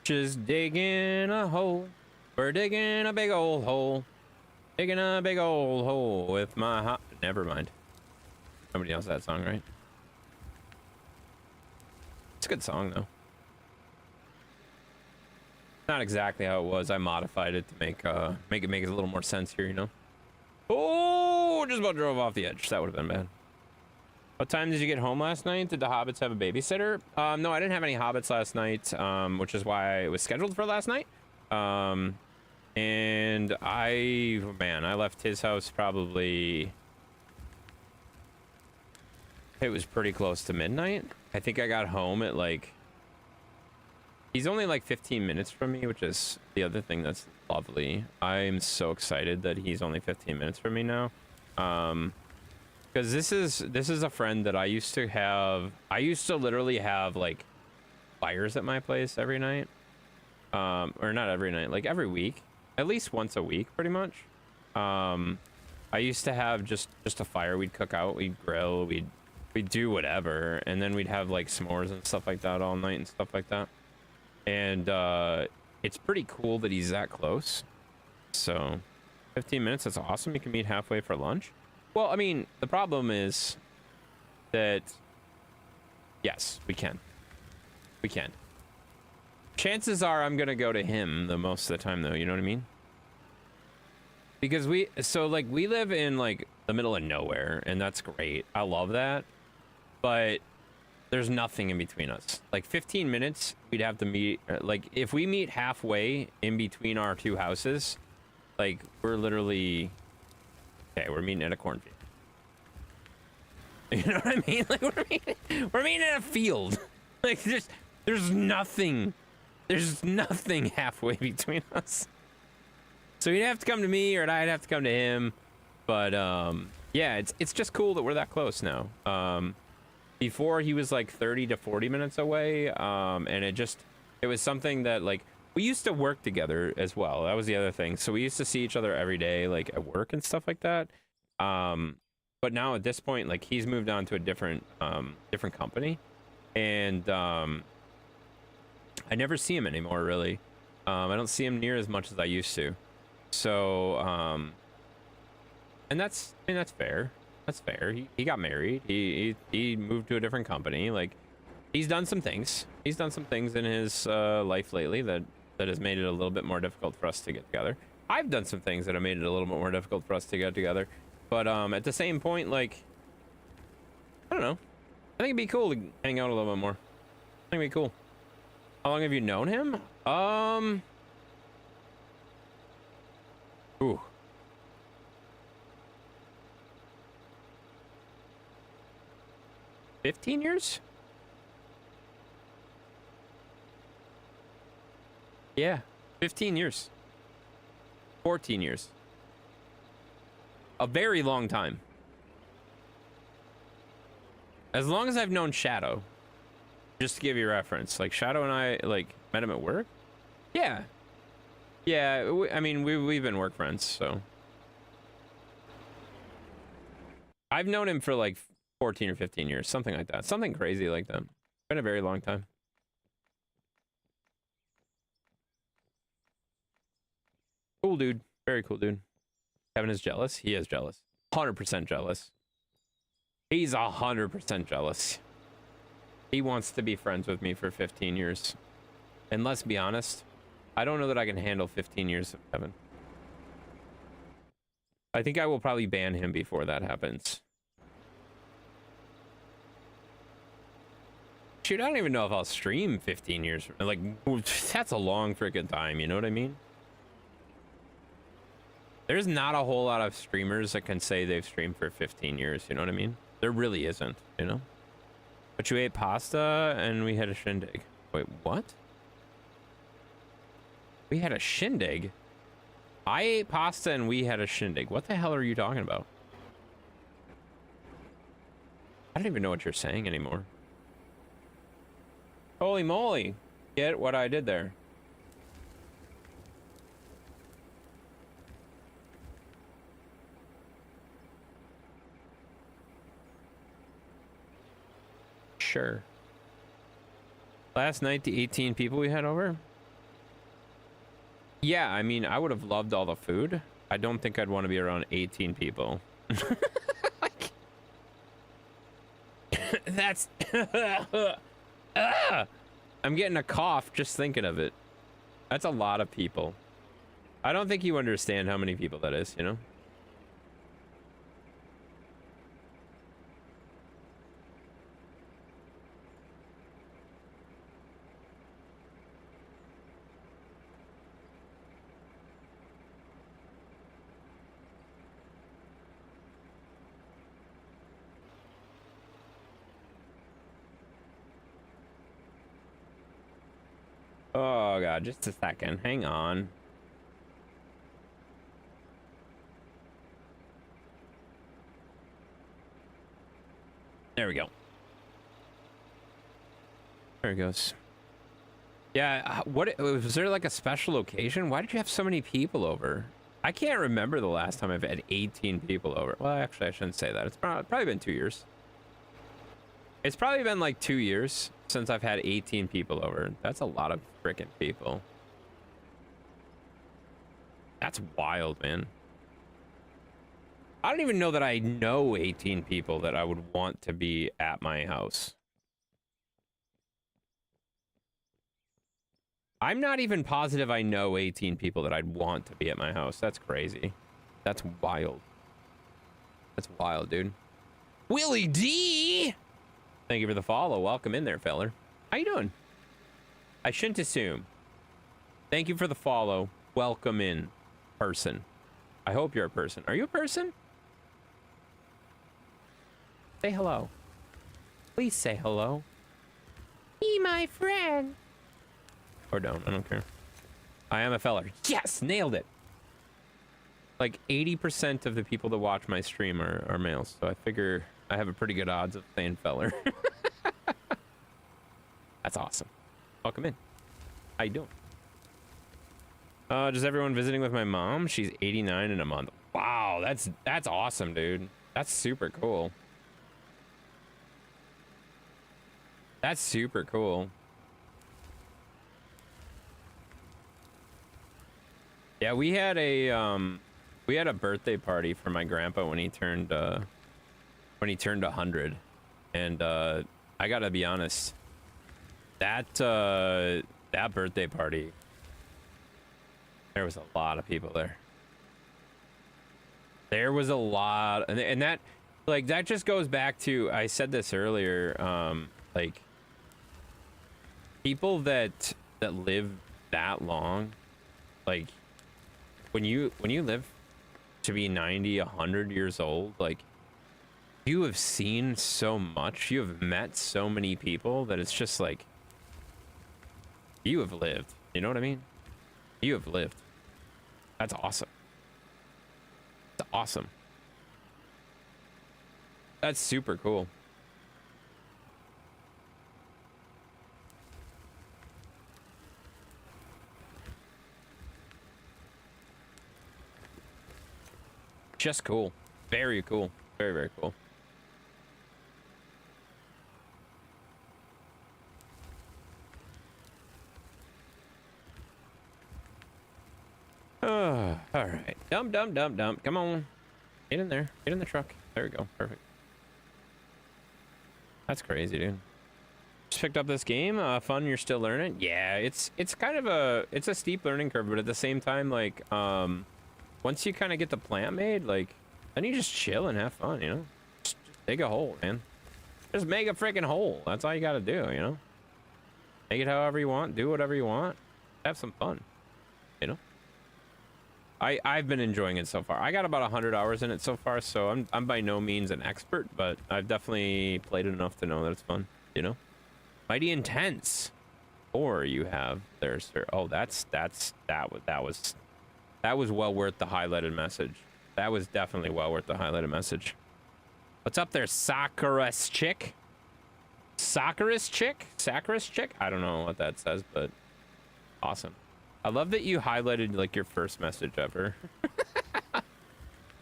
Just digging a hole. We're digging a big old hole. Digging a big old hole with my hot... Never mind. Nobody else that song, right? It's a good song, though. Not exactly how it was. I modified it to make it make a little more sense here, you know? Oh, just about drove off the edge. That would have been bad. What time did you get home last night? Did the hobbits have a babysitter? No, I didn't have any hobbits last night, which is why it was scheduled for last night. And I left his house probably... It was pretty close to midnight. I think I got home at like... He's only like 15 minutes from me, which is the other thing that's lovely. I'm so excited that he's only 15 minutes from me now. Because this is a friend that I used to have. I used to literally have like fires at my place every night. Or not every night, like every week. At least once a week, pretty much. I used to have just a fire. We'd cook out, we'd grill, we'd do whatever. And then we'd have like s'mores and stuff like that all night and stuff like that. And it's pretty cool that he's that close. So 15 minutes, that's awesome. You can meet halfway for lunch. Well, I mean, the problem is that yes, we can. We can. Chances are I'm gonna go to him the most of the time though, you know what I mean? Because we live in like the middle of nowhere, and that's great. I love that. But there's nothing in between us. Like 15 minutes, we'd have to meet. Like if we meet halfway in between our two houses, like we're literally, okay, we're meeting at a cornfield. You know what I mean? Like we're meeting at a field. Like there's nothing halfway between us. So he'd have to come to me, or I'd have to come to him. But yeah, it's just cool that we're that close now. Before he was like 30 to 40 minutes away, and it was something that like we used to work together as well. That was the other thing. So we used to see each other every day, like at work and stuff like that. But now at this point, like he's moved on to a different company, and I never see him anymore really. I don't see him near as much as I used to. So and that's fair. That's fair. He got married. He moved to a different company. Like he's done some things. He's done some things in his life lately that has made it a little bit more difficult for us to get together. I've done some things that have made it a little bit more difficult for us to get together. But at the same point, like I don't know. I think it'd be cool to hang out a little bit more. I think it'd be cool. How long have you known him? Ooh. 15 years? Yeah, 15 years. 14 years. A very long time. As long as I've known Shadow. Just to give you a reference. Like, Shadow and I, like, met him at work? Yeah. Yeah, I mean, we've been work friends, so. I've known him for, like, 14 or 15 years, something like that. Something crazy like that. Been a very long time. Cool dude. Very cool dude. Kevin is jealous. He is jealous. 100% jealous. He's 100% jealous. He wants to be friends with me for 15 years. And let's be honest, I don't know that I can handle 15 years of Kevin. I think I will probably ban him before that happens. Shoot, I don't even know if I'll stream 15 years. Like, that's a long freaking time, you know what I mean? There's not a whole lot of streamers that can say they've streamed for 15 years, you know what I mean? There really isn't, you know? But you ate pasta and we had a shindig. Wait, what? We had a shindig? I ate pasta and we had a shindig. What the hell are you talking about? I don't even know what you're saying anymore. Holy moly. Get what I did there. Sure. Last night, the 18 people we had over? Yeah, I mean, I would have loved all the food. I don't think I'd want to be around 18 people. Like, that's... I'm getting a cough just thinking of it. That's a lot of people. I don't think you understand how many people that is, you know? Oh god, just a second. Hang on. There we go. There it goes. Yeah, what was there like a special occasion? Why did you have so many people over? I can't remember the last time I've had 18 people over. Well, actually, I shouldn't say that. It's probably been 2 years. It's probably been like 2 years since I've had 18 people over. That's a lot of freaking people. That's wild, man. I don't even know that I know 18 people that I would want to be at my house. I'm not even positive I know 18 people that I'd want to be at my house. That's crazy. That's wild. That's wild, dude. Willie D! Thank you for the follow. Welcome in there, feller. How you doing? I shouldn't assume. Thank you for the follow. Welcome in, person. I hope you're a person. Are you a person? Say hello. Please say hello. Be my friend. Or don't. I don't care. I am a feller. Yes! Nailed it! Like 80% of the people that watch my stream are males, so I figure I have a pretty good odds of saying feller. That's awesome. Welcome in. How you doing? Just everyone visiting with my mom. She's 89 in a month. Wow, that's awesome, dude. That's super cool. That's super cool. Yeah, we had a birthday party for my grandpa when he turned 100, and I gotta be honest, that birthday party, there was a lot of people there. There was a lot, and that, like, that just goes back to, I said this earlier, like, people that live that long, like, when you live to be 90, 100 years old, like, you have seen so much, you have met so many people that it's just like, you have lived. You know what I mean? You have lived. That's awesome. That's awesome. That's super cool. Just cool. Very cool. Very, very cool. All right. Dump. Come on. Get in there. Get in the truck. There we go. Perfect. That's crazy, dude. Just picked up this game. Fun. You're still learning. Yeah, it's kind of a steep learning curve, but at the same time, like, once you kind of get the plant made, like, then you just chill and have fun, you know? Just dig a hole, man. Just make a freaking hole. That's all you got to do, you know? Make it however you want. Do whatever you want. Have some fun, you know? I've been enjoying it so far. I got about 100 hours in it so far, so I'm by no means an expert, but I've definitely played it enough to know that it's fun, you know? Mighty Intense. Or you have there, sir. Oh, that was well worth the highlighted message. That was definitely well worth the highlighted message. What's up there, Sakuras chick? Sakuras chick? Sakuras chick? I don't know what that says, but awesome. I love that you highlighted like your first message ever.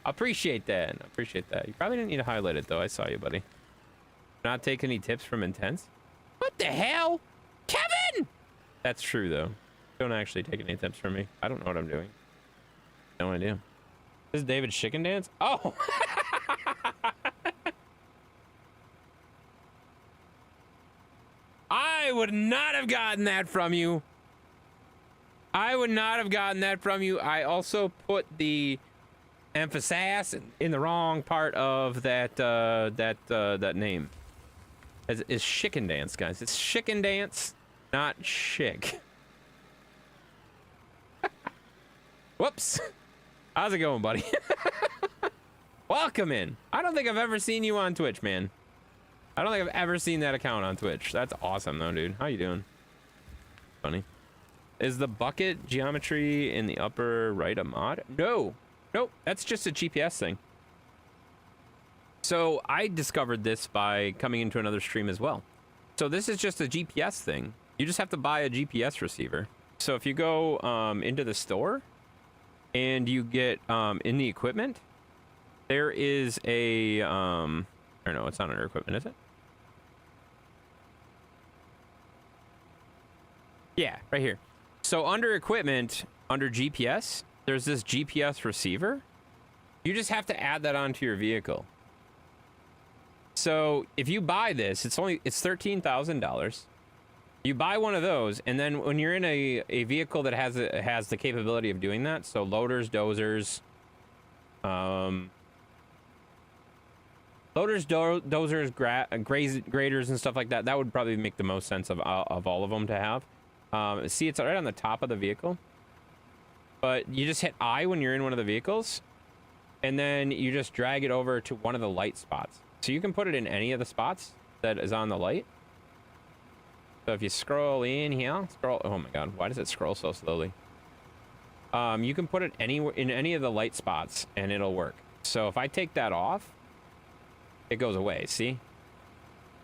Appreciate that. Appreciate that. You probably didn't need to highlight it though. I saw you, buddy. Not take any tips from Intense? What the hell? Kevin! That's true though. Don't actually take any tips from me. I don't know what I'm doing. No idea. This is David's chicken dance? Oh! I would not have gotten that from you. I would not have gotten that from you. I also put the emphasis in the wrong part of that that name. It's chicken dance, guys. It's chicken dance, not chick. Whoops. How's it going, buddy? Welcome in. I don't think I've ever seen you on Twitch, man. I don't think I've ever seen that account on Twitch. That's awesome, though, dude. How you doing? Funny. Is the bucket geometry in the upper right a mod? No. Nope. That's just a GPS thing. So I discovered this by coming into another stream as well. So this is just a GPS thing. You just have to buy a GPS receiver. So if you go into the store and you get in the equipment, there is a or no, it's not under equipment, is it? Yeah, right here. So under equipment, under GPS, there's this GPS receiver. You just have to add that onto your vehicle. So if you buy this, it's $13,000. You buy one of those, and then when you're in a vehicle that has the capability of doing that, so loaders, dozers, graders, and stuff like that, that would probably make the most sense of all of them to have. See, it's right on the top of the vehicle, but you just hit I when you're in one of the vehicles, and then you just drag it over to one of the light spots. So you can put it in any of the spots that is on the light. So if you scroll in here, oh my god, why does it scroll so slowly? You can put it in any of the light spots and it'll work. So if I take that off, it goes away, see?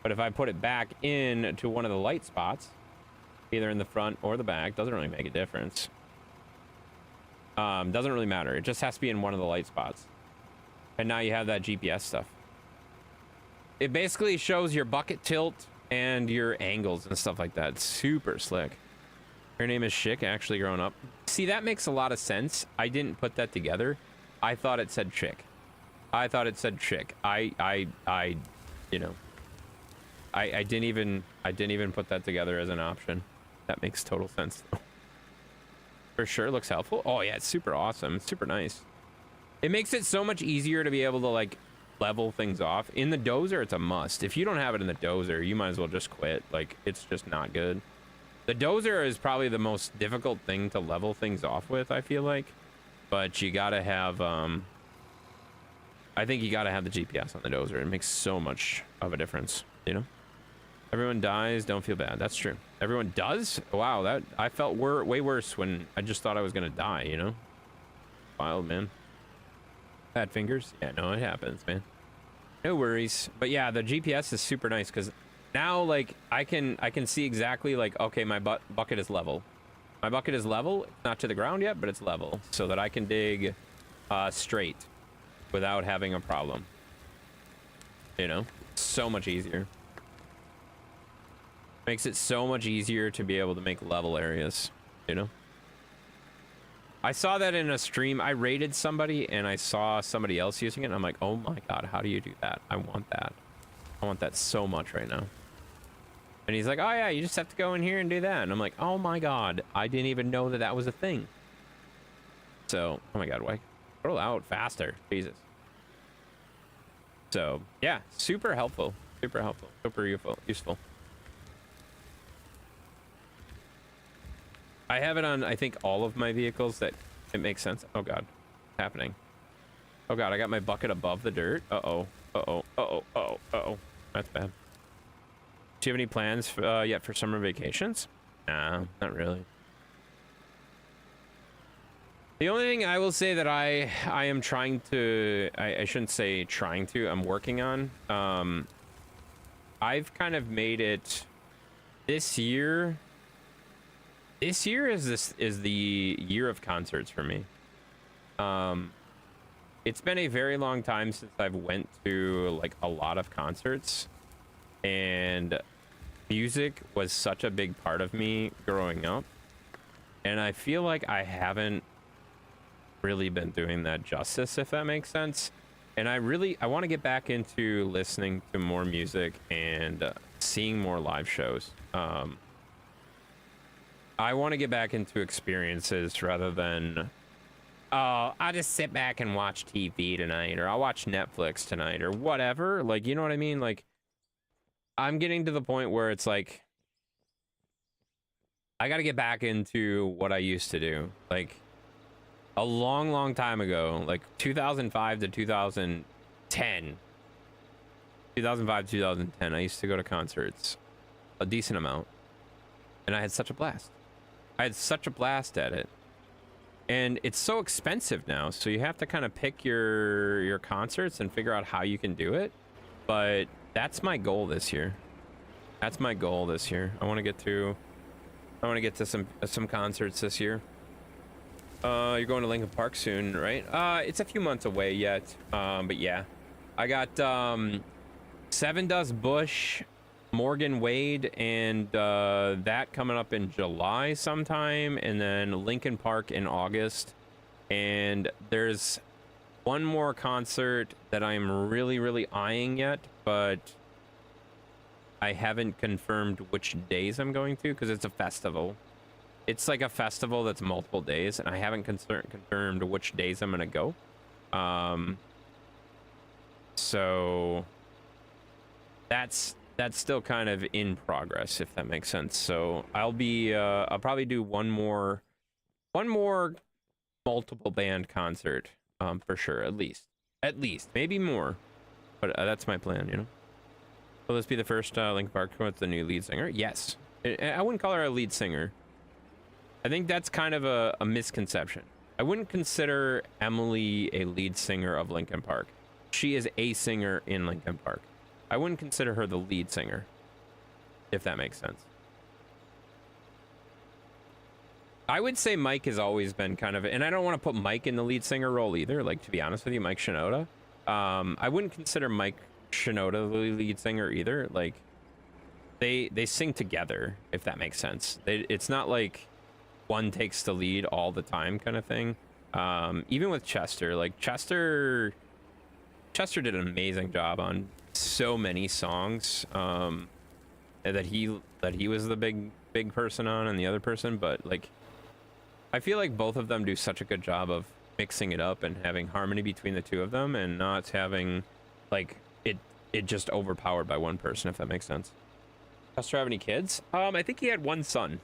But if I put it back in to one of the light spots, either in the front or the back, doesn't really make a difference. Doesn't really matter. It just has to be in one of the light spots. And now you have that GPS stuff. It basically shows your bucket tilt and your angles and stuff like that. It's super slick. Her name is Schick, actually grown up. See, that makes a lot of sense. I didn't put that together. I thought it said chick. I thought it said chick. You know, I didn't even put that together as an option. That makes total sense though. For sure, looks helpful. Oh yeah, it's super awesome. It's super nice. It makes it so much easier to be able to like level things off. In the dozer, it's a must. If you don't have it in the dozer, you might as well just quit. Like, it's just not good. The dozer is probably the most difficult thing to level things off with, I feel like. But you gotta have, I think you gotta have the GPS on the dozer. It makes so much of a difference, you know? Everyone dies, don't feel bad. That's true. Everyone does? Wow, that I felt way worse when I just thought I was gonna die, you know? Wild, man. Bad fingers? Yeah, no, it happens, man. No worries. But yeah, the GPS is super nice because now, like, I can see exactly, like, okay, my bucket is level. My bucket is level. It's not to the ground yet, but it's level, so that I can dig straight without having a problem. You know? So much easier. Makes it so much easier to be able to make level areas, you know? I saw that in a stream. I raided somebody and I saw somebody else using it. And I'm like, oh my god, how do you do that? I want that. I want that so much right now. And he's like, oh yeah, you just have to go in here and do that. And I'm like, oh my god, I didn't even know that that was a thing. So, oh my god, why? Roll out faster, Jesus. So, yeah, super helpful. Super helpful. Super useful. I have it on, I think, all of my vehicles that it makes sense. Oh god, what's happening? Oh god, I got my bucket above the dirt. Uh-oh, uh-oh, uh-oh, uh-oh, uh-oh. That's bad. Do you have any plans yet for summer vacations? Nah, not really. The only thing I will say that I am trying to, I shouldn't say trying to, I'm working on, I've kind of made it this year. This year is the year of concerts for me. It's been a very long time since I've went to like a lot of concerts, and music was such a big part of me growing up, and I feel like I haven't really been doing that justice, if that makes sense. And I want to get back into listening to more music and seeing more live shows. I want to get back into experiences rather than, oh, I'll just sit back and watch TV tonight, or I'll watch Netflix tonight, or whatever. Like, you know what I mean? Like, I'm getting to the point where it's like, I got to get back into what I used to do. Like, a long time ago, like 2005 to 2010. 2005 to 2010, I used to go to concerts a decent amount. And I had such a blast. I had such a blast at it. And it's so expensive now, so you have to kind of pick your concerts and figure out how you can do it. But that's my goal this year. That's my goal this year. I want to get to some concerts this year. You're going to Lincoln Park soon, right? It's a few months away yet. But yeah. I got Sevendust Bush, Morgan Wade, and that coming up in July sometime, and then Lincoln Park in August. And there's one more concert that I'm really, really eyeing yet, but I haven't confirmed which days I'm going to because it's a festival. It's like a festival that's multiple days, and I haven't confirmed which days I'm gonna go. So that's still kind of in progress, if that makes sense. So I'll probably do one more multiple band concert, for sure, at least, maybe more, but that's my plan, you know. Will this be the first Linkin Park with the new lead singer? Yes. I wouldn't call her a lead singer. I think that's kind of a misconception. I wouldn't consider Emily a lead singer of Linkin Park. She is a singer in Linkin Park. I wouldn't consider her the lead singer, if that makes sense. I would say Mike has always been kind of, and I don't want to put Mike in the lead singer role either, like, to be honest with you, Mike Shinoda. I wouldn't consider Mike Shinoda the lead singer either. Like, they sing together, if that makes sense. It's not like one takes the lead all the time kind of thing. Even with Chester, like Chester did an amazing job on so many songs that he was the big person on, and the other person, but like I feel like both of them do such a good job of mixing it up and having harmony between the two of them, and not having like it just overpowered by one person, if that makes sense. Chester have any kids? I think he had one son.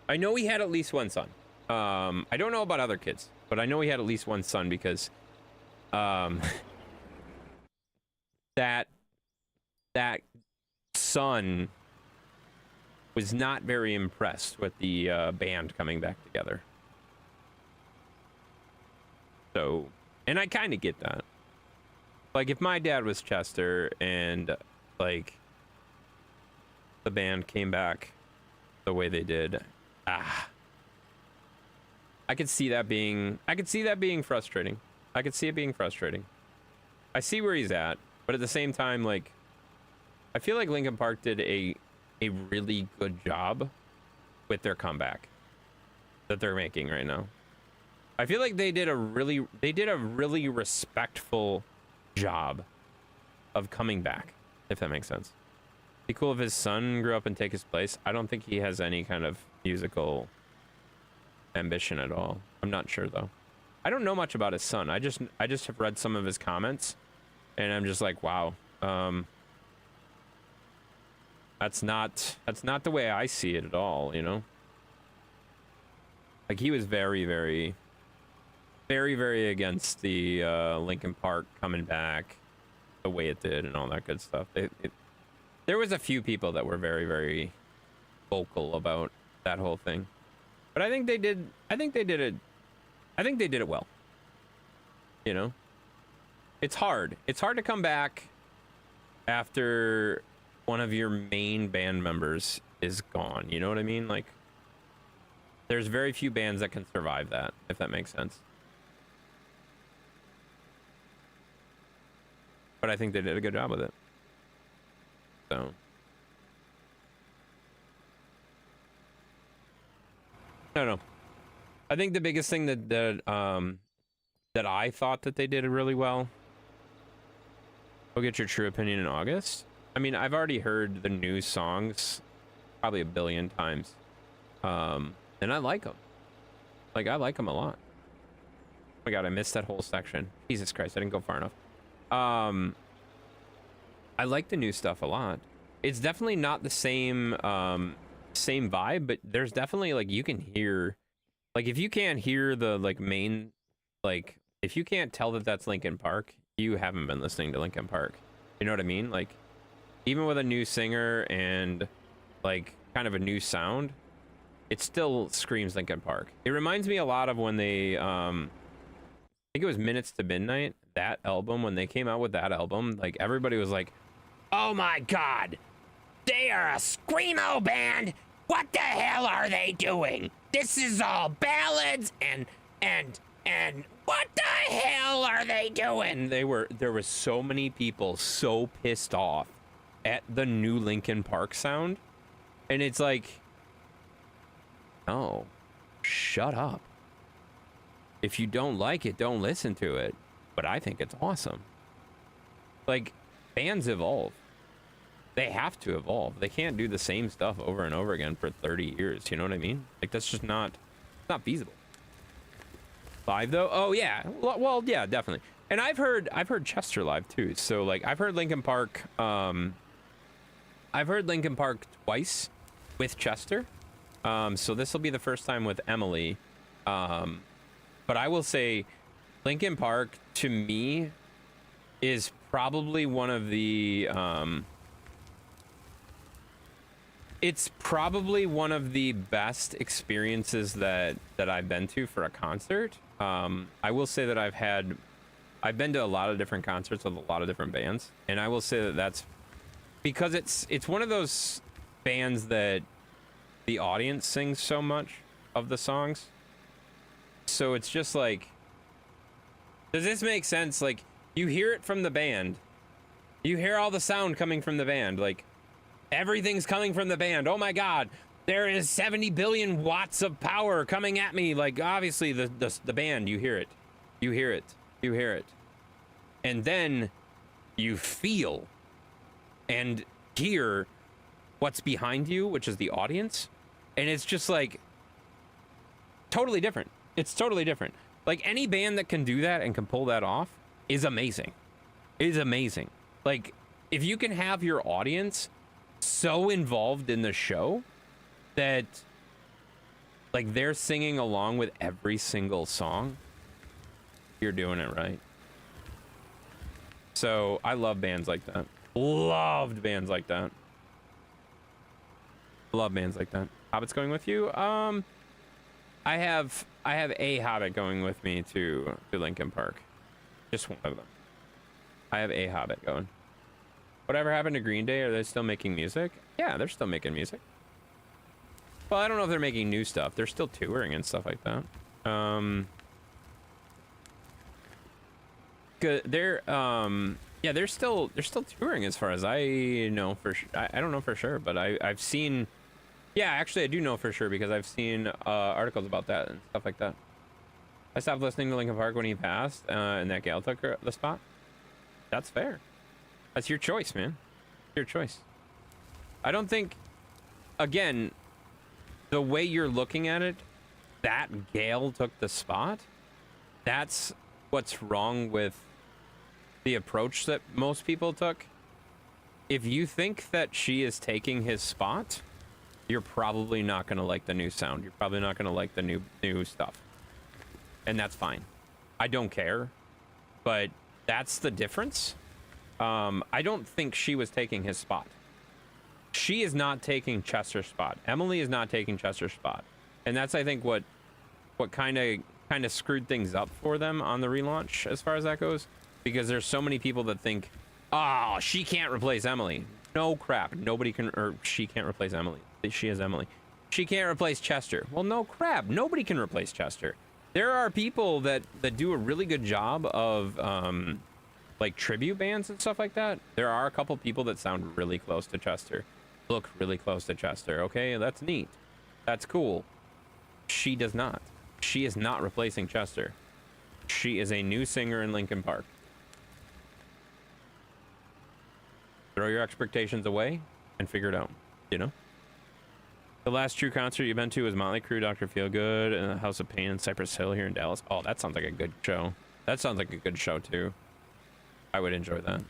I know he had at least one son. I don't know about other kids, but I know he had at least one son because that son was not very impressed with the band coming back together. So, and I kind of get that. Like, if my dad was Chester and like the band came back the way they did, I could see that being frustrating. I could see it being frustrating. I see where he's at, but at the same time, like, I feel like Linkin Park did a really good job with their comeback that they're making right now. I feel like they did a really respectful job of coming back, if that makes sense. Be cool if his son grew up and take his place. I don't think he has any kind of musical ambition at all. I'm not sure though. I don't know much about his son. I just have read some of his comments, and I'm just like, wow. That's not the way I see it at all, you know? Like, he was very, very, very, very against the Linkin Park coming back the way it did and all that good stuff. There was a few people that were very, very vocal about that whole thing. But I think they did it well. You know? It's hard. It's hard to come back after one of your main band members is gone. You know what I mean? Like, there's very few bands that can survive that, if that makes sense. But I think they did a good job with it. So, I don't know. I think the biggest thing that I thought that they did really well. We'll get your true opinion in August. I mean, I've already heard the new songs probably a billion times, and I like them. Like, I like them a lot. Oh my god, I missed that whole section. Jesus Christ, I didn't go far enough. I like the new stuff a lot. It's definitely not the same same vibe, but there's definitely, like, you can hear, like, if you can't hear the like main, like, if you can't tell that that's Linkin Park, you haven't been listening to Linkin Park. You know what I mean? Like, even with a new singer and like kind of a new sound, it still screams Linkin Park. It reminds me a lot of when they I think it was Minutes to Midnight, that album, when they came out with that album, like, everybody was like, oh my god, they are a screamo band. What the hell are they doing? This is all ballads and what the hell are they doing? There were so many people so pissed off at the new Linkin Park sound, and it's like, oh, shut up. If you don't like it, don't listen to it. But I think it's awesome. Like, bands evolve. They have to evolve. They can't do the same stuff over and over again for 30 years. You know what I mean? Like, that's just not feasible. Live though? Oh yeah. Well, yeah, definitely. And I've heard Chester live too. So like, I've heard Linkin Park. I've heard Linkin Park twice with Chester. So this will be the first time with Emily. But I will say, Linkin Park to me is probably one of the. It's probably one of the best experiences that I've been to for a concert. I will say that I've been to a lot of different concerts with a lot of different bands, and I will say that that's because it's one of those bands that the audience sings so much of the songs. So it's just like, does this make sense? Like, you hear it from the band, you hear all the sound coming from the band, like everything's coming from the band. Oh my God, there is 70 billion watts of power coming at me. Like, obviously the band, you hear it, you hear it, you hear it. And then you feel and hear what's behind you, which is the audience. And it's just like totally different. It's totally different. Like, any band that can do that and can pull that off is amazing. It is amazing. Like, if you can have your audience so involved in the show that like they're singing along with every single song, you're doing it right. So I love bands like that. Loved bands like that. Love bands like that. Hobbit's going with you. I have a Hobbit going with me to Linkin Park. Just one of them. I have a Hobbit going. Whatever happened to Green Day? Are they still making music? Yeah, they're still making music. Well, I don't know if they're making new stuff. They're still touring and stuff like that. They're yeah, they're still touring as far as I know for sure. I don't know for sure, but I've seen. Yeah, actually, I do know for sure because I've seen articles about that and stuff like that. I stopped listening to Linkin Park when he passed, and that gal took the spot. That's fair. That's your choice, man. Your choice. I don't think, again, the way you're looking at it, that Gail took the spot. That's what's wrong with the approach that most people took. If you think that she is taking his spot, you're probably not going to like the new sound. You're probably not going to like the new stuff. And that's fine. I don't care. But that's the difference. I don't think she was taking his spot. She is not taking Chester's spot. Emily is not taking Chester's spot. And that's, I think, what kind of screwed things up for them on the relaunch as far as that goes. Because there's so many people that think, oh, she can't replace Emily. No crap. Nobody can, or she can't replace Emily. She is Emily. She can't replace Chester. Well, no crap. Nobody can replace Chester. There are people that do a really good job of, like tribute bands and stuff like that. There are a couple people that sound really close to Chester, look really close to Chester. Okay, that's neat, that's cool. She does not. She is not replacing Chester. She is a new singer in Linkin Park. Throw your expectations away and figure it out, you know. The last true concert you've been to was Motley Crue, Dr. Feelgood, and the House of Pain in Cypress Hill here in Dallas. Oh, that sounds like a good show. That sounds like a good show too. I would enjoy that.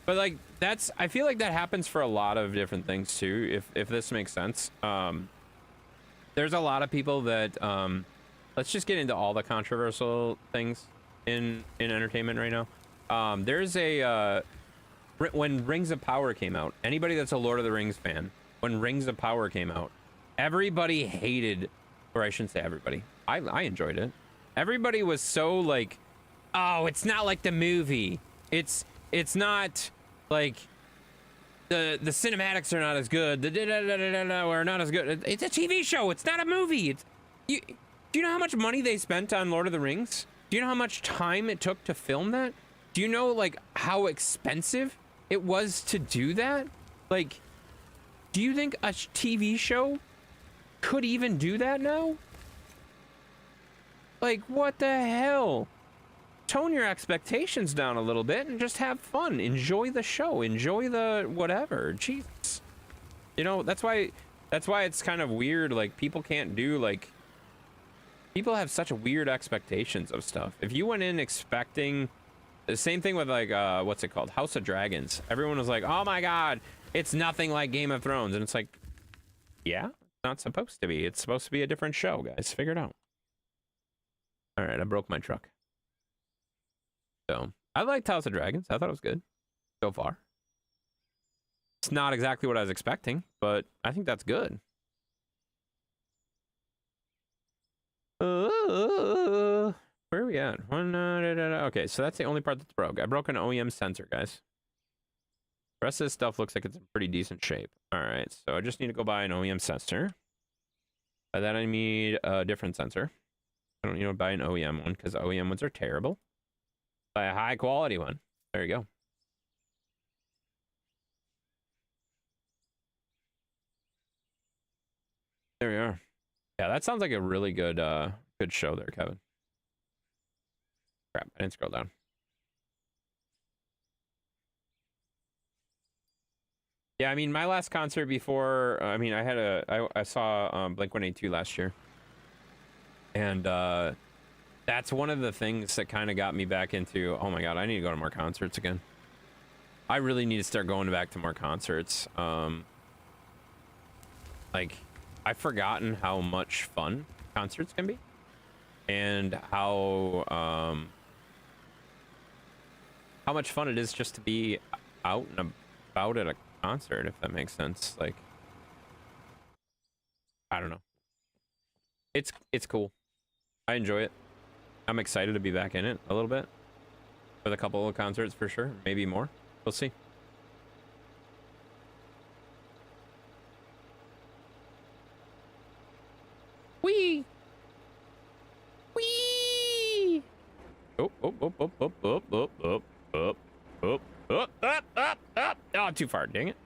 But like, that's, I feel like that happens for a lot of different things too, if this makes sense. There's a lot of people that, let's just get into all the controversial things in entertainment right now. There's a, when Rings of Power came out, anybody that's a Lord of the Rings fan, when Rings of Power came out, everybody hated, or I shouldn't say everybody, I enjoyed it. Everybody was so like, oh, it's not like the movie. It's not like the cinematics are not as good. The are not as good. It's a TV show. It's not a movie. It's do you know how much money they spent on Lord of the Rings? Do you know how much time it took to film that? Do you know like how expensive it was to do that? Like, do you think a TV show could even do that now? Like, what the hell? Tone your expectations down a little bit and just have fun. Enjoy the show. Enjoy the whatever. Jesus. You know, that's why it's kind of weird. Like, people can't do, like, people have such weird expectations of stuff. If you went in expecting the same thing with, like, what's it called? House of Dragons. Everyone was like, oh my God, it's nothing like Game of Thrones. And it's like, yeah, it's not supposed to be. It's supposed to be a different show, guys. Figure it out. All right, I broke my truck. So, I liked House of Dragons. I thought it was good so far. It's not exactly what I was expecting, but I think that's good. Where are we at? Okay, so that's the only part that's broke. I broke an OEM sensor, guys. The rest of this stuff looks like it's in pretty decent shape. All right, so I just need to go buy an OEM sensor. By that I need a different sensor. I don't need to buy an OEM one because OEM ones are terrible. Buy a high quality one. There you go. There we are. Yeah, that sounds like a really good good show there, Kevin. Crap, I didn't scroll down. Yeah, I mean, my last concert before, I mean, I saw Blink-182 last year. And that's one of the things that kind of got me back into, oh my God, I need to go to more concerts again. I really need to start going back to more concerts. Like, I've forgotten how much fun concerts can be. And how much fun it is just to be out and about at a concert, if that makes sense. Like, I don't know. It's cool. I enjoy it. I'm excited to be back in it a little bit. With a couple of concerts for sure. Maybe more. We'll see. Wee! Wee! Oh, oh, oh, oh, oh, oh, oh, oh, oh, oh, oh, up. Oh, too far, dang it.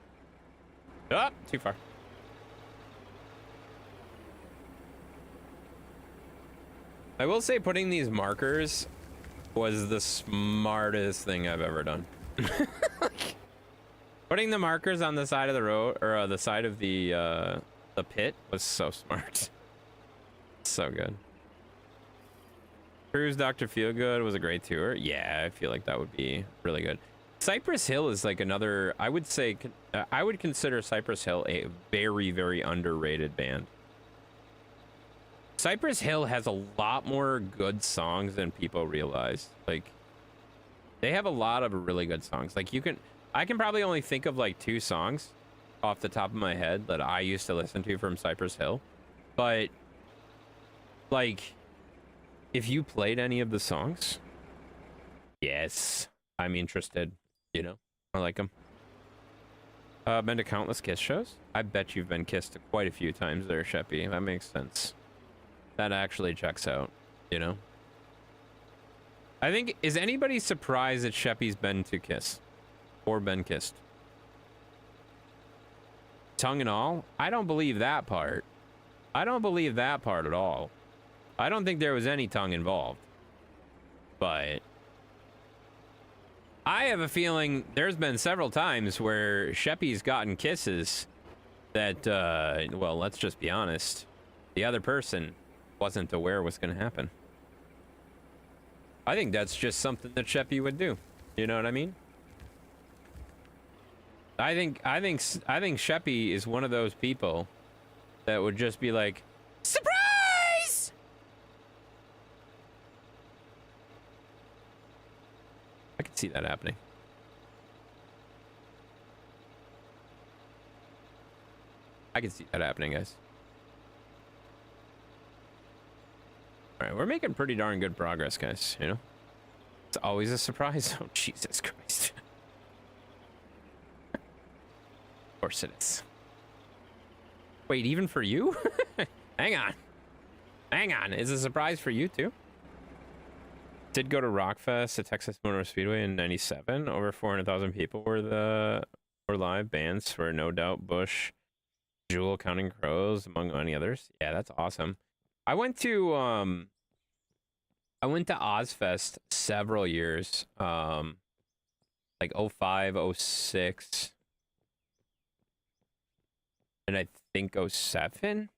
Up, too far. I will say putting these markers was the smartest thing I've ever done. Putting the markers on the side of the road, or the side of the pit, was so smart. So good. Cruise Dr. Feelgood was a great tour. Yeah, I feel like that would be really good. Cypress Hill is like another, I would say, I would consider Cypress Hill a very, very underrated band. Cypress Hill has a lot more good songs than people realize. Like, they have a lot of really good songs. Like, I can probably only think of like 2 songs off the top of my head that I used to listen to from Cypress Hill. But, like, if you played any of the songs, yes, I'm interested. You know, I like them. Been to countless Kiss shows. I bet you've been kissed quite a few times there, Sheppy. That makes sense. That actually checks out, you know? I think, is anybody surprised that Sheppy's been to Kiss? Or been kissed? Tongue and all? I don't believe that part. I don't believe that part at all. I don't think there was any tongue involved. But I have a feeling there's been several times where Sheppy's gotten kisses that, well, let's just be honest. The other person wasn't aware what's going to happen. I think that's just something that Sheppy would do. You know what I mean? I think Sheppy is one of those people that would just be like, surprise! I could see that happening. I can see that happening, guys. All right, we're making pretty darn good progress, guys, you know? It's always a surprise. Oh, Jesus Christ. Of course it is. Wait, even for you? Hang on. Hang on. Is it a surprise for you, too? Did go to Rockfest at Texas Motor Speedway in '97. Over 400,000 people were live. Bands were No Doubt, Bush, Jewel, Counting Crows, among many others. Yeah, that's awesome. I went to I went to Ozfest several years. Like 05, 06, and I think 07.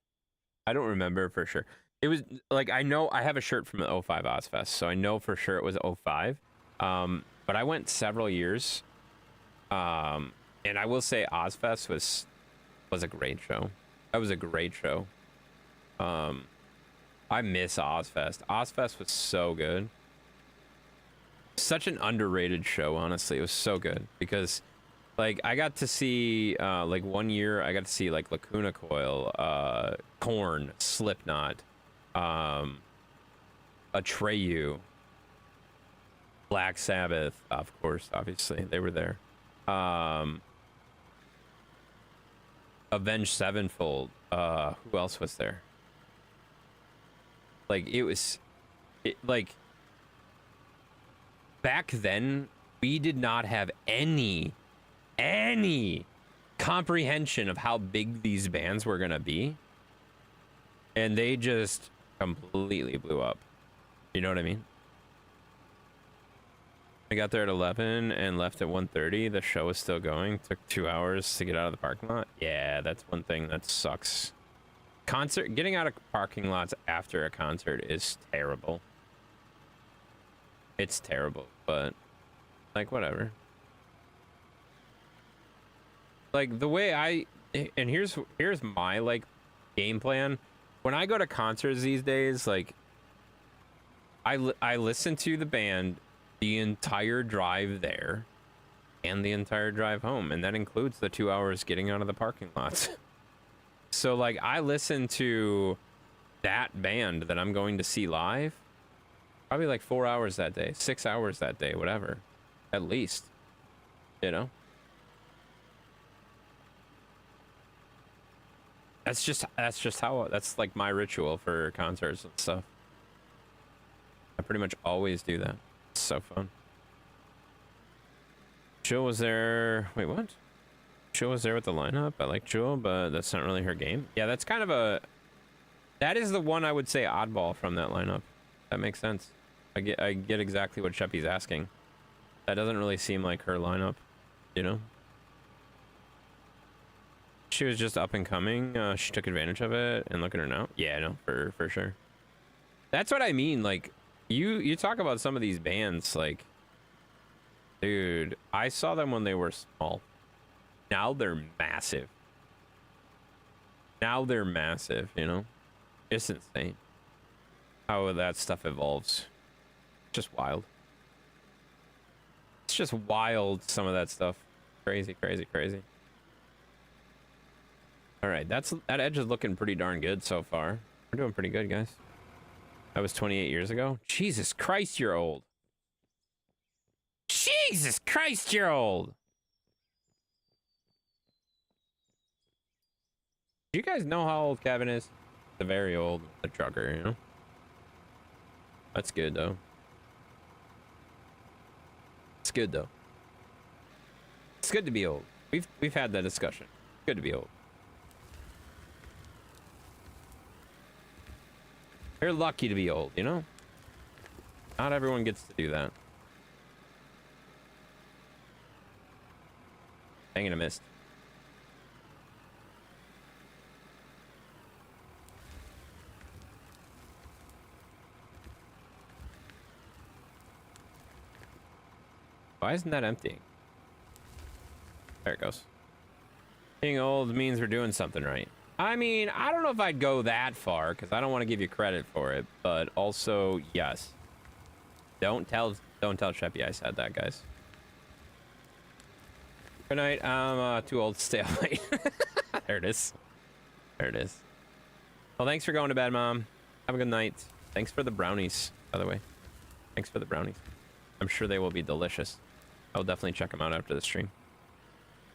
I don't remember for sure. It was like I know I have a shirt from the 05 Ozfest, so I know for sure it was 05. But I went several years. And I will say Ozfest was a great show. That was a great show. I miss Ozfest. Ozfest was so good. Such an underrated show, honestly. It was so good because like I got to see like one year I got to see like Lacuna Coil, Korn, Slipknot, Atreyu, Black Sabbath, of course, obviously they were there. Avenged Sevenfold. Who else was there? Like like back then we did not have any comprehension of how big these bands were gonna be, and they just completely blew up. You know what I mean? I got there at 11 and left at 1:30. The show was still going. Took 2 hours to get out of the parking lot. Yeah, that's one thing that sucks. Getting out of parking lots after a concert is terrible. It's terrible, but like whatever. Like the way and here's my like game plan. When I go to concerts these days, like I listen to the band the entire drive there and the entire drive home, and that includes the 2 hours getting out of the parking lots. So like I listen to that band that I'm going to see live probably like 4 hours that day, 6 hours that day, whatever, at least, you know. That's just how that's like my ritual for concerts and stuff. I pretty much always do that. It's so fun. Jewel was there. Wait, what? Jewel was there with the lineup. I like Jewel, but that's not really her game. Yeah, that's kind of that is the one I would say oddball from that lineup. That makes sense. I get exactly what Sheppy's asking. That doesn't really seem like her lineup, you know? She was just up and coming. She took advantage of it, and look at her now. Yeah, no, for sure. That's what I mean. Like, you talk about some of these bands, like, dude, I saw them when they were small. Now they're massive. Now they're massive, you know? It's insane how that stuff evolves. Just wild. It's just wild, some of that stuff. Crazy, crazy, crazy. All right, that edge is looking pretty darn good so far. We're doing pretty good, guys. That was 28 years ago. Jesus Christ, you're old. Jesus Christ, you're old. Do you guys know how old Kevin is? The very old, the trucker, you know? That's good, though. It's good, though. It's good to be old. We've had that discussion. It's good to be old. You're lucky to be old, you know? Not everyone gets to do that. Dang it, I missed. Why isn't that emptying? There it goes. Being old means we're doing something right. I mean, I don't know if I'd go that far because I don't want to give you credit for it, but also, yes. Don't tell Sheppy I said that, guys. Good night. I'm too old to stay up late. There it is. There it is. Well, thanks for going to bed, Mom. Have a good night. Thanks for the brownies, by the way. Thanks for the brownies. I'm sure they will be delicious. I'll definitely check them out after the stream.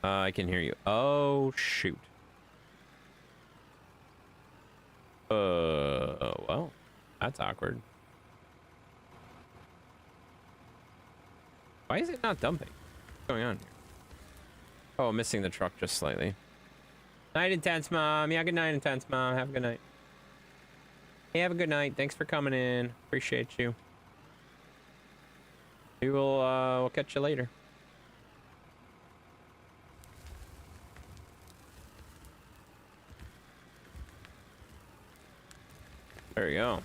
I can hear you. Oh, shoot. Well, that's awkward. Why is it not dumping? What's going on here? Oh, missing the truck just slightly. Night Intense, Mom. Yeah, good night, Intense, Mom. Have a good night. Hey, have a good night. Thanks for coming in. Appreciate you. We will we'll catch you later. There you go.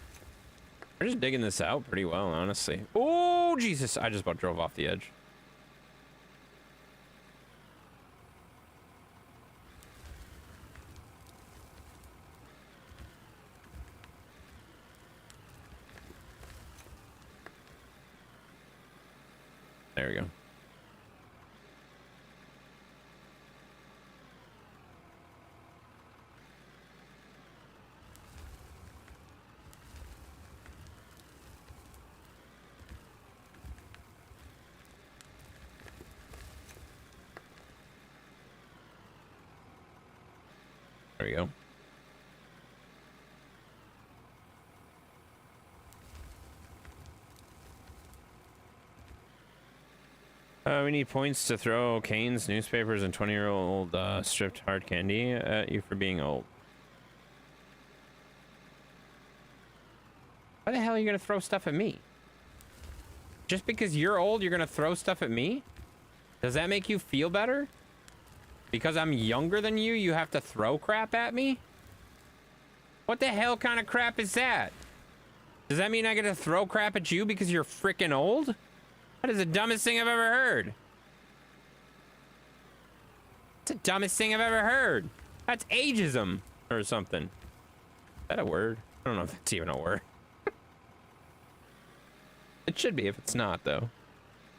We're just digging this out pretty well, honestly. Oh, Jesus. I just about drove off the edge. There we go. There we go. We need points to throw canes, newspapers, and 20-year-old stripped hard candy at you for being old. Why the hell are you gonna throw stuff at me? Just because you're old, you're gonna throw stuff at me? Does that make you feel better? Because I'm younger than you, you have to throw crap at me? What the hell kind of crap is that? Does that mean I get to throw crap at you because you're freaking old? That is the dumbest thing I've ever heard. It's the dumbest thing I've ever heard. That's ageism or something. Is that a word? I don't know if that's even a word. It should be if it's not, though.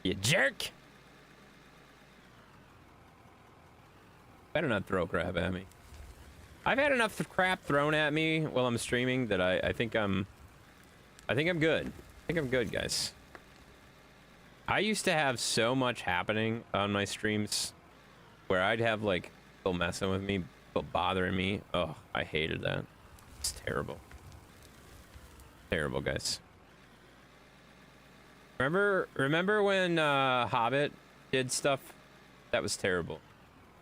You jerk! Better not throw crap at me. I've had enough crap thrown at me while I'm streaming that I think I'm good. I think I'm good, guys. I used to have so much happening on my streams where I'd have like people messing with me, people bothering me. Oh, I hated that. It's terrible. Terrible, guys. Remember when Hobbit did stuff? That was terrible.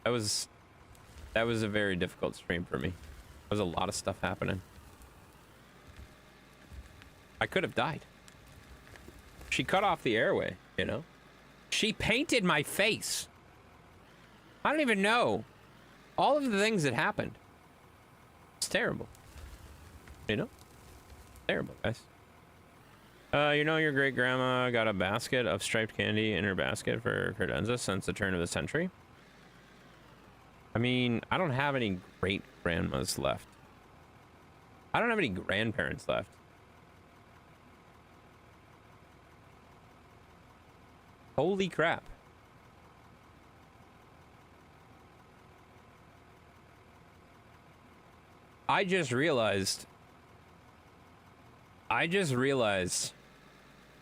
That was a very difficult stream for me. There was a lot of stuff happening. I could have died. She cut off the airway, you know? She painted my face. I don't even know all of the things that happened. It's terrible. You know? Terrible, guys. You know your great grandma got a basket of striped candy in her basket for credenza since the turn of the century? I mean, I don't have any great grandmas left. I don't have any grandparents left. Holy crap. I just realized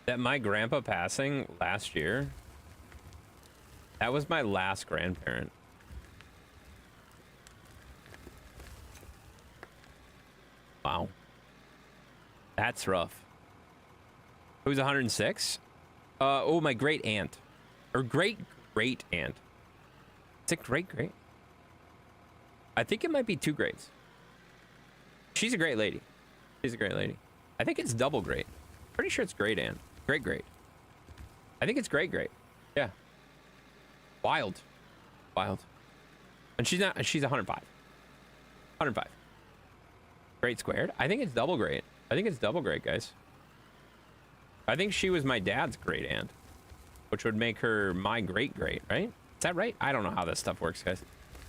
that my grandpa passing last year, that was my last grandparent. Wow. That's rough. Who's 106? Oh, my great aunt. Or great aunt. Is it great? I think it might be 2 greats. She's a great lady. She's a great lady. I think it's double great. Pretty sure it's great aunt. Great. I think it's great. Yeah. Wild. And she's 105. 105. Great squared. I think it's double great. Guys. I think she was my dad's great aunt, which would make her my great, right? Is that right? I don't know how this stuff works, guys.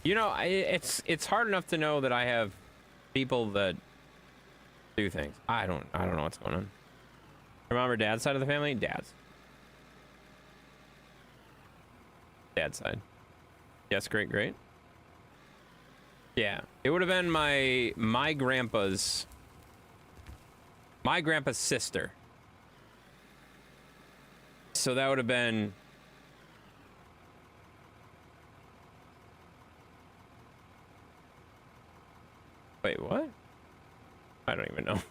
You know, it's hard enough to know that I have people that do things. I don't know what's going on. Your mom or dad's side of the family? Dad's side. Yes, great. Yeah, it would have been my grandpa's sister. So that would have been wait, what? I don't even know.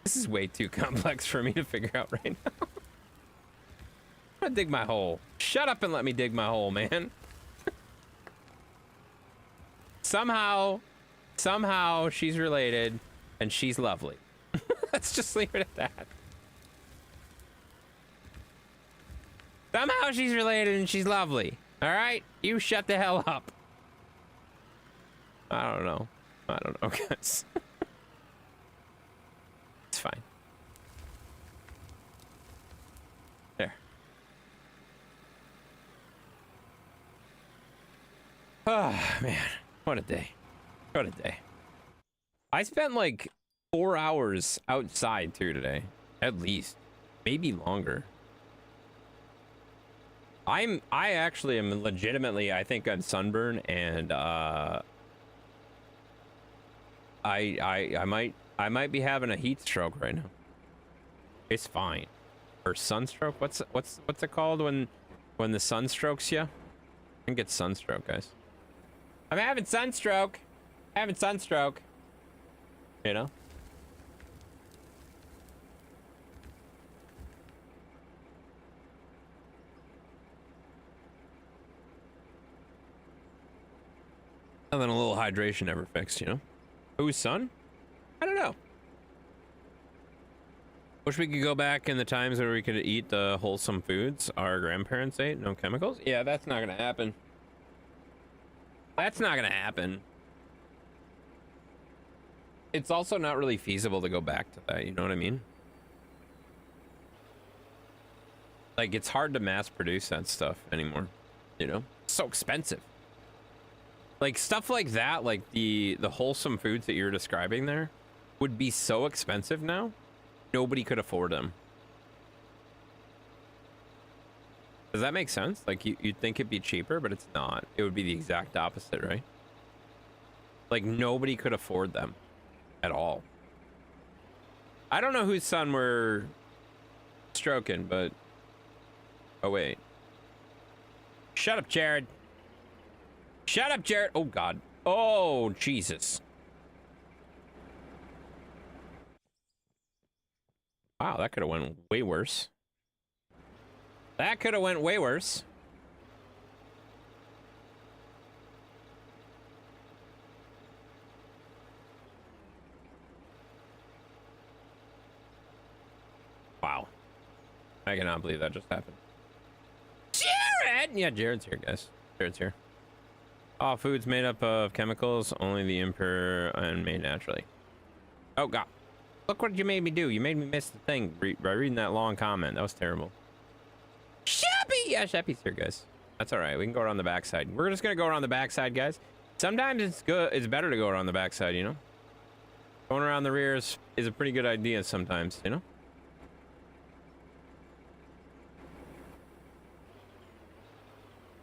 This is way too complex for me to figure out right now. I'm gonna dig my hole. Shut up and let me dig my hole, man. Somehow she's related and she's lovely. Let's just leave it at that. Somehow she's related and she's lovely. All right? You shut the hell up. I don't know. I don't know, guys. It's fine. There. Oh, man. What a day. What a day. I spent like 4 hours outside too today. At least. Maybe longer. I actually am legitimately, I think, on sunburn, and I might be having a heat stroke right now. It's fine. Or sunstroke? What's it called when the sun strokes you? I think it's sunstroke, guys. I'm having sunstroke. Having sunstroke. You know? Nothing a little hydration ever fixed, you know? Whose son? I don't know. Wish we could go back in the times where we could eat the wholesome foods our grandparents ate, no chemicals. Yeah, that's not gonna happen. That's not gonna happen. It's also not really feasible to go back to that, you know what I mean? Like, it's hard to mass produce that stuff anymore, you know? It's so expensive. Like, stuff like that, like the wholesome foods that you're describing there, would be so expensive now, nobody could afford them. Does that make sense? Like, you'd think it'd be cheaper, but it's not. It would be the exact opposite, right? Like, nobody could afford them at all. I don't know whose son we're stroking, but... Oh, wait. Shut up, Jared. Shut up, Jared. Oh, God. Oh, Jesus. Wow, that could have went way worse. That could have went way worse. Wow. I cannot believe that just happened. Jared! Yeah, Jared's here, guys. Jared's here. All foods made up of chemicals, only the impure and made naturally. Oh, God. Look what you made me do. You made me miss the thing by reading that long comment. That was terrible. Sheppy! Yeah, Sheppy's here, guys. That's all right. We can go around the backside. We're just going to go around the backside, guys. Sometimes it's good. It's better to go around the backside, you know? Going around the rear is a pretty good idea sometimes, you know?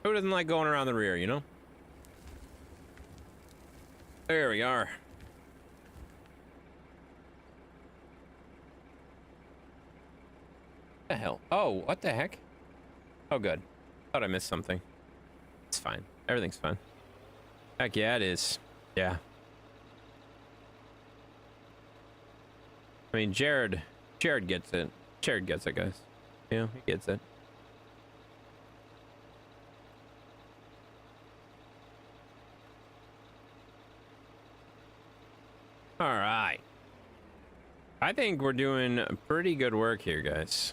Who doesn't like going around the rear, you know? There we are. What the hell? Oh, what the heck? Oh, good. Thought I missed something. It's fine. Everything's fine. Heck yeah, it is. Yeah. I mean, Jared gets it. Jared gets it, guys. You know, he gets it. All right. I think we're doing pretty good work here, guys.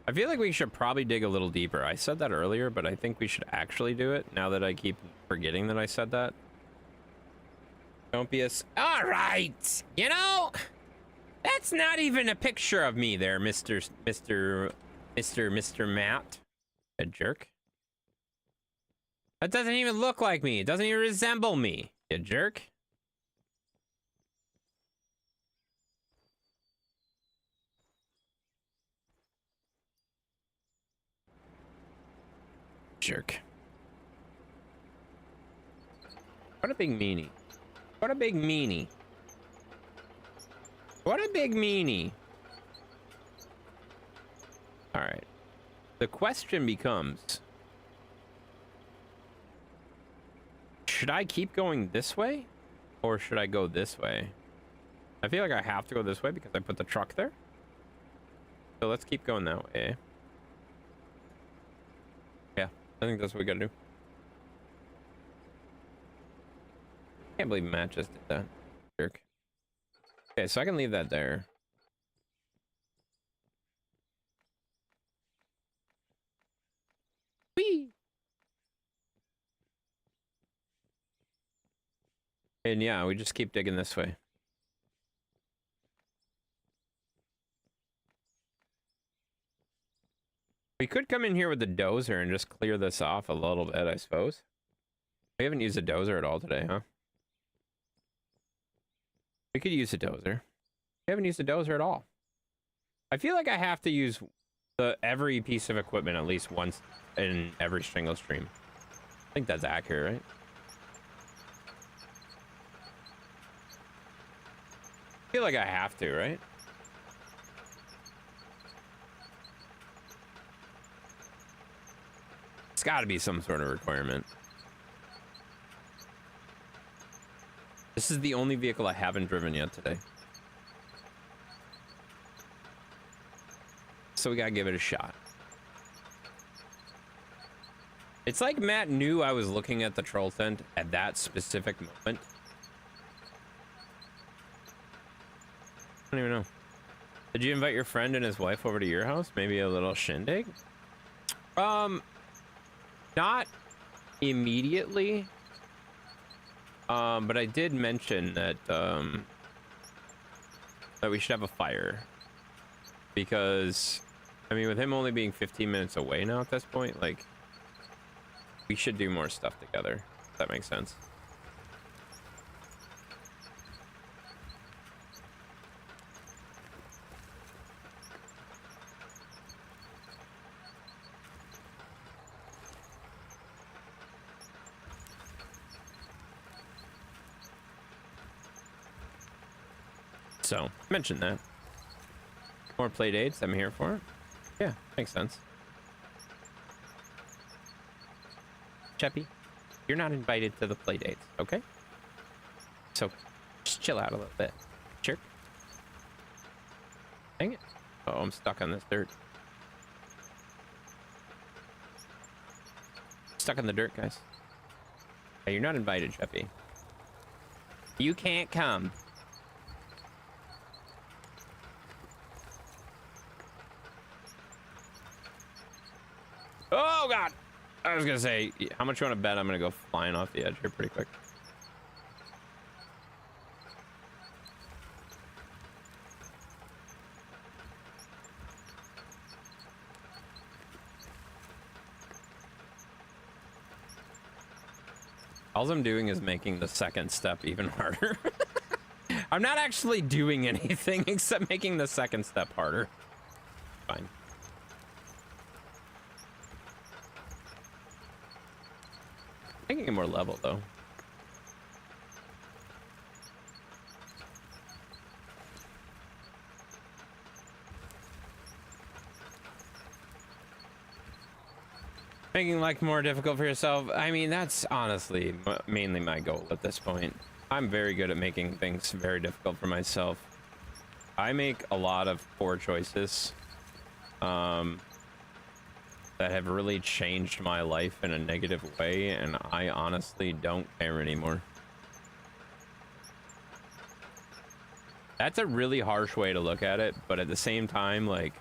I feel like we should probably dig a little deeper. I said that earlier, but I think we should actually do it now that I keep forgetting that I said that. Don't be a... All right. You know, that's not even a picture of me there, Mr. Matt. A jerk. That doesn't even look like me. It doesn't even resemble me. You jerk. Jerk. What a big meanie. What a big meanie. What a big meanie. All right. The question becomes, should I keep going this way or should I go this way? I feel like I have to go this way because I put the truck there. So let's keep going that way. Yeah, I think that's what we gotta do. Can't believe Matt just did that. Jerk. Okay, so I can leave that there. Whee! And yeah, we just keep digging this way. We could come in here with the dozer and just clear this off a little bit, I suppose. We haven't used a dozer at all today, huh? We could use a dozer. We haven't used a dozer at all. I feel like I have to use every piece of equipment at least once in every single stream. I think that's accurate, right? I feel like I have to, right? It's got to be some sort of requirement. This is the only vehicle I haven't driven yet today. So we gotta give it a shot. It's like Matt knew I was looking at the troll tent at that specific moment. I don't even know. Did you invite your friend and his wife over to your house? Maybe a little shindig? Not immediately. But I did mention that, that we should have a fire. Because, I mean, with him only being 15 minutes away now at this point, like, we should do more stuff together. If that makes sense. So, mention that. More play dates, I'm here for it. Yeah, makes sense. Cheppy, you're not invited to the play dates, okay? So, just chill out a little bit. Jerk. Dang it. Oh, I'm stuck on this dirt. Stuck in the dirt, guys. Hey, you're not invited, Cheppy. You can't come. Oh, God. I was going to say, how much you want to bet I'm going to go flying off the edge here pretty quick? All I'm doing is making the second step even harder. I'm not actually doing anything except making the second step harder. Fine. Making it more level, though. Making life more difficult for yourself. I mean, that's honestly mainly my goal at this point. I'm very good at making things very difficult for myself. I make a lot of poor choices that have really changed my life in a negative way, and I honestly don't care anymore. That's a really harsh way to look at it, but at the same time, like,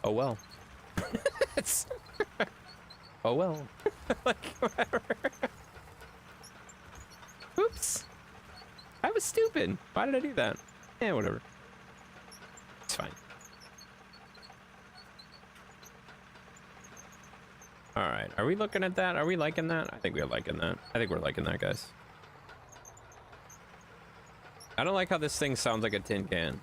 oh well. It's oh well. Like, whatever. Oops. I was stupid. Why did I do that? Yeah, whatever. It's fine. All right. Are we looking at that? Are we liking that? I think we're liking that. I think we're liking that, guys. I don't like how this thing sounds like a tin can.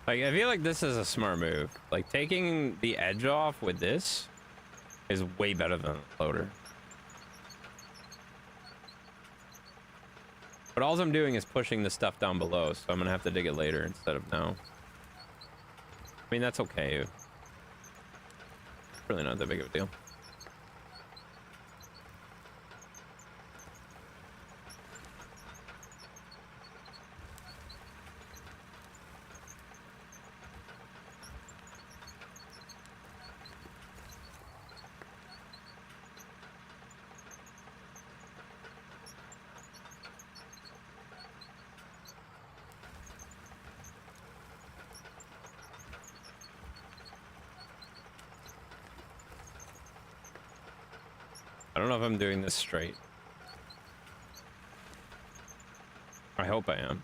Like, I feel like this is a smart move. Like, taking the edge off with this is way better than the loader. But all I'm doing is pushing the stuff down below, so I'm gonna have to dig it later instead of now. I mean, that's okay. Really not that big of a deal. I don't know if I'm doing this straight. I hope I am.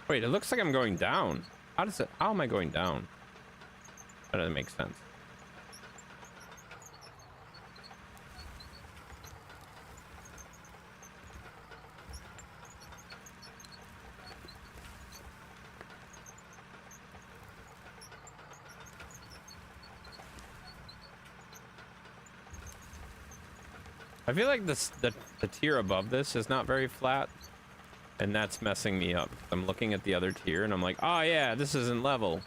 Wait, it looks like I'm going down. How am I going down? That doesn't make sense. I feel like the tier above this is not very flat, and that's messing me up. I'm looking at the other tier and I'm like, oh yeah, this isn't level.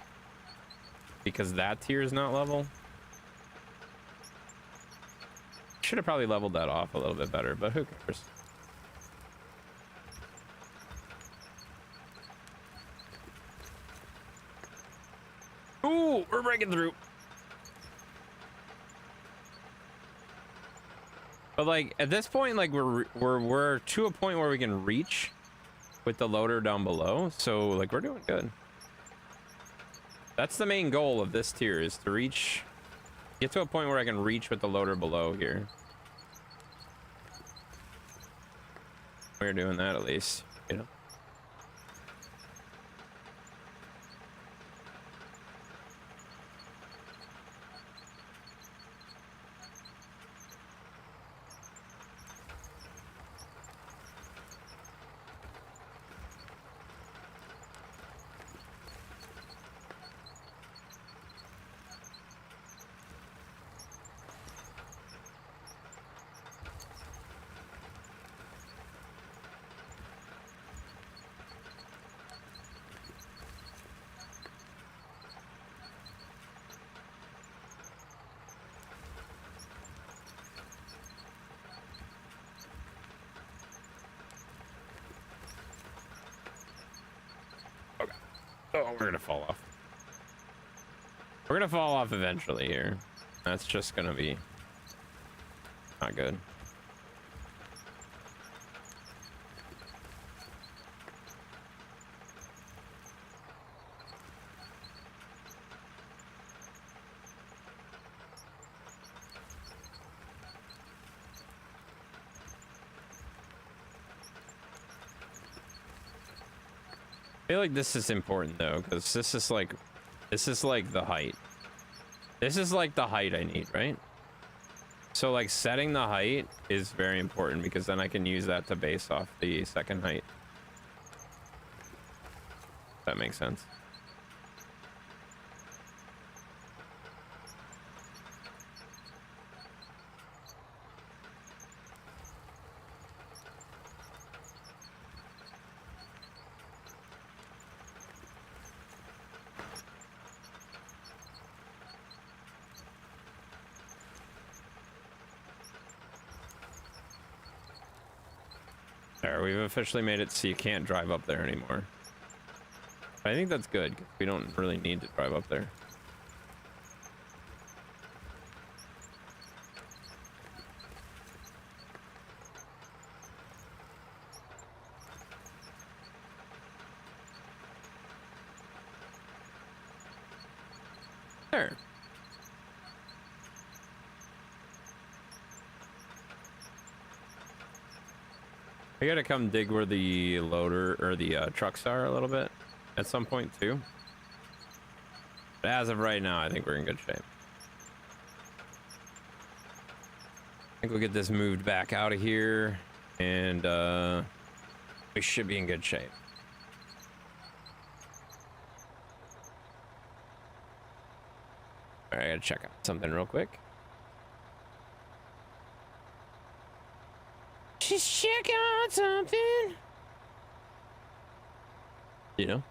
Because that tier is not level. Should have probably leveled that off a little bit better, but who cares? Ooh, we're breaking through. But like at this point, like we're to a point where we can reach with the loader down below. So like we're doing good. That's the main goal of this tier, is to get to a point where I can reach with the loader below here. We're doing that at least, you know. Oh, we're gonna fall off. We're gonna fall off eventually here. That's just gonna be not good. I feel like this is important though, because this is like the height. This is like the height I need, right? So like setting the height is very important, because then I can use that to base off the second height. That makes sense. There, we've officially made it so you can't drive up there anymore. I think that's good, 'cause we don't really need to drive up there. There. I gotta come dig where the loader or the trucks are a little bit at some point too. But as of right now, I think we're in good shape. I think we'll get this moved back out of here, and we should be in good shape. All right, I gotta check out something real quick. Just check out something. You know?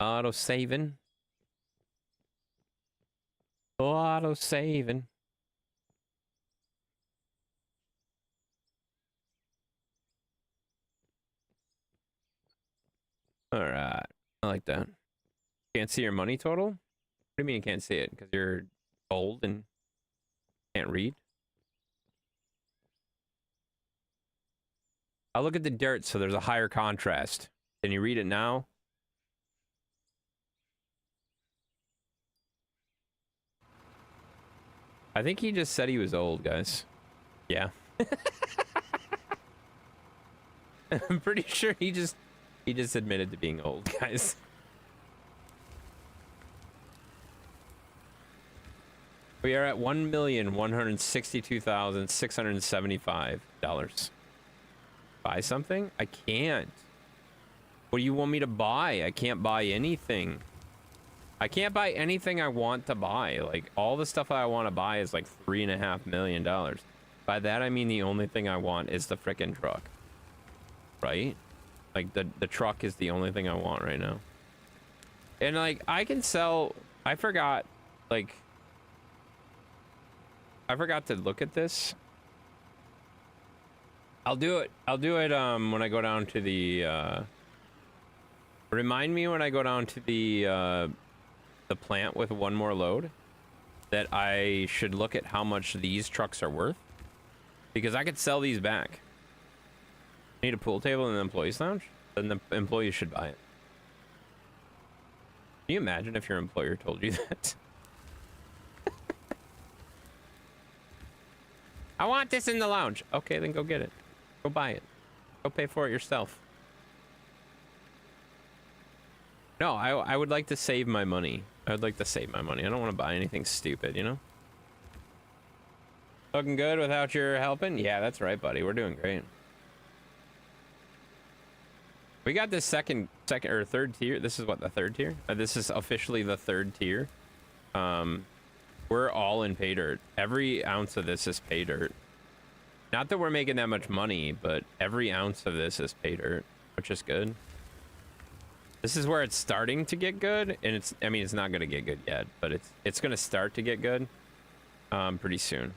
Auto saving. Auto saving. All right. I like that. Can't see your money total? What do you mean you can't see it? Because you're old and can't read? I'll look at the dirt so there's a higher contrast. Can you read it now? I think he just said he was old, guys. Yeah. I'm pretty sure he just admitted to being old, guys. We are at $1,162,675. Buy something? I can't. What do you want me to buy? I can't buy anything. I can't buy anything I want to buy. Like, all the stuff I want to buy is like $3.5 million. By that, I mean the only thing I want is the frickin' truck. Right? Like, the truck is the only thing I want right now. And, like, I can sell... I forgot, like... I forgot to look at this. I'll do it when I go down to the remind me when I go down to the plant with one more load that I should look at how much these trucks are worth, because I could sell these back. Need a pool table in the employees lounge? Then the employees should buy it. Can you imagine if your employer told you that? I want this in the lounge. Okay, then go get it. Go buy it. Go pay for it yourself. No, I would like to save my money. I would like to save my money. I don't want to buy anything stupid, you know? Looking good without your helping? Yeah, that's right, buddy. We're doing great. We got this second or third tier. This is what, the third tier? This is officially the third tier. We're all in pay dirt. Every ounce of this is pay dirt. Not that we're making that much money, but every ounce of this is pay dirt, which is good. This is where it's starting to get good, and it's, I mean, it's not gonna get good yet, but it's gonna start to get good pretty soon.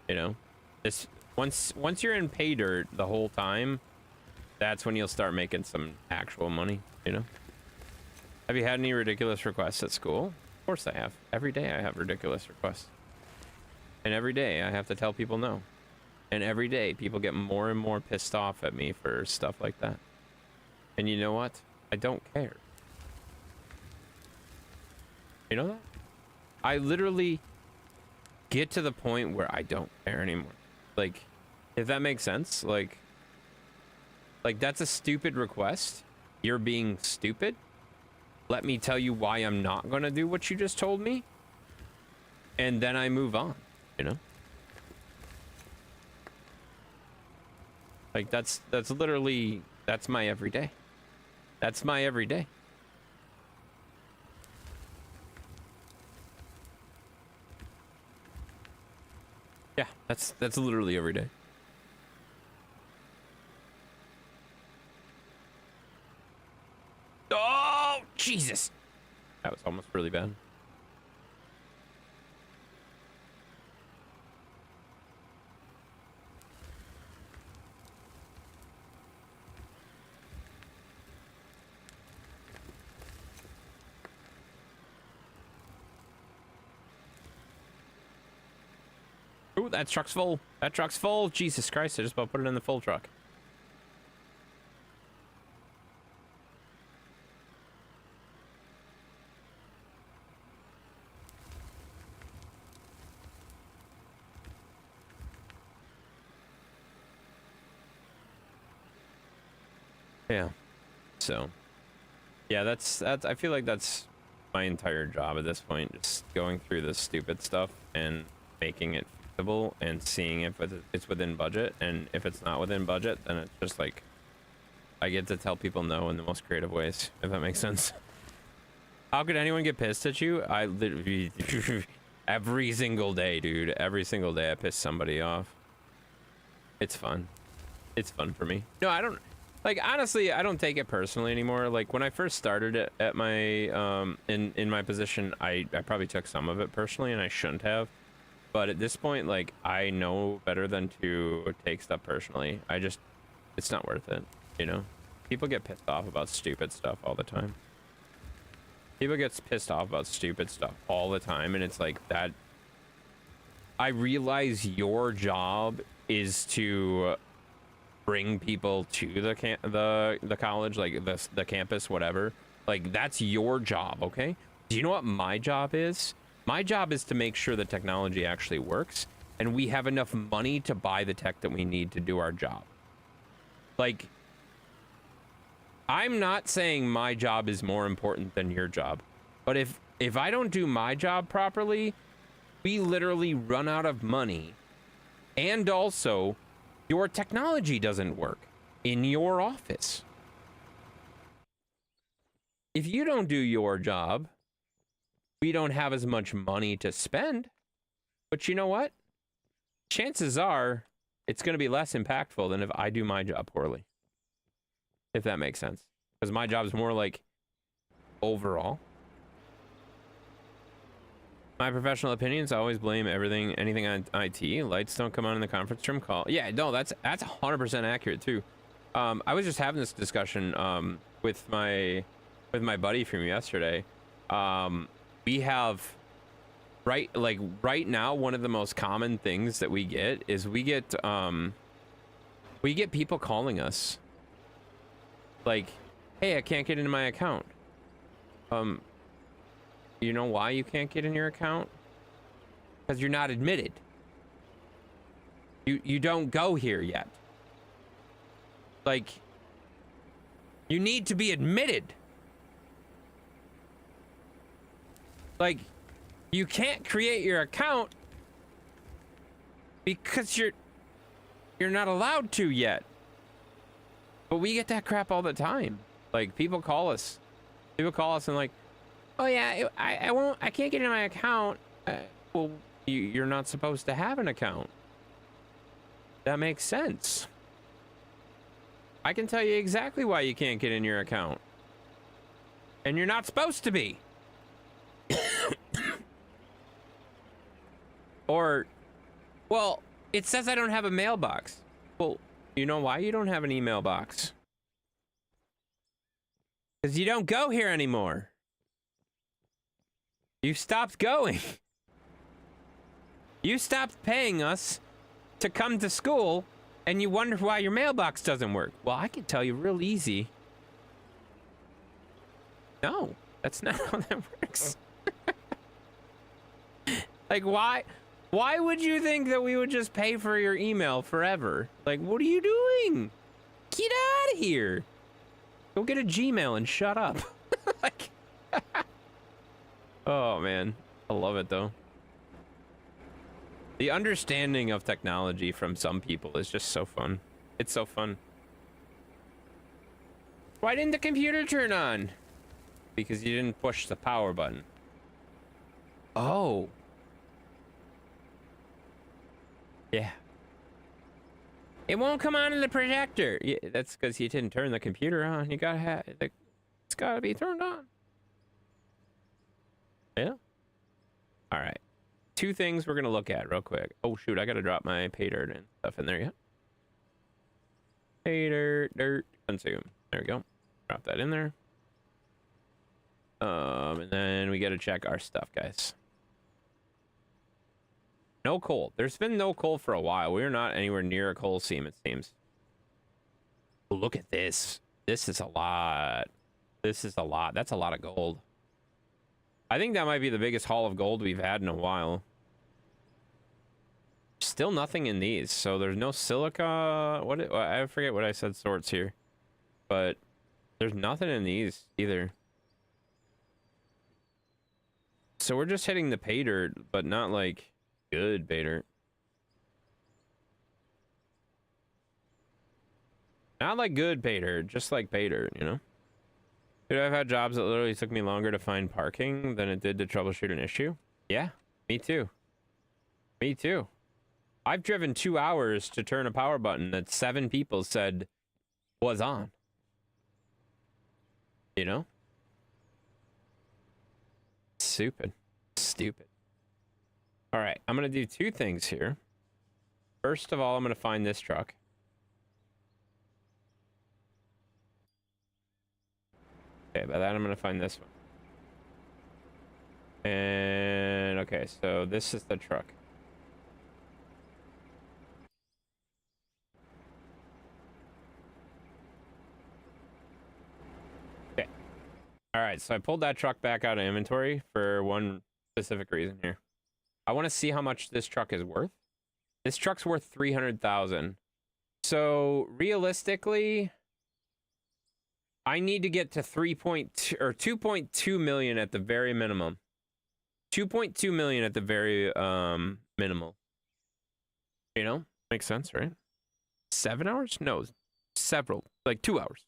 You know, this once you're in pay dirt the whole time, that's when you'll start making some actual money, you know? Have you had any ridiculous requests at school? Of course I have. Every day I have ridiculous requests. And every day I have to tell people no. And every day people get more and more pissed off at me for stuff like that. And you know what? I don't care. You know that? I literally get to the point where I don't care anymore. Like, if that makes sense, like that's a stupid request. You're being stupid. Let me tell you why I'm not going to do what you just told me. And then I move on, you know? Like, that's literally, that's my everyday. That's my everyday. Yeah, that's literally every day. Oh, Jesus. That was almost really bad. Ooh, that truck's full. That truck's full. Jesus Christ, I just about put it in the full truck. Yeah. So, yeah, that's I feel like that's my entire job at this point, just going through this stupid stuff and making it feasible and seeing if it's within budget, and if it's not within budget, then it's just like I get to tell people no in the most creative ways, if that makes sense. How could anyone get pissed at you? I literally every single day, dude. Every single day I piss somebody off. It's fun. It's fun for me. No, I don't like honestly, I don't take it personally anymore. Like when I first started at my in my position, I probably took some of it personally and I shouldn't have. But at this point, like I know better than to take stuff personally. It's not worth it, you know? People get pissed off about stupid stuff all the time. People get pissed off about stupid stuff all the time, and it's like that. I realize your job is to bring people to the college, like the campus, whatever. Like that's your job, okay? Do you know what my job is? My job is to make sure the technology actually works, and we have enough money to buy the tech that we need to do our job. Like, I'm not saying my job is more important than your job, but if I don't do my job properly, we literally run out of money, and also your technology doesn't work in your office. If you don't do your job, we don't have as much money to spend. But you know what? Chances are it's going to be less impactful than if I do my job poorly. If that makes sense. Because my job is more like overall. My professional opinions, I always blame anything on IT. Lights don't come on in the conference room call. Yeah, no, that's 100% accurate too. I was just having this discussion with my buddy from yesterday. We have right now, one of the most common things that we get is we get people calling us like, hey, I can't get into my account. You know why you can't get in your account? Because you're not admitted. You don't go here yet. Like, you need to be admitted. Like, you can't create your account because you're not allowed to yet. But we get that crap all the time. Like, people call us and like, oh yeah, I can't get in my account. Well, you're not supposed to have an account. That makes sense. I can tell you exactly why you can't get in your account. And you're not supposed to be. Or, well, it says I don't have a mailbox. Well, you know why you don't have an email box? Because you don't go here anymore. You stopped going. You stopped paying us to come to school, and you wonder why your mailbox doesn't work. Well, I can tell you real easy. No, that's not how that works. Like, why would you think that we would just pay for your email forever? Like, what are you doing? Get out of here. Go get a Gmail and shut up. Like, oh man, I love it though. The understanding of technology from some people is just so fun. It's so fun. Why didn't the computer turn on? Because you didn't push the power button. Oh. Yeah. It won't come on in the projector. Yeah, that's because you didn't turn the computer on. You gotta have it. It's gotta be turned on. Yeah. All right. Two things we're gonna look at real quick. Oh shoot, I gotta drop my pay dirt and stuff in there. Yeah. Pay dirt, consume. There we go. Drop that in there. And then we gotta check our stuff, guys. No coal. There's been no coal for a while. We're not anywhere near a coal seam, it seems. Look at this. This is a lot. This is a lot. That's a lot of gold. I think that might be the biggest haul of gold we've had in a while. Still nothing in these. So there's no silica. What? I forget what I said sorts here. But there's nothing in these either. So we're just hitting the pay dirt, but not like good pay dirt. Not like good pay dirt, just like pay dirt, you know? Dude, I've had jobs that literally took me longer to find parking than it did to troubleshoot an issue. Yeah, me too. Me too. I've driven 2 hours to turn a power button that 7 people said was on. You know? Stupid. Stupid. All right, I'm going to do 2 things here. First of all, I'm going to find this truck. Okay, by that I'm going to find this one. And okay, so this is the truck. Okay. All right, so I pulled that truck back out of inventory for one specific reason here. I want to see how much this truck is worth. This truck's worth 300,000. So realistically, I need to get to 3.2 or 2.2 million at the very minimum. 2.2 million at the very minimal. You know, makes sense, right? 7 hours? No, several, like 2 hours.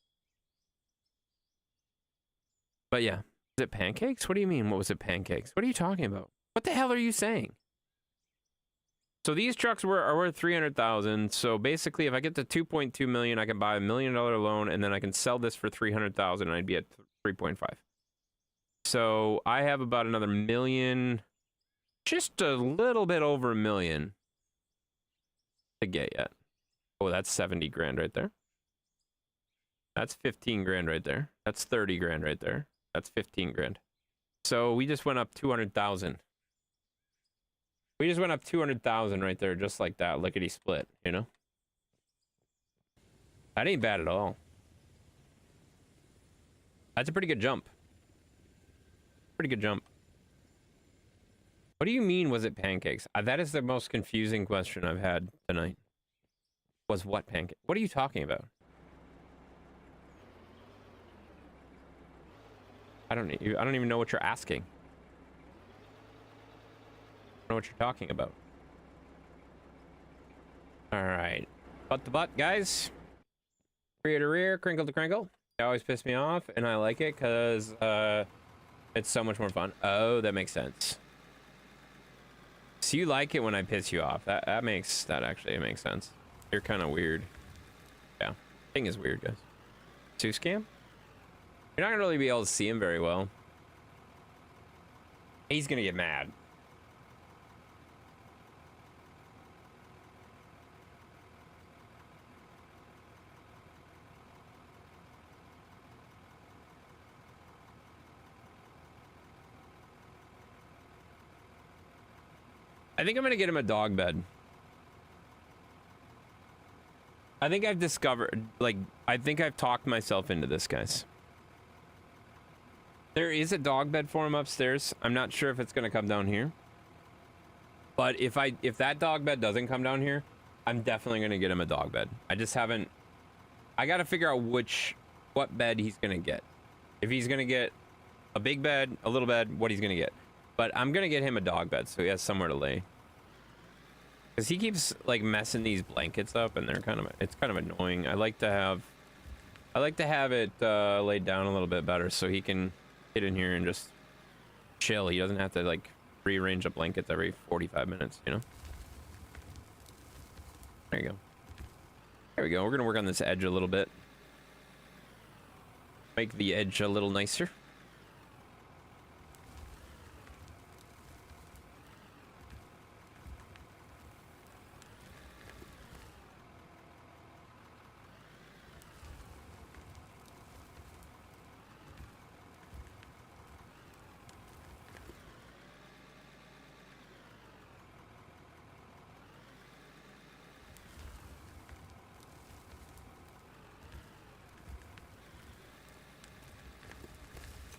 But yeah, is it pancakes? What do you mean? What was it, pancakes? What are you talking about? What the hell are you saying? So these trucks are worth 300,000. So basically, if I get to 2.2 million, I can buy $1 million loan, and then I can sell this for 300,000, and I'd be at 3.5. So I have about another million, just a little bit over $1 million to get yet. Oh, that's 70 grand right there. That's 15 grand right there. That's 30 grand right there. That's 15 grand. So we just went up 200,000. We just went up 200,000 right there, just like that, lickety split, you know? That ain't bad at all. That's a pretty good jump. Pretty good jump. What do you mean, was it pancakes? That is the most confusing question I've had tonight. Was what pancake? What are you talking about? I don't even know what you're asking. Know what you're talking about. All right, butt to butt, guys. Rear to rear, crinkle to crinkle. They always piss me off, and I like it because it's so much more fun. Oh, that makes sense. So you like it when I piss you off? That actually makes sense. You're kind of weird. Yeah, thing is weird, guys. Scam? You're not gonna really be able to see him very well. He's gonna get mad. I think I'm gonna get him a dog bed. I think I've discovered, like, I think I've talked myself into this, guys. There is a dog bed for him upstairs. I'm not sure if it's gonna come down here. But if that dog bed doesn't come down here, I'm definitely gonna get him a dog bed. I just haven't. I gotta figure out what bed he's gonna get. If he's gonna get a big bed, a little bed, what he's gonna get. But I'm gonna get him a dog bed so he has somewhere to lay. Cause he keeps like messing these blankets up, and it's kind of annoying. I like to have it laid down a little bit better so he can get in here and just chill. He doesn't have to like rearrange the blankets every 45 minutes, you know? There you go. There we go. We're gonna work on this edge a little bit. Make the edge a little nicer.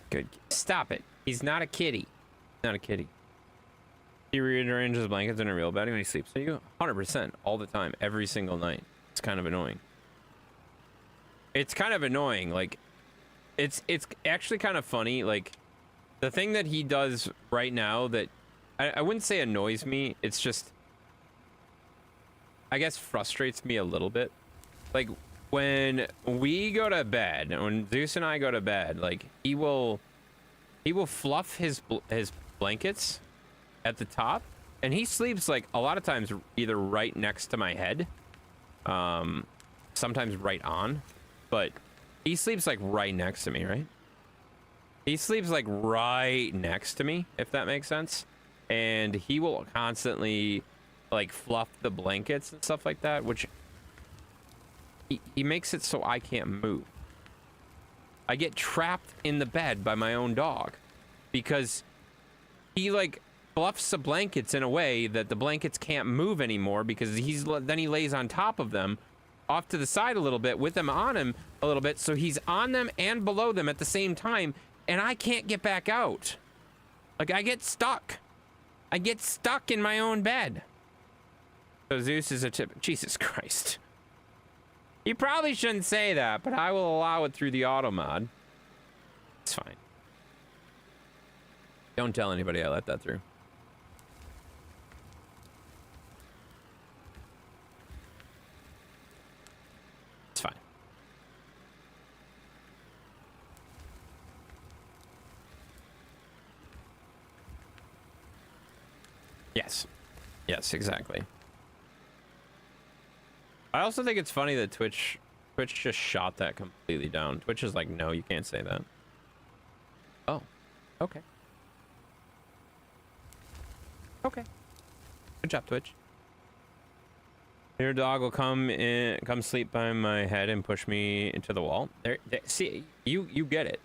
Good. Stop it. He's not a kitty. Not a kitty. He rearranges blankets in a real bed when he sleeps with you? 100%. All the time. Every single night. It's kind of annoying. It's kind of annoying. Like, it's actually kind of funny. Like, the thing that he does right now that I wouldn't say annoys me. It's just, I guess, frustrates me a little bit. Like, when we go to bed, when Zeus and I go to bed, like he will fluff his blankets at the top, and he sleeps like a lot of times either right next to my head, sometimes right on, but he sleeps like right next to me, right? He sleeps like right next to me, if that makes sense. And he will constantly like fluff the blankets and stuff like that, which he makes it so I can't move. I get trapped in the bed by my own dog because he like fluffs the blankets in a way that the blankets can't move anymore, because then he lays on top of them off to the side a little bit with them on him a little bit, so he's on them and below them at the same time, and I can't get back out. Like I get stuck in my own bed. So Zeus is a tip. Jesus Christ. You probably shouldn't say that, but I will allow it through the auto mod. It's fine. Don't tell anybody I let that through. It's fine. Yes. Yes, exactly. I also think it's funny that Twitch just shot that completely down. Twitch is like, no, you can't say that. Oh, okay. Okay. Good job, Twitch. Your dog will come sleep by my head and push me into the wall. There, see, you get it.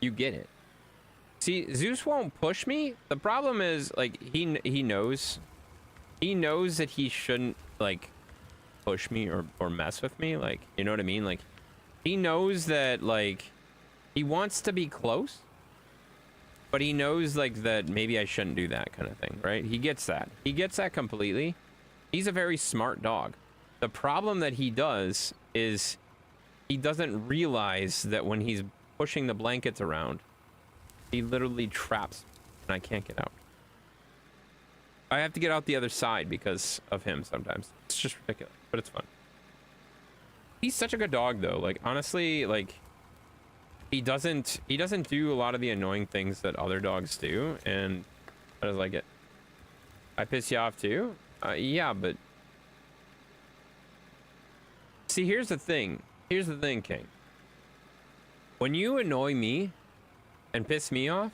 You get it. See, Zeus won't push me. The problem is, like, he knows that he shouldn't, like, push me or mess with me, like, you know what I mean? Like, he knows that, like, he wants to be close, but he knows, like, that maybe I shouldn't do that kind of thing, right? He gets that completely. He's a very smart dog. The problem that he does is he doesn't realize that when he's pushing the blankets around, he literally traps me and I can't get out. I have to get out the other side because of him sometimes. It's just ridiculous, but it's fun. He's such a good dog though. Like, honestly, like, he doesn't do a lot of the annoying things that other dogs do, and I just like it. I piss you off too? Yeah, but see, here's the thing, King. When you annoy me and piss me off,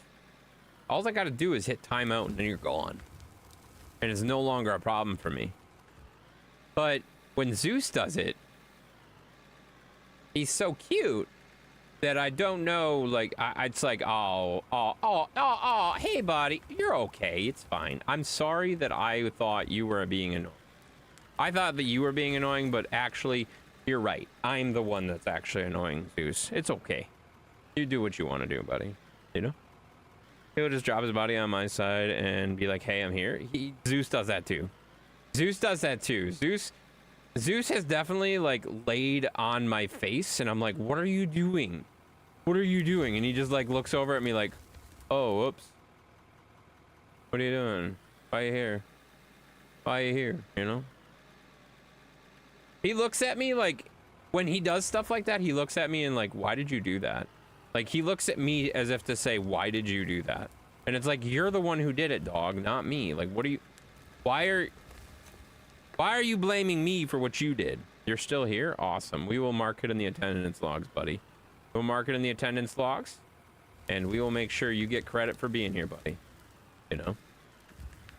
all I gotta do is hit timeout and then you're gone. And it's no longer a problem for me. But when Zeus does it, he's so cute that I don't know, like, it's like, oh, hey, buddy, you're okay, it's fine. I'm sorry that I thought you were being annoying. I thought that you were being annoying, but actually, you're right. I'm the one that's actually annoying Zeus. It's okay. You do what you want to do, buddy. You know? He'll just drop his body on my side and be like, hey, I'm here. Zeus does that too. Zeus has definitely, like, laid on my face, and I'm like, what are you doing? What are you doing? And he just, like, looks over at me like, oh, whoops. What are you doing? Why are you here? Why are you here? You know? He looks at me like, when he does stuff like that, he looks at me and like, why did you do that? Like, he looks at me as if to say, why did you do that? And it's like, you're the one who did it, dog, not me. Like, what are you... Why are you blaming me for what you did? You're still here? Awesome. We will mark it in the attendance logs, buddy. We'll mark it in the attendance logs, and we will make sure you get credit for being here, buddy. You know?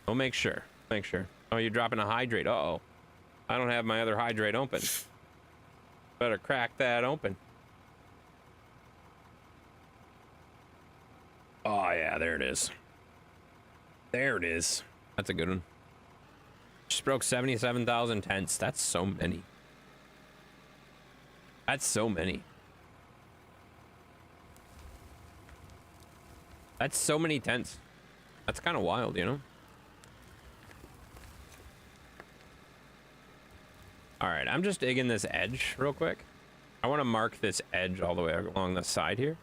We'll make sure. Make sure. Oh, you're dropping a hydrate. Uh-oh. I don't have my other hydrate open. Better crack that open. Oh, yeah, there it is. There it is. That's a good one. Just broke 77,000 tents. That's so many. That's so many. That's so many tents. That's kind of wild, you know? All right, I'm just digging this edge real quick. I want to mark this edge all the way along the side here.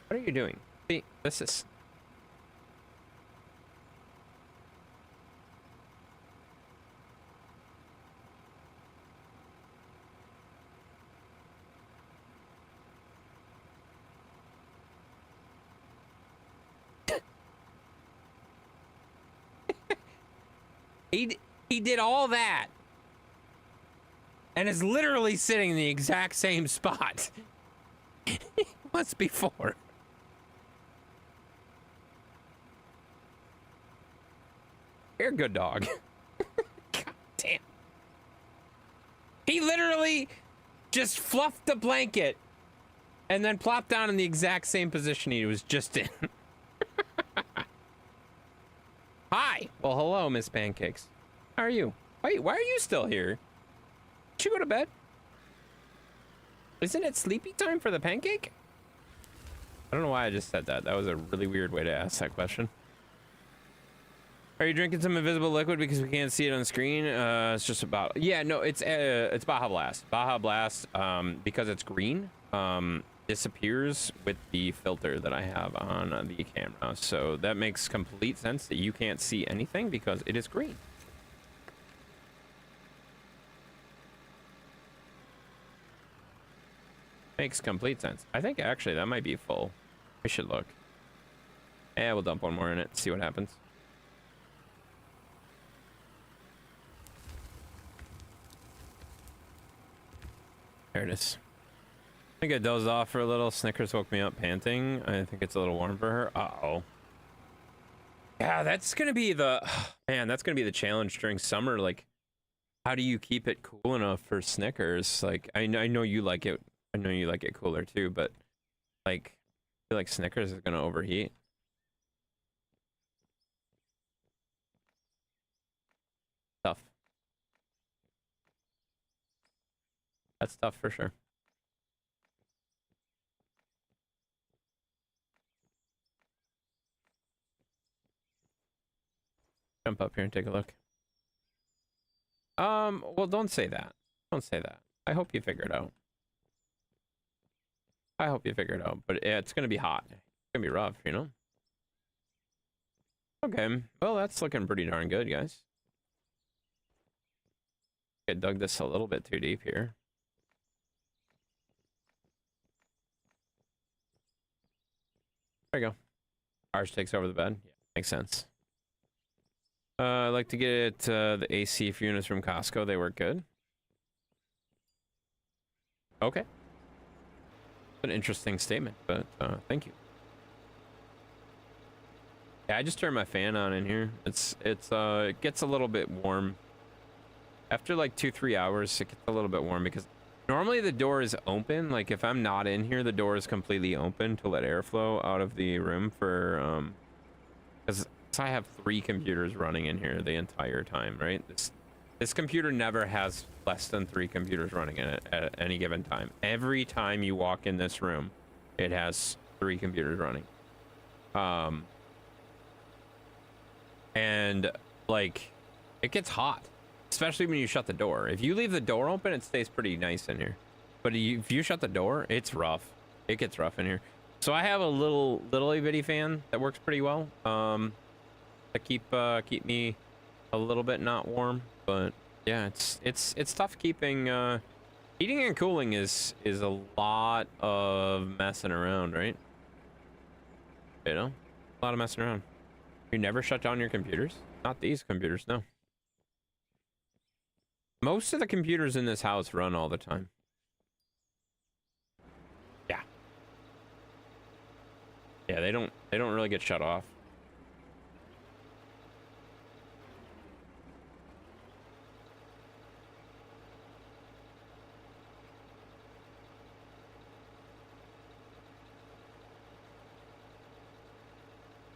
What are you doing? See, this is... He did all that and is literally sitting in the exact same spot once before. You're a good dog. God damn. He literally just fluffed the blanket and then plopped down in the exact same position he was just in. Hi. Well, hello, Miss Pancakes. How are you? Wait, why are you still here? Did you go to bed? Isn't it sleepy time for the pancake? I don't know why I just said that. That was a really weird way to ask that question. Are you drinking some invisible liquid because we can't see it on screen? It's just about... Yeah, no, it's Baja Blast. Baja Blast, because it's green, disappears with the filter that I have on the camera. So that makes complete sense that you can't see anything because it is green. Makes complete sense. I think actually that might be full. We should look. Yeah, we'll dump one more in it, see what happens. There it is. I think I dozed off for a little. Snickers woke me up panting. I think it's a little warm for her. Uh-oh. Yeah, that's gonna be the... Man, that's gonna be the challenge during summer. Like, how do you keep it cool enough for Snickers? Like, I know you like it. I know you like it cooler too, but like, I feel like Snickers is gonna overheat. Tough. That's tough for sure. Jump up here and take a look. Well, don't say that. Don't say that. I hope you figure it out. I hope you figure it out, but yeah, it's gonna be hot. It's gonna be rough, you know? Okay, well, that's looking pretty darn good, guys. I dug this a little bit too deep here. There you go. Ours takes over the bed. Yeah, makes sense. I like to get the AC units from Costco. They work good. Okay. An interesting statement, but thank you. Yeah, I just turned my fan on in here. It gets a little bit warm. After like 2-3 hours, it gets a little bit warm because normally the door is open. Like if I'm not in here, the door is completely open to let airflow out of the room for because I have 3 computers running in here the entire time, right? This computer never has less than 3 computers running in it at any given time. Every time you walk in this room, it has 3 computers running. And like it gets hot, especially when you shut the door. If you leave the door open, it stays pretty nice in here. But if you shut the door, it's rough. It gets rough in here. So I have a little bitty fan that works pretty well. To keep me a little bit not warm, but yeah, it's tough keeping heating and cooling is a lot of messing around, right? You know, a lot of messing around. You never shut down your computers? Not these computers, no. Most of the computers in this house run all the time. Yeah. Yeah, they don't really get shut off.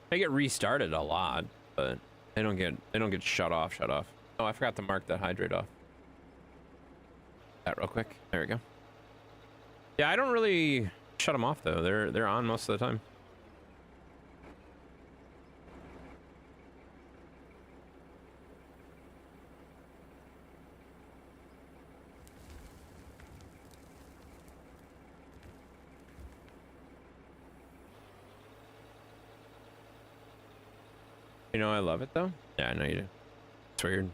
They get restarted a lot, but they don't get shut off. Oh, I forgot to mark that hydrate off. That real quick. There we go. Yeah, I don't really shut them off though. They're on most of the time. You know I love it though. Yeah, I know you do. It's weird.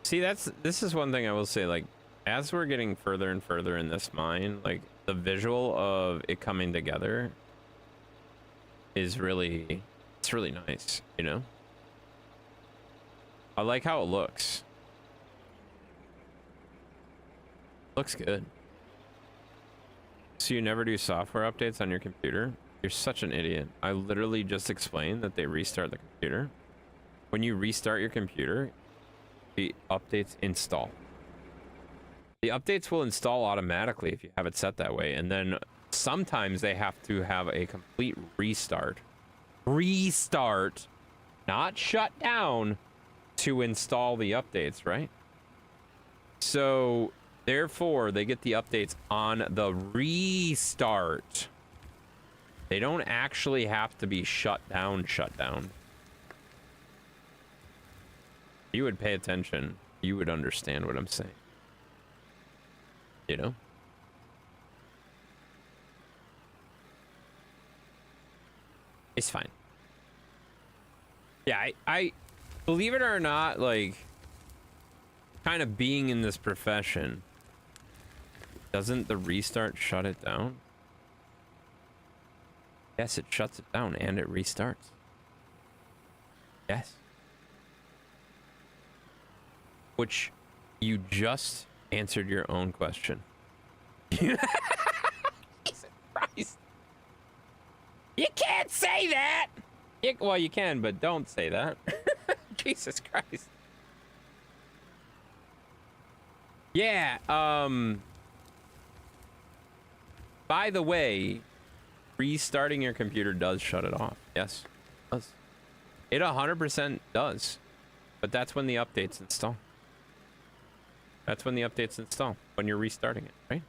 See, this is one thing I will say, like, as we're getting further and further in this mine, like, the visual of it coming together is really, it's really nice, you know? I like how it looks. Looks good. So you never do software updates on your computer? You're such an idiot. I literally just explained that they restart the computer. When you restart your computer, the updates install. The updates will install automatically if you have it set that way, and then sometimes they have to have a complete restart. Restart, not shut down, to install the updates, right? So therefore, they get the updates on the restart. They don't actually have to be shut down. You would pay attention. You would understand what I'm saying. You know? It's fine. Yeah, I believe it or not, like, kind of being in this profession, doesn't the restart shut it down? Yes, it shuts it down and it restarts. Yes. Which you just answered your own question. Jesus Christ. You can't say that. Well, you can, but don't say that. Jesus Christ. Yeah, by the way, restarting your computer does shut it off. Yes, it does. It 100% does. But that's when the updates install. That's when the updates install, when you're restarting it, right?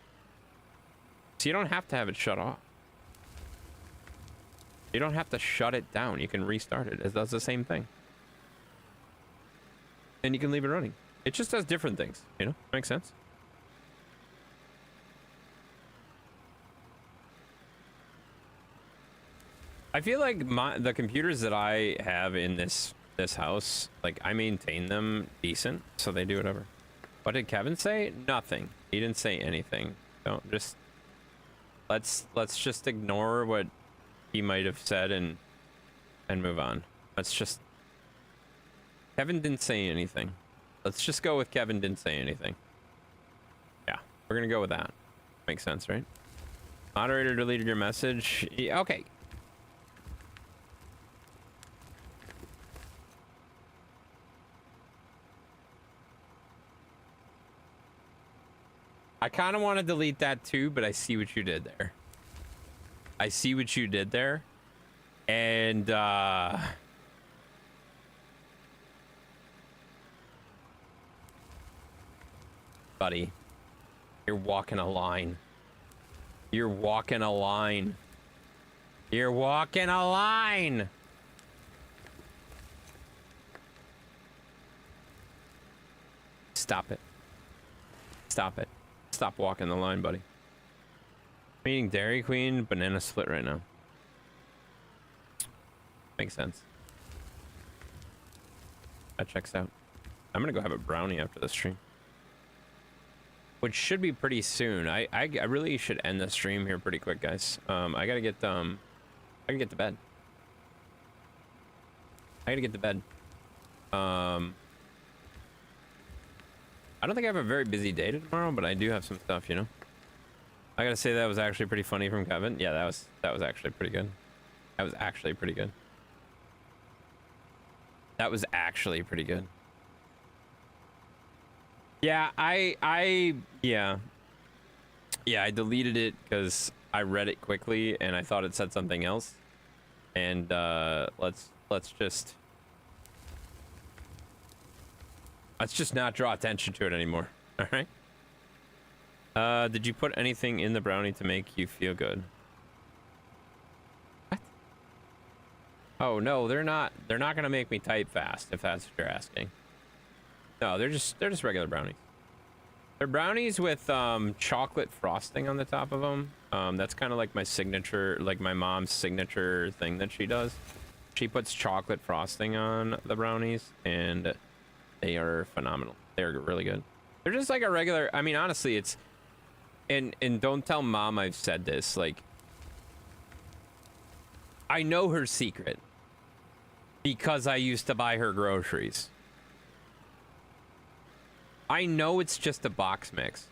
So you don't have to have it shut off. You don't have to shut it down. You can restart it. It does the same thing. And you can leave it running. It just does different things, you know? Makes sense? I feel like the computers that I have in this house, like, I maintain them decent, so they do whatever. What did Kevin say? Nothing. He didn't say anything. Don't just... Let's just ignore what he might have said and move on. Let's just... Kevin didn't say anything. Let's just go with Kevin didn't say anything. Yeah, we're gonna go with that. Makes sense, right? Moderator deleted your message. Yeah, okay. I kind of want to delete that too, but I see what you did there. I see what you did there. And, buddy, you're walking a line. You're walking a line. You're walking a line. Stop it. Stop it. Stop walking the line, buddy. I'm eating Dairy Queen banana split right now. Makes sense. That checks out. I'm gonna go have a brownie after the stream, which should be pretty soon. I really should end the stream here pretty quick, guys. I gotta get I can get to bed. I gotta get to bed. I don't think I have a very busy day tomorrow, but I do have some stuff, you know. I gotta say that was actually pretty funny from Kevin. Yeah, that was actually pretty good. That was actually pretty good. That was actually pretty good. Yeah, yeah, I deleted it because I read it quickly and I thought it said something else. And let's just not draw attention to it anymore. All right. Did you put anything in the brownie to make you feel good? What? Oh no, they're not gonna make me type fast, if that's what you're asking. No, they're just regular brownies. They're brownies with chocolate frosting on the top of them. That's kind of like my signature, like my mom's signature thing that she does. She puts chocolate frosting on the brownies, and they are phenomenal. They're really good. They're just like a regular, I mean, honestly, it's, and don't tell mom I've said this, like, I know her secret because I used to buy her groceries. I know it's just a box mix.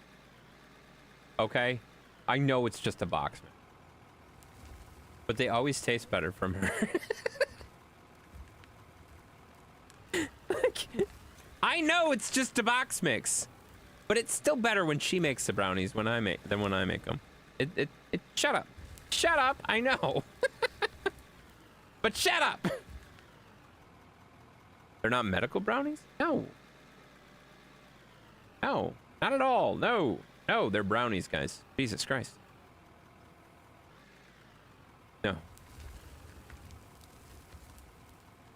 Okay? I know it's just a box mix. But they always taste better from her. I know it's just a box mix. But it's still better when she makes the brownies than when I make them. Shut up. Shut up. I know. But shut up. They're not medical brownies? No. No, not at all. No. No, they're brownies, guys. Jesus Christ. No.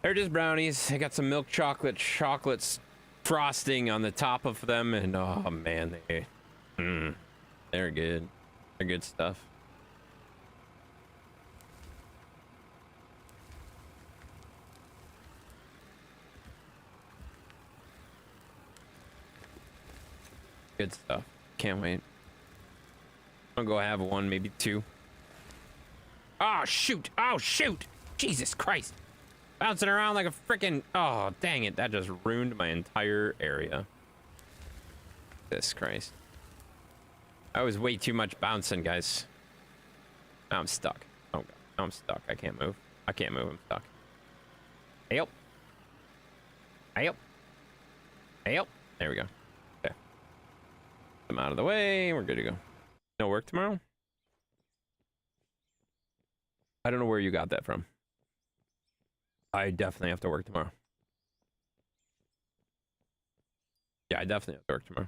They're just brownies. They got some milk chocolates frosting on the top of them, and oh man, they're good. They're good stuff. Good stuff. Can't wait. I'll go have one, maybe two. Oh shoot! Oh shoot! Jesus Christ! Bouncing around like a freaking... Oh, dang it. That just ruined my entire area. Jesus Christ. That was way too much bouncing, guys. Now I'm stuck. Oh, God. Now I'm stuck. I can't move. I can't move. I'm stuck. Help. Help. Help. There we go. Okay. I'm out of the way. We're good to go. No work tomorrow? I don't know where you got that from. I definitely have to work tomorrow. Yeah, I definitely have to work tomorrow.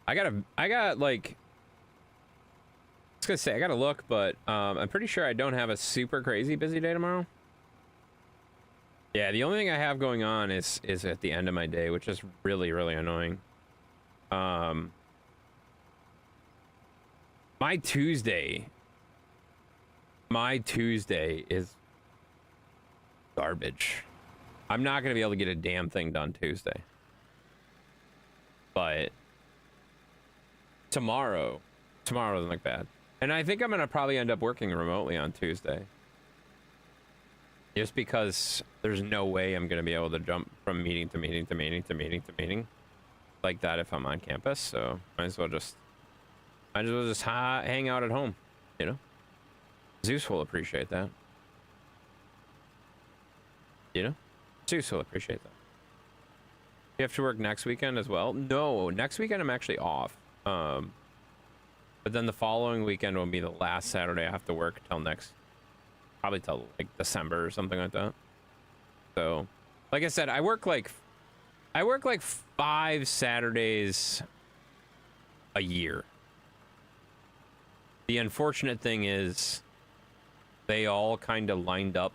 I got like, I was gonna say I gotta look, but I'm pretty sure I don't have a super crazy busy day tomorrow. Yeah, the only thing I have going on is at the end of my day, which is really, really annoying. My Tuesday is garbage. I'm not gonna be able to get a damn thing done Tuesday. But tomorrow doesn't look bad. And I think I'm gonna probably end up working remotely on Tuesday. Just because there's no way I'm gonna be able to jump from meeting to meeting to meeting to meeting to meeting like that if I'm on campus. So might as well just hang out at home, you know? Zeus will appreciate that. You know? Zeus will appreciate that. You have to work next weekend as well? No, next weekend I'm actually off. But then the following weekend will be the last Saturday I have to work till probably till like December or something like that. So, like I said, I work like 5 Saturdays a year. The unfortunate thing is they all kind of lined up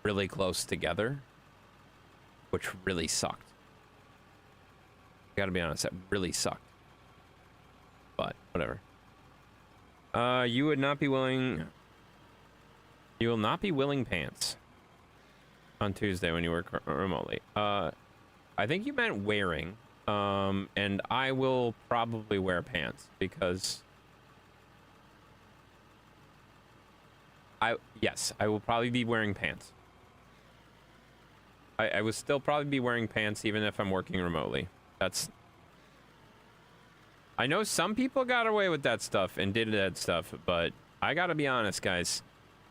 really close together, which really sucked. I gotta be honest, that really sucked. But whatever. You will not be willing pants on Tuesday when you work remotely. I think you meant wearing. And I will probably wear pants because yes, I will probably be wearing pants. I will still probably be wearing pants even if I'm working remotely. I know some people got away with that stuff and did that stuff, but I gotta be honest, guys.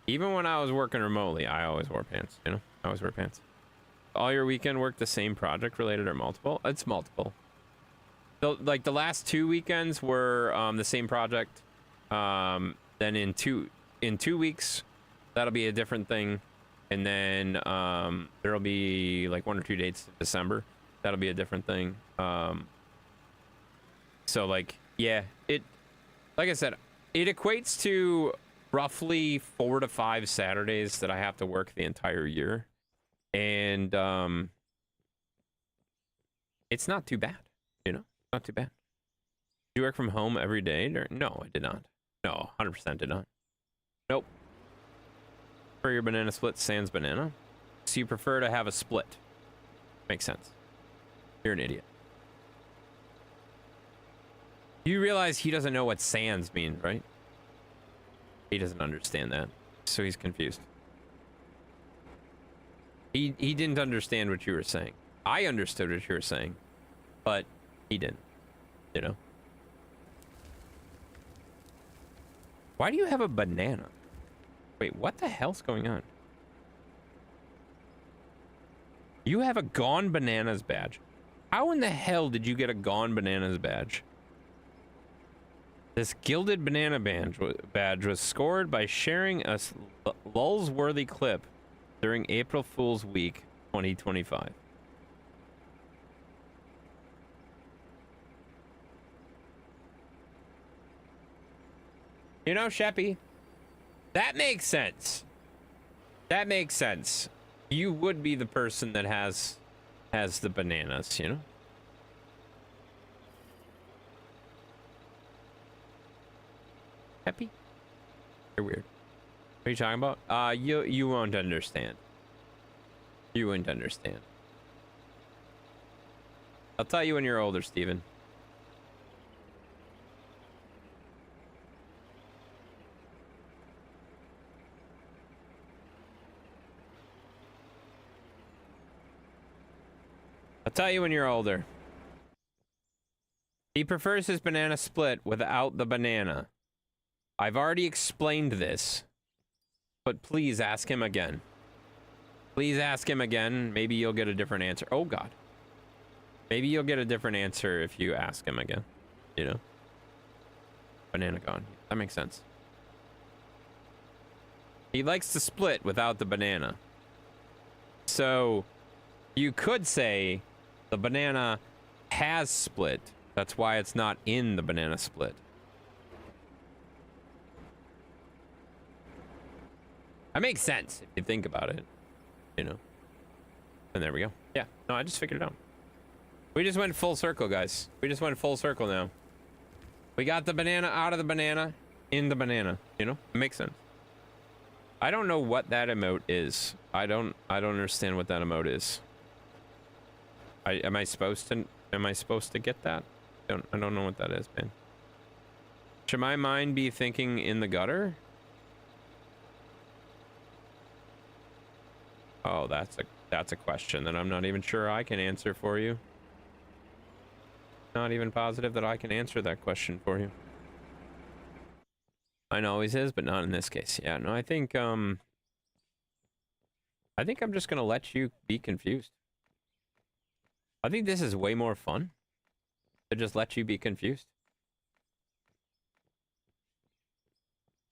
Even when I was working remotely, I always wore pants, you know? I always wear pants. All your weekend work the same project related or multiple? It's multiple. So, like, the last 2 weekends were the same project. Then in two weeks, that'll be a different thing. And then there'll be like 1 or 2 dates in December. That'll be a different thing. So like, yeah, like I said, it equates to roughly 4 to 5 Saturdays that I have to work the entire year. And it's not too bad, you know, not too bad. Do you work from home every day? No, I did not. No, 100% did not. Nope. For your banana split, sans banana. So you prefer to have a split. Makes sense. You're an idiot. You realize he doesn't know what sans mean, right? He doesn't understand that. So he's confused. He didn't understand what you were saying. I understood what you were saying, but he didn't, you know? Why do you have a banana? Wait, what the hell's going on? You have a Gone Bananas badge. How in the hell did you get a Gone Bananas badge? This gilded banana badge was scored by sharing a lulz-worthy clip during April Fool's Week 2025. You know, Sheppy, that makes sense. That makes sense. You would be the person that has the bananas, you know? Happy? You're weird. What are you talking about? You won't understand. You wouldn't understand. I'll tell you when you're older, Steven. I'll tell you when you're older. He prefers his banana split without the banana. I've already explained this, but please ask him again. Please ask him again. Maybe you'll get a different answer. Oh, God. Maybe you'll get a different answer if you ask him again. You know? Banana gone. That makes sense. He likes to split without the banana. So, you could say the banana has split. That's why it's not in the banana split. That makes sense if you think about it, you know. And there we go. Yeah, no, I just figured it out. We just went full circle, guys. We just went full circle now. We got the banana out of the banana, in the banana, you know? It makes sense. I don't know what that emote is. I don't understand what that emote is. Am I supposed to get that? I don't know what that is, man. Should my mind be thinking in the gutter? Oh, that's a question that I'm not even sure I can answer for you. Not even positive that I can answer that question for you. Mine always is, but not in this case. Yeah, no, I think I'm just gonna let you be confused. I think this is way more fun to just let you be confused.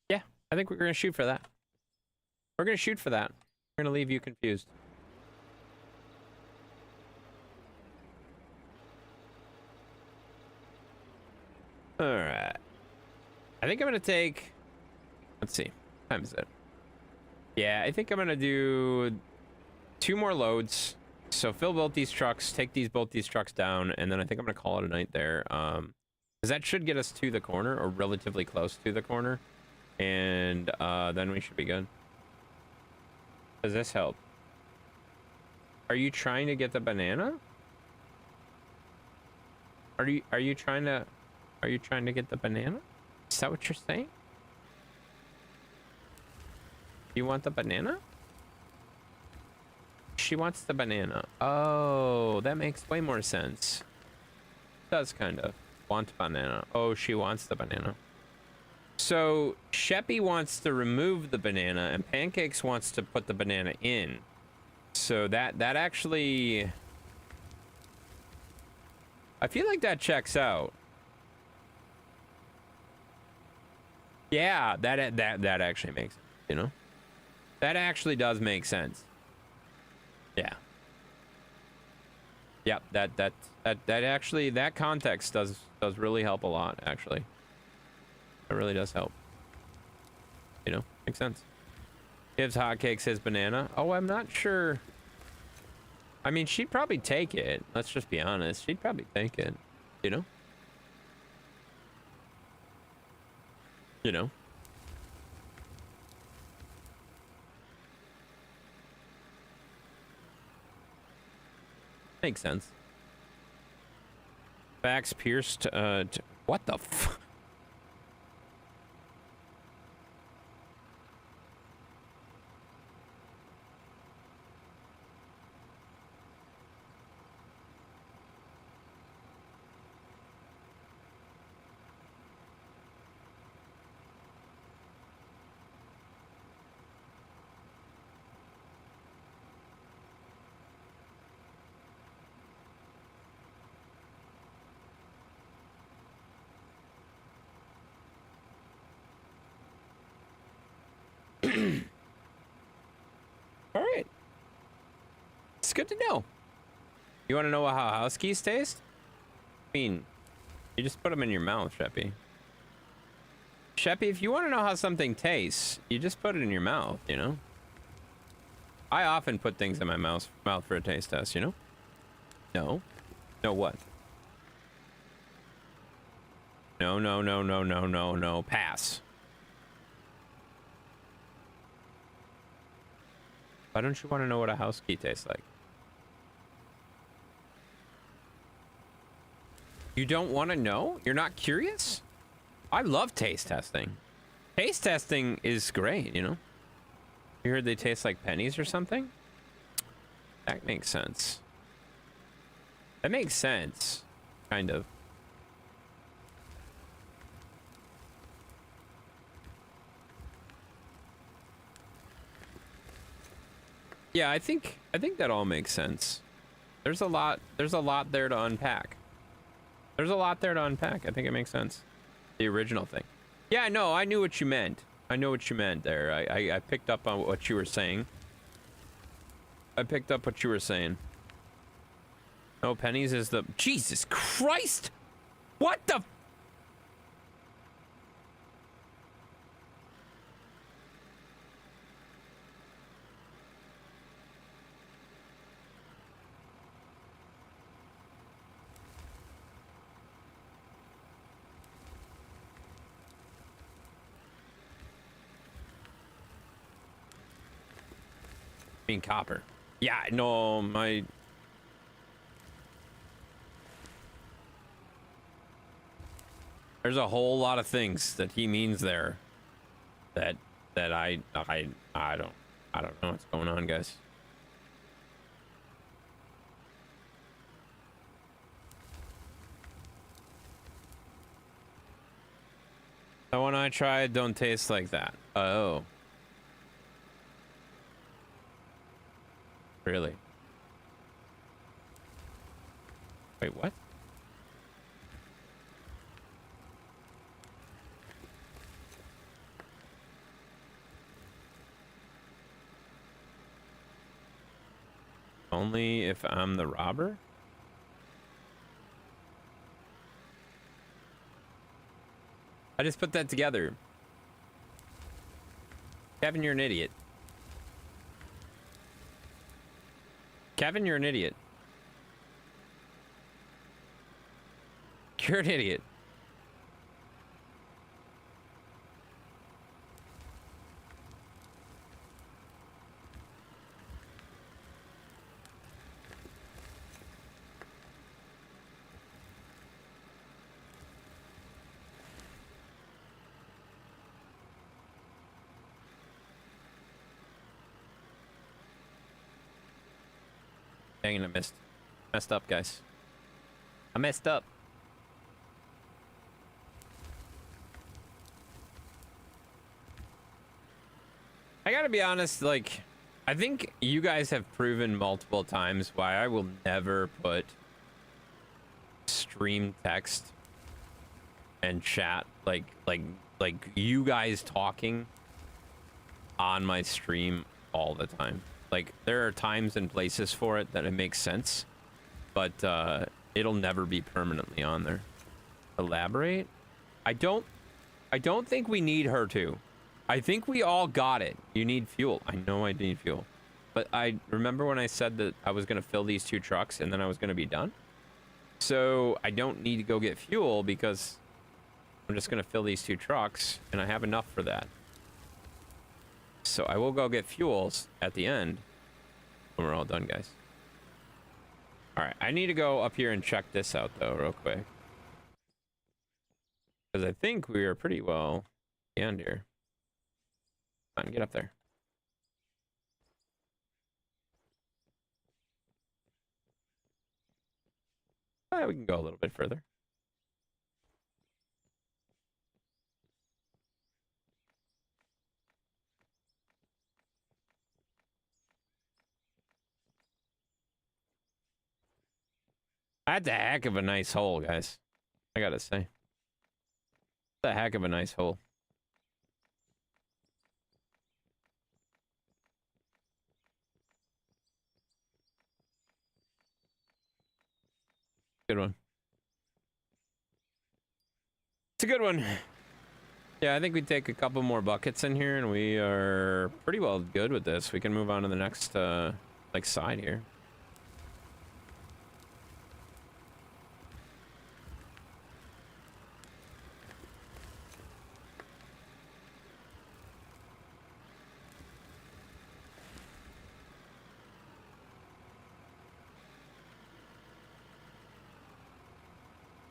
Yeah, I think we're gonna shoot for that. We're gonna shoot for that. We're gonna leave you confused. All right. I think I'm gonna take. Let's see. What time is it? Yeah, I think I'm gonna do 2 more loads. So fill both these trucks, take both these trucks down, and then I think I'm gonna call it a night there. Because that should get us to the corner, or relatively close to the corner, and then we should be good. Does this help? Are you trying to get the banana? Are you trying to get the banana? Is that what you're saying? You want the banana? She wants the banana. Oh, that makes way more sense. Does kind of want banana. Oh, she wants the banana. So Sheppy wants to remove the banana and Pancakes wants to put the banana in. So that actually, I feel like that checks out. Yeah, that actually makes sense, you know? That actually does make sense. Yeah. Yep, that actually, that context does really help a lot, actually. It really does help. You know, makes sense. Gives Hotcakes his banana. Oh, I'm not sure. I mean, she'd probably take it. Let's just be honest. She'd probably take it. You know? You know? Makes sense. Facts pierced, what the f... All right. It's good to know. You want to know how house keys taste? I mean, you just put them in your mouth, Sheppy. Sheppy, if you want to know how something tastes, you just put it in your mouth, you know? I often put things in my mouth for a taste test, you know? No. No what? No, no, no, no, no, no, no. Pass. Why don't you want to know what a house key tastes like? You don't want to know? You're not curious? I love taste testing. Taste testing is great, you know? You heard they taste like pennies or something? That makes sense. That makes sense. Kind of. Yeah, I think that all makes sense. There's a lot there to unpack. There's a lot there to unpack. I think it makes sense. The original thing. Yeah, no, I knew what you meant. I know what you meant there. I picked up on what you were saying. I picked up what you were saying. No, pennies is the... Jesus Christ! What the... mean copper. Yeah, no, my... There's a whole lot of things that he means there that I don't know what's going on, guys. The one I tried don't taste like that. Oh. Really? Wait, what? Only if I'm the robber? I just put that together. Kevin, you're an idiot. Kevin, you're an idiot. You're an idiot. Dang it, I messed up, guys. I messed up. I gotta be honest, like, I think you guys have proven multiple times why I will never put stream text and chat, like you guys talking on my stream all the time. Like, there are times and places for it that it makes sense, but it'll never be permanently on there. Elaborate? I don't think we need her to. I think we all got it. You need fuel. I know I need fuel. But I remember when I said that I was going to fill these 2 trucks and then I was going to be done. So I don't need to go get fuel because I'm just going to fill these 2 trucks and I have enough for that. So I will go get fuels at the end when we're all done, guys. All right, I need to go up here and check this out, though, real quick. Because I think we are pretty well at the end here. Come on, get up there. We can go a little bit further. That's a heck of a nice hole, guys. I gotta say. That's a heck of a nice hole. Good one. It's a good one. Yeah, I think we take a couple more buckets in here, and we are pretty well good with this. We can move on to the next, like, side here.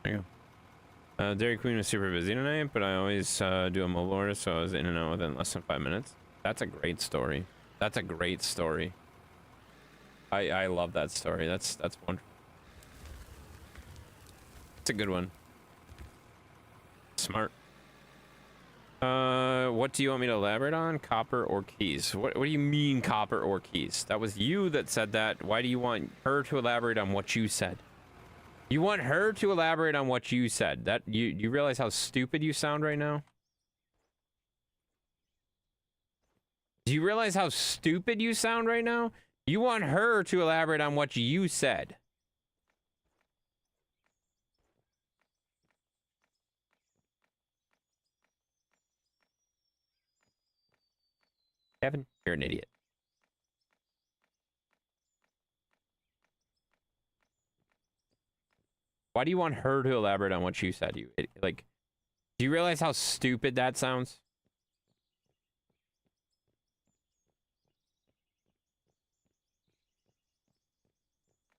There you go. Dairy Queen was super busy tonight, but I always do a mobile order, so I was in and out within less than 5 minutes. That's a great story. That's a great story. I love that story. That's wonderful. It's a good one. Smart. What do you want me to elaborate on? Copper or keys? What do you mean copper or keys? That was you that said that. Why do you want her to elaborate on what you said? You want her to elaborate on what you said. That you realize how stupid you sound right now? Do you realize how stupid you sound right now? You want her to elaborate on what you said. Kevin, you're an idiot. Why do you want her to elaborate on what you said? Like, do you realize how stupid that sounds?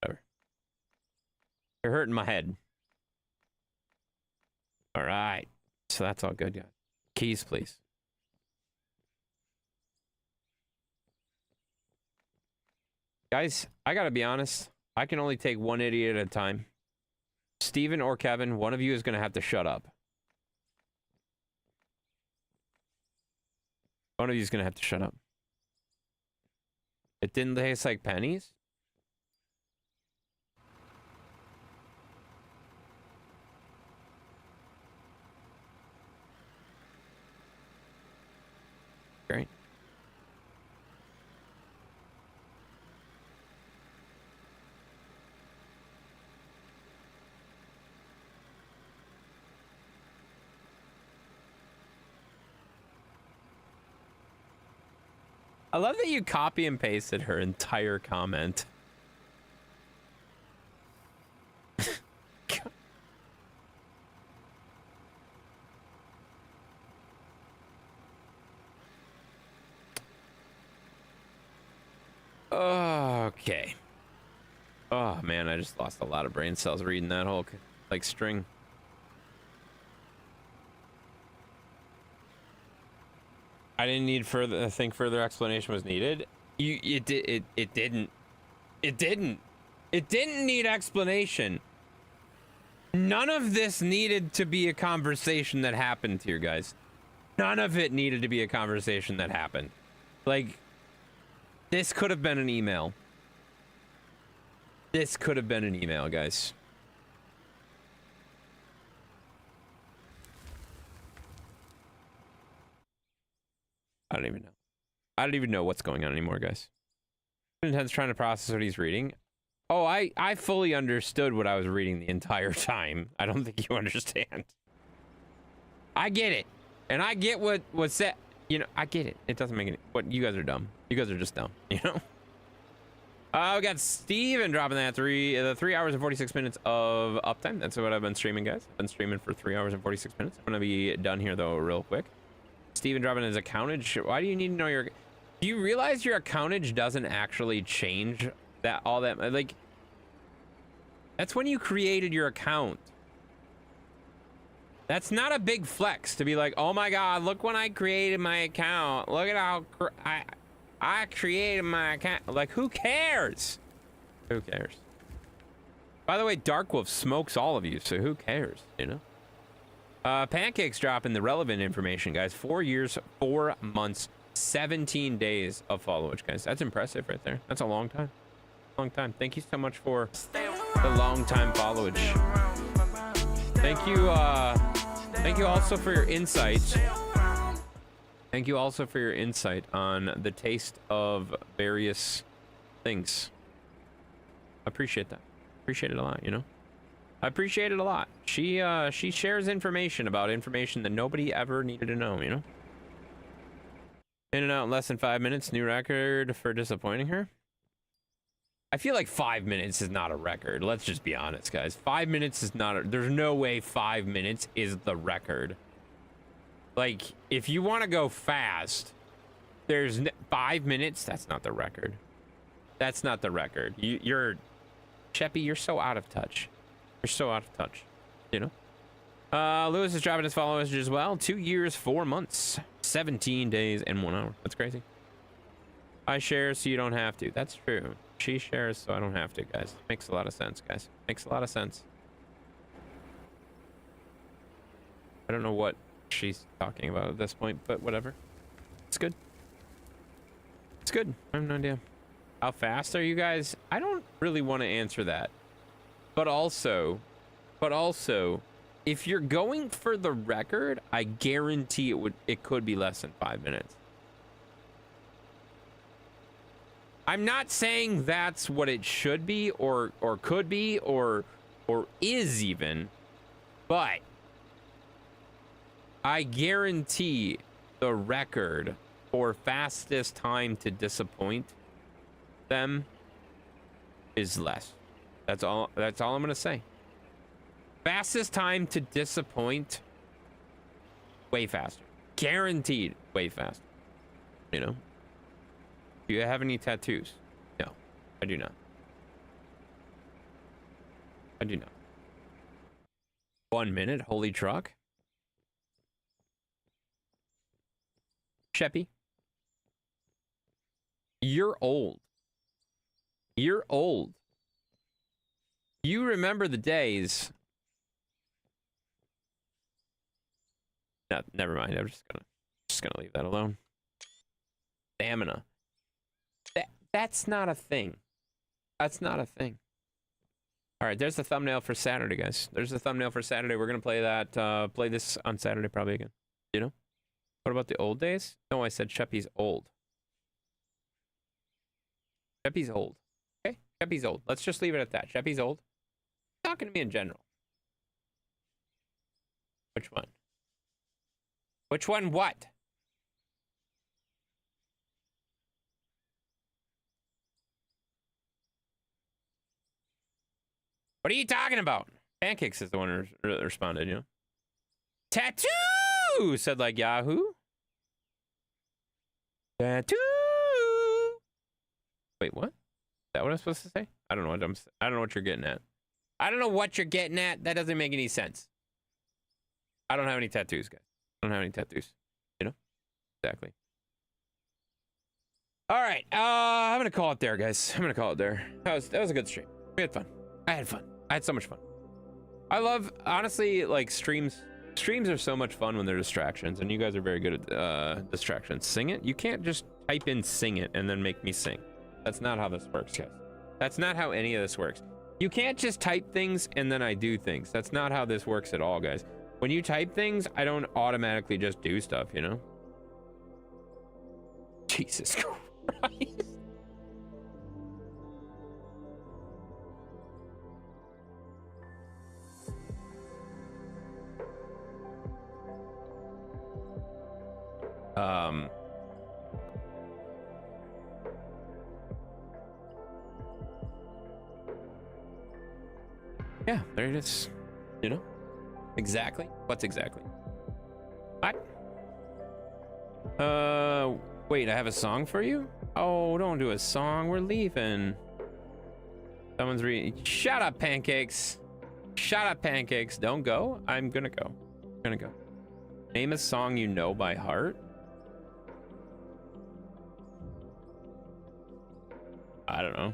Whatever. You're hurting my head. All right. So that's all good, guys. Keys, please. Guys, I gotta be honest. I can only take one idiot at a time. Steven or Kevin, one of you is gonna have to shut up. One of you is gonna have to shut up. It didn't taste like pennies? Great. I love that you copy and pasted her entire comment. Okay. Oh man, I just lost a lot of brain cells reading that whole like string. I didn't need further. I think further explanation was needed. It didn't need explanation. None of this needed to be a conversation that happened here, guys. None of it needed to be a conversation that happened. Like, this could have been an email. This could have been an email, guys. I don't even know. I don't even know what's going on anymore, guys. Intense trying to process what he's reading. Oh, I fully understood what I was reading the entire time. I don't think you understand. I get it. And I get what was said. You know, I get it. It doesn't make any... What, you guys are dumb. You guys are just dumb, you know? We got Steven dropping that 3 hours and 46 minutes of uptime. That's what I've been streaming, guys. I've been streaming for 3 hours and 46 minutes. I'm going to be done here, though, real quick. Steven dropping his accountage. Why do you need to know your... Do you realize your accountage doesn't actually change that all that... Like, that's when you created your account. That's not a big flex to be like, oh my god, look when I created my account. Look at how I created my account. Like, who cares? Who cares? By the way, Darkwolf smokes all of you, so who cares, you know? Pancake's dropping the relevant information, guys. 4 years, 4 months, 17 days of followage, guys. That's impressive right there. That's a long time. Long time. Thank you so much for the long time followage. Thank you also for your insight. Thank you also for your insight on the taste of various things. Appreciate that. Appreciate it a lot, you know? I appreciate it a lot. She shares information about information that nobody ever needed to know, you know? In and out in less than 5 minutes, new record for disappointing her. I feel like 5 minutes is not a record. Let's just be honest, guys. 5 minutes is not a, there's no way 5 minutes is the record. Like, if you want to go fast, there's 5 minutes, that's not the record. That's not the record. You're Sheppy, you're so out of touch. You're so out of touch, you know? Lewis is dropping his followers as well. 2 years, 4 months, 17 days, and 1 hour. That's crazy. I share so you don't have to. That's true. She shares so I don't have to, guys. Makes a lot of sense, guys. Makes a lot of sense. I don't know what she's talking about at this point, but whatever. It's good. It's good. I have no idea. How fast are you guys? I don't really want to answer that. But also, if you're going for the record, I guarantee it could be less than 5 minutes. I'm not saying that's what it should be or could be or is even, but I guarantee the record for fastest time to disappoint them is less. That's all I'm gonna say. Fastest time to disappoint, way faster. Guaranteed way faster. You know? Do you have any tattoos? No, I do not. I do not. 1 minute, holy truck. Sheppy, you're old. You're old. You remember the days. No, never mind. I'm just gonna leave that alone. Stamina. That's not a thing. That's not a thing. All right, there's the thumbnail for Saturday, guys. There's the thumbnail for Saturday. We're gonna play that. Play this on Saturday probably again. You know. What about the old days? No, I said Sheppy's old. Sheppy's old. Okay, Sheppy's old. Let's just leave it at that. Sheppy's old. Talking to me in general. Which one? Which one? What? What are you talking about? Pancakes is the one who responded, you know? Tattoo! Said like Yahoo. Tattoo! Wait, what? Is that what I'm supposed to say? I don't know what I don't know what you're getting at. I don't know what you're getting at. That doesn't make any sense. I don't have any tattoos, guys. I don't have any tattoos. You know? Exactly. All right. I'm gonna call it there, guys. I'm gonna call it there. That was a good stream. We had fun. I had fun. I had so much fun. I love, honestly, like streams. Streams are so much fun when they're distractions, and you guys are very good at distractions. Sing it? You can't just type in sing it and then make me sing. That's not how this works, guys. That's not how any of this works. You can't just type things and then I do things. That's not how this works at all, guys. When you type things, I don't automatically just do stuff, you know? Jesus Christ. Yeah, there it is. You know? Exactly. What's exactly? What? Wait, I have a song for you? Oh, don't do a song. We're leaving. Someone's reading. Shut up, Pancakes. Shut up, Pancakes. Don't go. I'm gonna go. I'm gonna go. Name a song you know by heart. I don't know.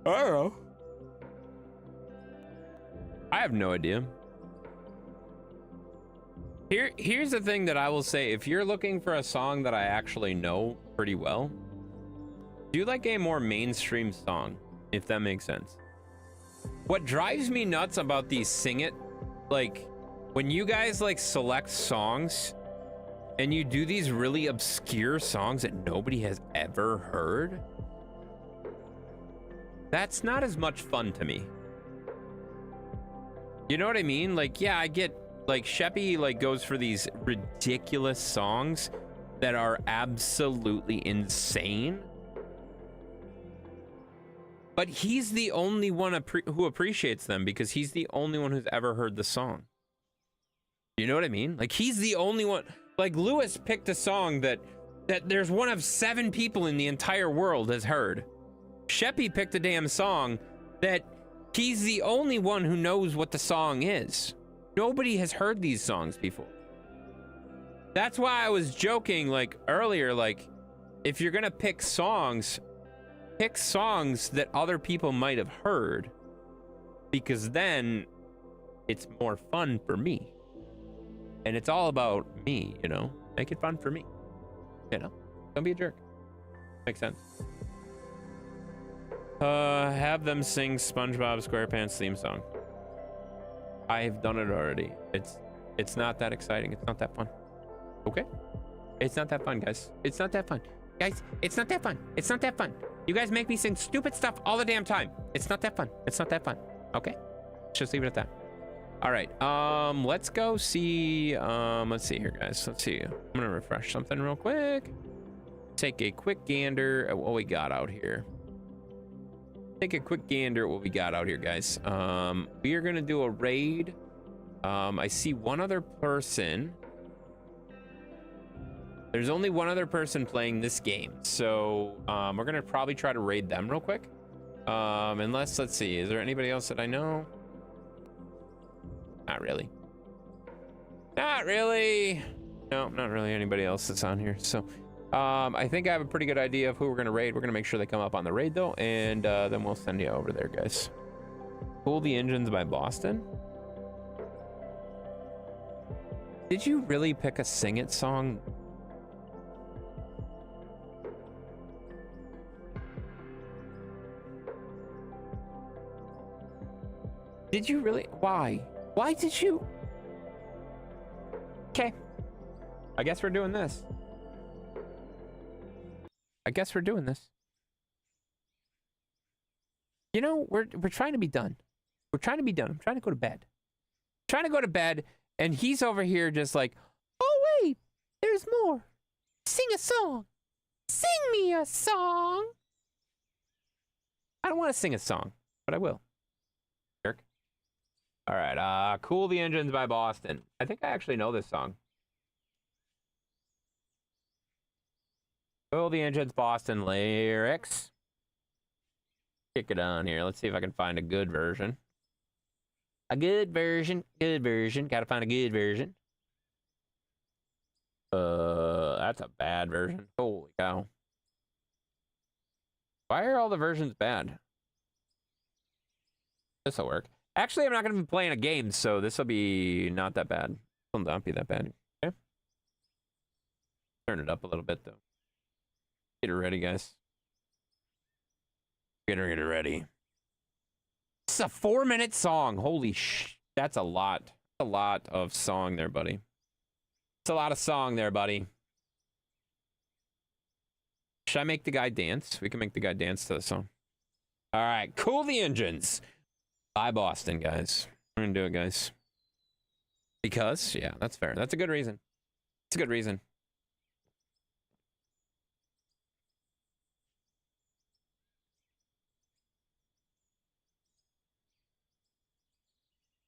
I don't know. I have no idea. Here's the thing that I will say. If you're looking for a song that I actually know pretty well, do like a more mainstream song, if that makes sense. What drives me nuts about these sing it, like when you guys like select songs and you do these really obscure songs that nobody has ever heard, that's not as much fun to me. You know what I mean? Like, yeah, I get, like, Sheppy, like, goes for these ridiculous songs that are absolutely insane. But he's the only one who appreciates them because he's the only one who's ever heard the song. You know what I mean? Like, he's the only one. Like, Lewis picked a song that there's one of 7 people in the entire world has heard. Sheppy picked a damn song that he's the only one who knows what the song is. Nobody has heard these songs before. That's why I was joking, like, earlier, like, if you're gonna pick songs that other people might have heard, because then it's more fun for me. And it's all about me, you know? Make it fun for me. You know? Don't be a jerk. Makes sense. Have them sing SpongeBob SquarePants theme song. I've done it already. It's not that exciting. It's not that fun. Okay? It's not that fun, guys. It's not that fun. Guys, it's not that fun. It's not that fun. You guys make me sing stupid stuff all the damn time. It's not that fun. It's not that fun. Okay? Let's just leave it at that. All right. Let's go see, let's see here, guys. Let's see. I'm gonna refresh something real quick. Take a quick gander at what we got out here. Take a quick gander at what we got out here, guys. We are gonna do a raid. I see one other person. There's only one other person playing this game, so we're gonna probably try to raid them real quick. Unless, let's see, is there anybody else that I know? Not really. Not really. No, not really anybody else that's on here. So I think I have a pretty good idea of who we're gonna raid. We're gonna make sure they come up on the raid though, and then we'll send you over there, guys. Cool the Engines by Boston. Did you really pick a Sing It song? Did you really? Why? Why did you? Okay. I guess we're doing this. I guess we're doing this. You know, we're trying to be done. We're trying to be done. I'm trying to go to bed. I'm trying to go to bed, and he's over here just like, oh wait, there's more. Sing a song. Sing me a song. I don't want to sing a song, but I will. Jerk. All right, Cool the Engines by Boston. I think I actually know this song. Cool the Engines, Boston lyrics. Kick it on here. Let's see if I can find a good version. A good version. Good version. Gotta find a good version. That's a bad version. Holy cow. Why are all the versions bad? This'll work. Actually, I'm not going to be playing a game, so this will be not that bad. Will not be that bad. Okay. Turn it up a little bit, though. Get it ready, guys. Get it ready. It's a 4-minute song. Holy sh! That's a lot. A lot of song there, buddy. It's a lot of song there, buddy. Should I make the guy dance? We can make the guy dance to the song. All right. Cool the Engines. By Boston, guys. We're gonna do it, guys. Because, yeah, that's fair. That's a good reason. It's a good reason.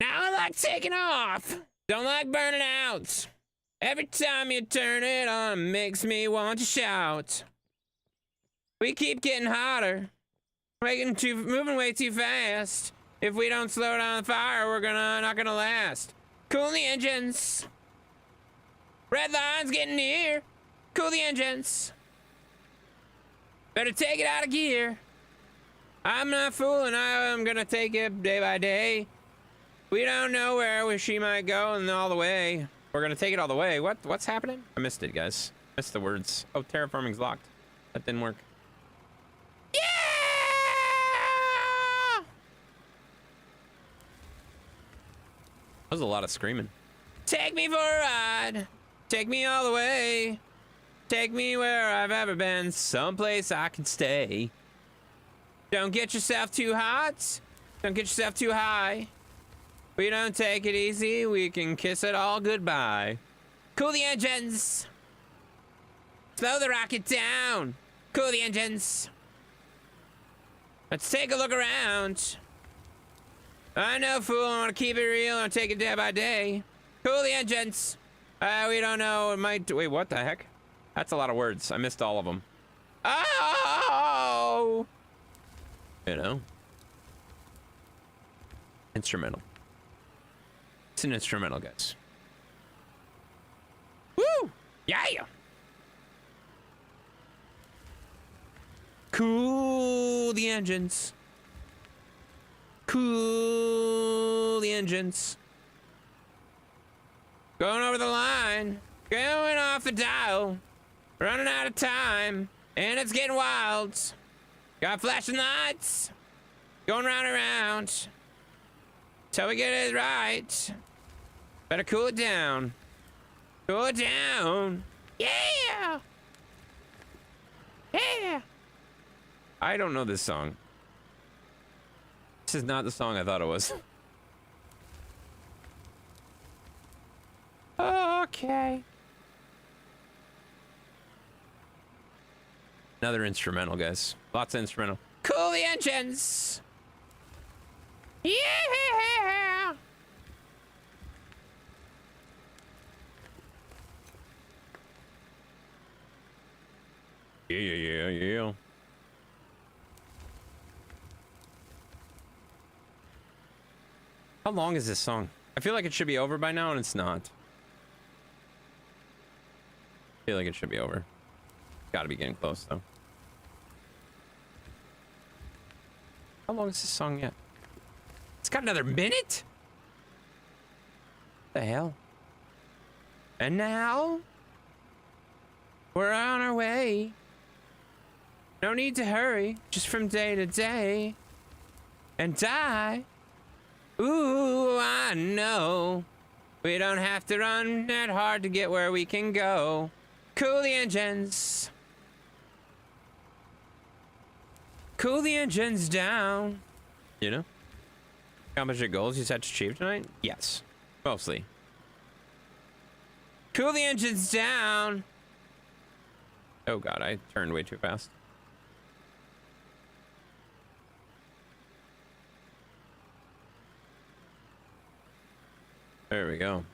Now I like taking off. Don't like burning out. Every time you turn it on, it makes me want to shout. We keep getting hotter. Moving way too fast. If we don't slow down the fire, we're not gonna last. Cool the engines. Red line's getting near. Cool the engines. Better take it out of gear. I'm not fooling, I'm gonna take it day by day. We don't know where she might go and all the way. We're gonna take it all the way. What's happening? I missed it, guys. Missed the words. Oh, terraforming's locked. That didn't work. Yeah! That was a lot of screaming. Take me for a ride. Take me all the way. Take me where I've ever been. Someplace I can stay. Don't get yourself too hot. Don't get yourself too high. We don't take it easy. We can kiss it all goodbye. Cool the engines. Slow the rocket down. Cool the engines. Let's take a look around. I know, fool. I want to keep it real and take it day by day. Cool the engines. We don't know. It might. Wait, what the heck? That's a lot of words. I missed all of them. Oh! You know? Instrumental. It's an instrumental, guys. Woo! Yeah! Cool the engines. Cool the engines. Going over the line. Going off the dial. Running out of time. And it's getting wild. Got flashing lights. Going round and round. Till we get it right. Better cool it down. Cool it down. Yeah! Yeah! I don't know this song. This is not the song I thought it was. Okay. Another instrumental, guys. Lots of instrumental. Cool the engines. Yeah. Yeah. How long is this song? I feel like it should be over by now, and it's not. I feel like it should be over. Gotta be getting close, though. How long is this song yet? It's got another minute? What the hell? And now? We're on our way. No need to hurry, just from day to day. And die. Ooh, I know. We don't have to run that hard to get where we can go. Cool the engines. Cool the engines down. You know? How much of goals you set to achieve tonight? Yes. Mostly. Cool the engines down. Oh god, I turned way too fast. There we go.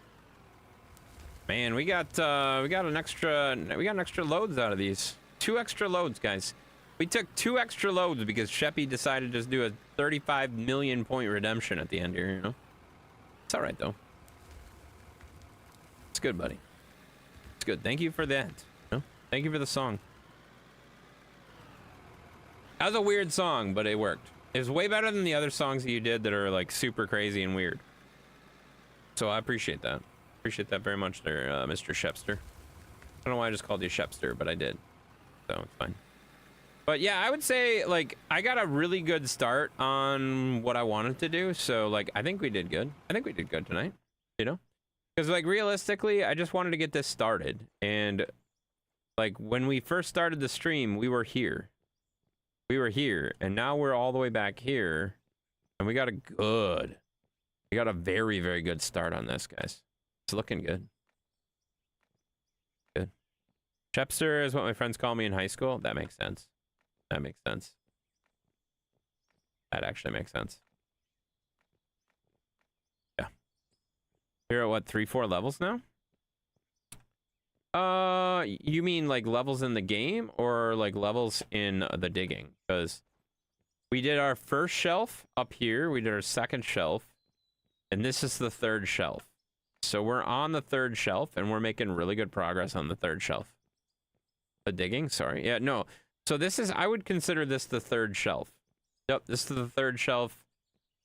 Man, we got an extra loads out of these. 2 extra loads, guys. We took 2 extra loads because Sheppy decided to just do a 35 million point redemption at the end here, you know? It's alright though. It's good, buddy. It's good. Thank you for that. You know? Thank you for the song. That was a weird song, but it worked. It was way better than the other songs that you did that are like super crazy and weird. So I appreciate that. Appreciate that very much there, Mr. Shepster. I don't know why I just called you Shepster, but I did. So it's fine. But yeah, I would say, like, I got a really good start on what I wanted to do. So, like, I think we did good. I think we did good tonight, you know? Because, like, realistically, I just wanted to get this started. And, like, when we first started the stream, we were here. We were here. And now we're all the way back here. And we got a very, very good start on this, guys. It's looking good. Good. Shepster is what my friends call me in high school. That makes sense. That makes sense. That actually makes sense. Yeah. You're at what, 3-4 levels now? You mean like levels in the game or like levels in the digging? Because we did our first shelf up here. We did our second shelf. And this is the third shelf. So we're on the third shelf and we're making really good progress on the third shelf. The digging, sorry. Yeah, no. So this is, I would consider this the third shelf. Yep, this is the third shelf.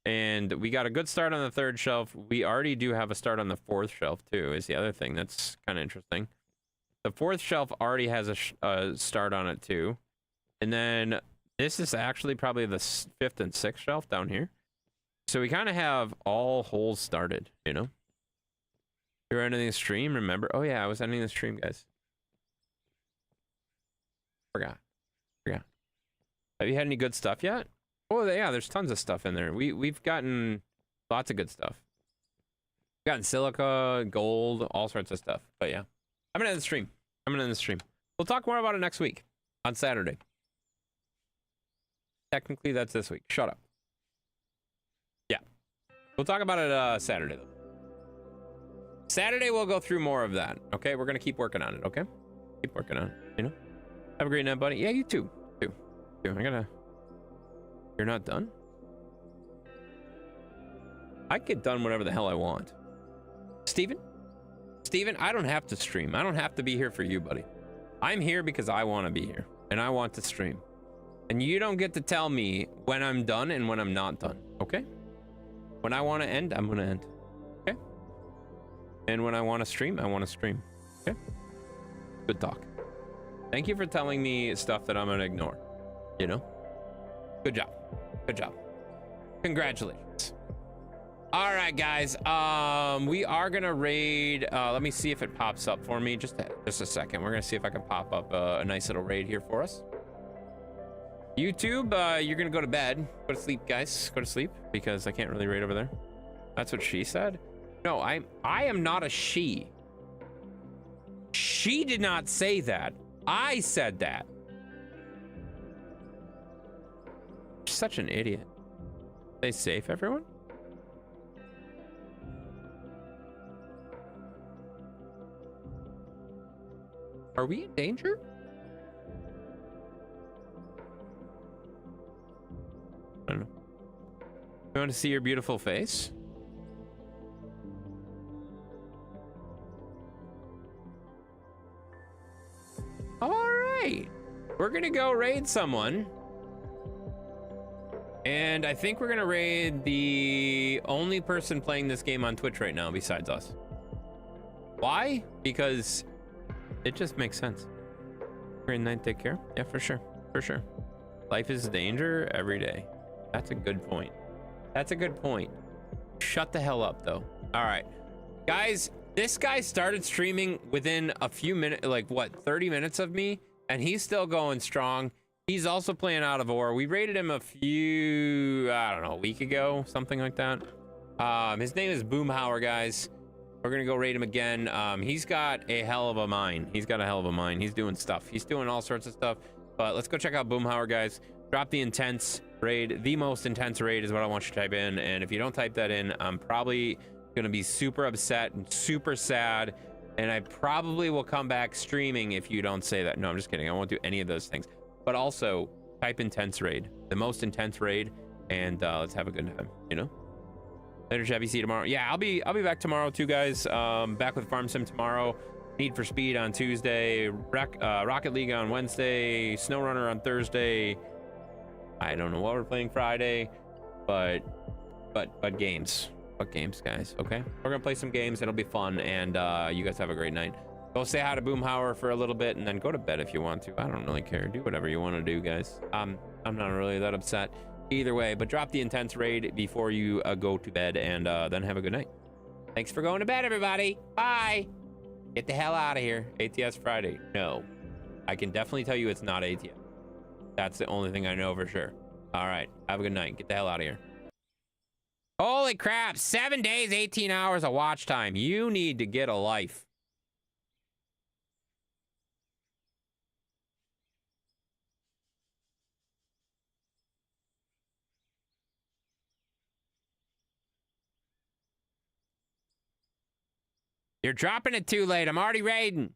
And we got a good start on the third shelf. We already do have a start on the fourth shelf too, is the other thing. That's kind of interesting. The fourth shelf already has a start on it too. And then this is actually probably the fifth and sixth shelf down here. So we kind of have all holes started, you know? You're ending the stream, remember? Oh yeah, I was ending the stream, guys. Forgot. Have you had any good stuff yet? Oh yeah, there's tons of stuff in there. We've gotten lots of good stuff. We've gotten silica, gold, all sorts of stuff. But yeah, I'm gonna end the stream. We'll talk more about it next week on Saturday. Technically, that's this week. Shut up. Yeah, we'll talk about it Saturday though. Saturday we'll go through more of that. Okay, we're gonna keep working on it. Okay, keep working on it. You know. Have a great night, buddy. Yeah, you too. I gotta. You're not done? I get done whenever the hell I want. Steven, I don't have to stream. I don't have to be here for you, buddy. I'm here because I want to be here and I want to stream. And you don't get to tell me when I'm done and when I'm not done, okay? When I want to end, I'm going to end, okay? And when I want to stream, I want to stream, okay? Good talk. Thank you for telling me stuff that I'm going to ignore, you know? Good job. Good job. Congratulations. All right, guys. We are gonna raid. Let me see if it pops up for me. Just a second. We're gonna see if I can pop up a nice little raid here for us. YouTube, you're gonna go to bed. Go to sleep, guys. Go to sleep because I can't really raid over there. That's what she said. No, I am not a she. She did not say that. I said that. Such an idiot. Stay safe, everyone. Are we in danger? I don't know. You want to see your beautiful face? All right. We're gonna go raid someone. And I think we're gonna raid the only person playing this game on Twitch right now besides us. Why? Because it just makes sense. Great night, take care. Yeah, for sure. For sure. Life is danger every day. That's a good point. That's a good point. Shut the hell up, though. All right. Guys, this guy started streaming within a few minutes, like what, 30 minutes of me? And he's still going strong. He's also playing Out of War. We rated him a few, I don't know, a week ago, something like that. His name is Boomhauer, guys. We're gonna go raid him again. He's got a hell of a mind. He's doing stuff. He's doing all sorts of stuff. But let's go check out Boomhauer, guys. Drop the intense raid. The most intense raid is what I want you to type in. And if you don't type that in, I'm probably gonna be super upset and super sad. And I probably will come back streaming if you don't say that. No, I'm just kidding. I won't do any of those things. But also type intense raid, the most intense raid, and let's have a good time, you know? Later, Chevy. See you tomorrow. Yeah, I'll be back tomorrow too, guys. Back with Farm Sim tomorrow. Need for Speed on Tuesday. Rocket League on Wednesday. SnowRunner on Thursday. I don't know what we're playing Friday, but games. What games, guys? Okay, we're gonna play some games. It'll be fun, and you guys have a great night. Go say hi to Boomhauer for a little bit, and then go to bed if you want to. I don't really care. Do whatever you want to do, guys. I'm not really that upset either way, but drop the intense raid before you go to bed, and then have a good night. Thanks for going to bed, everybody. Bye. Get the hell out of here. ATS Friday. No, I can definitely tell you it's not ATS. That's the only thing I know for sure. All right, have a good night. Get the hell out of here. Holy crap, 7 days, 18 hours of watch time. You need to get a life. You're dropping it too late. I'm already raiding.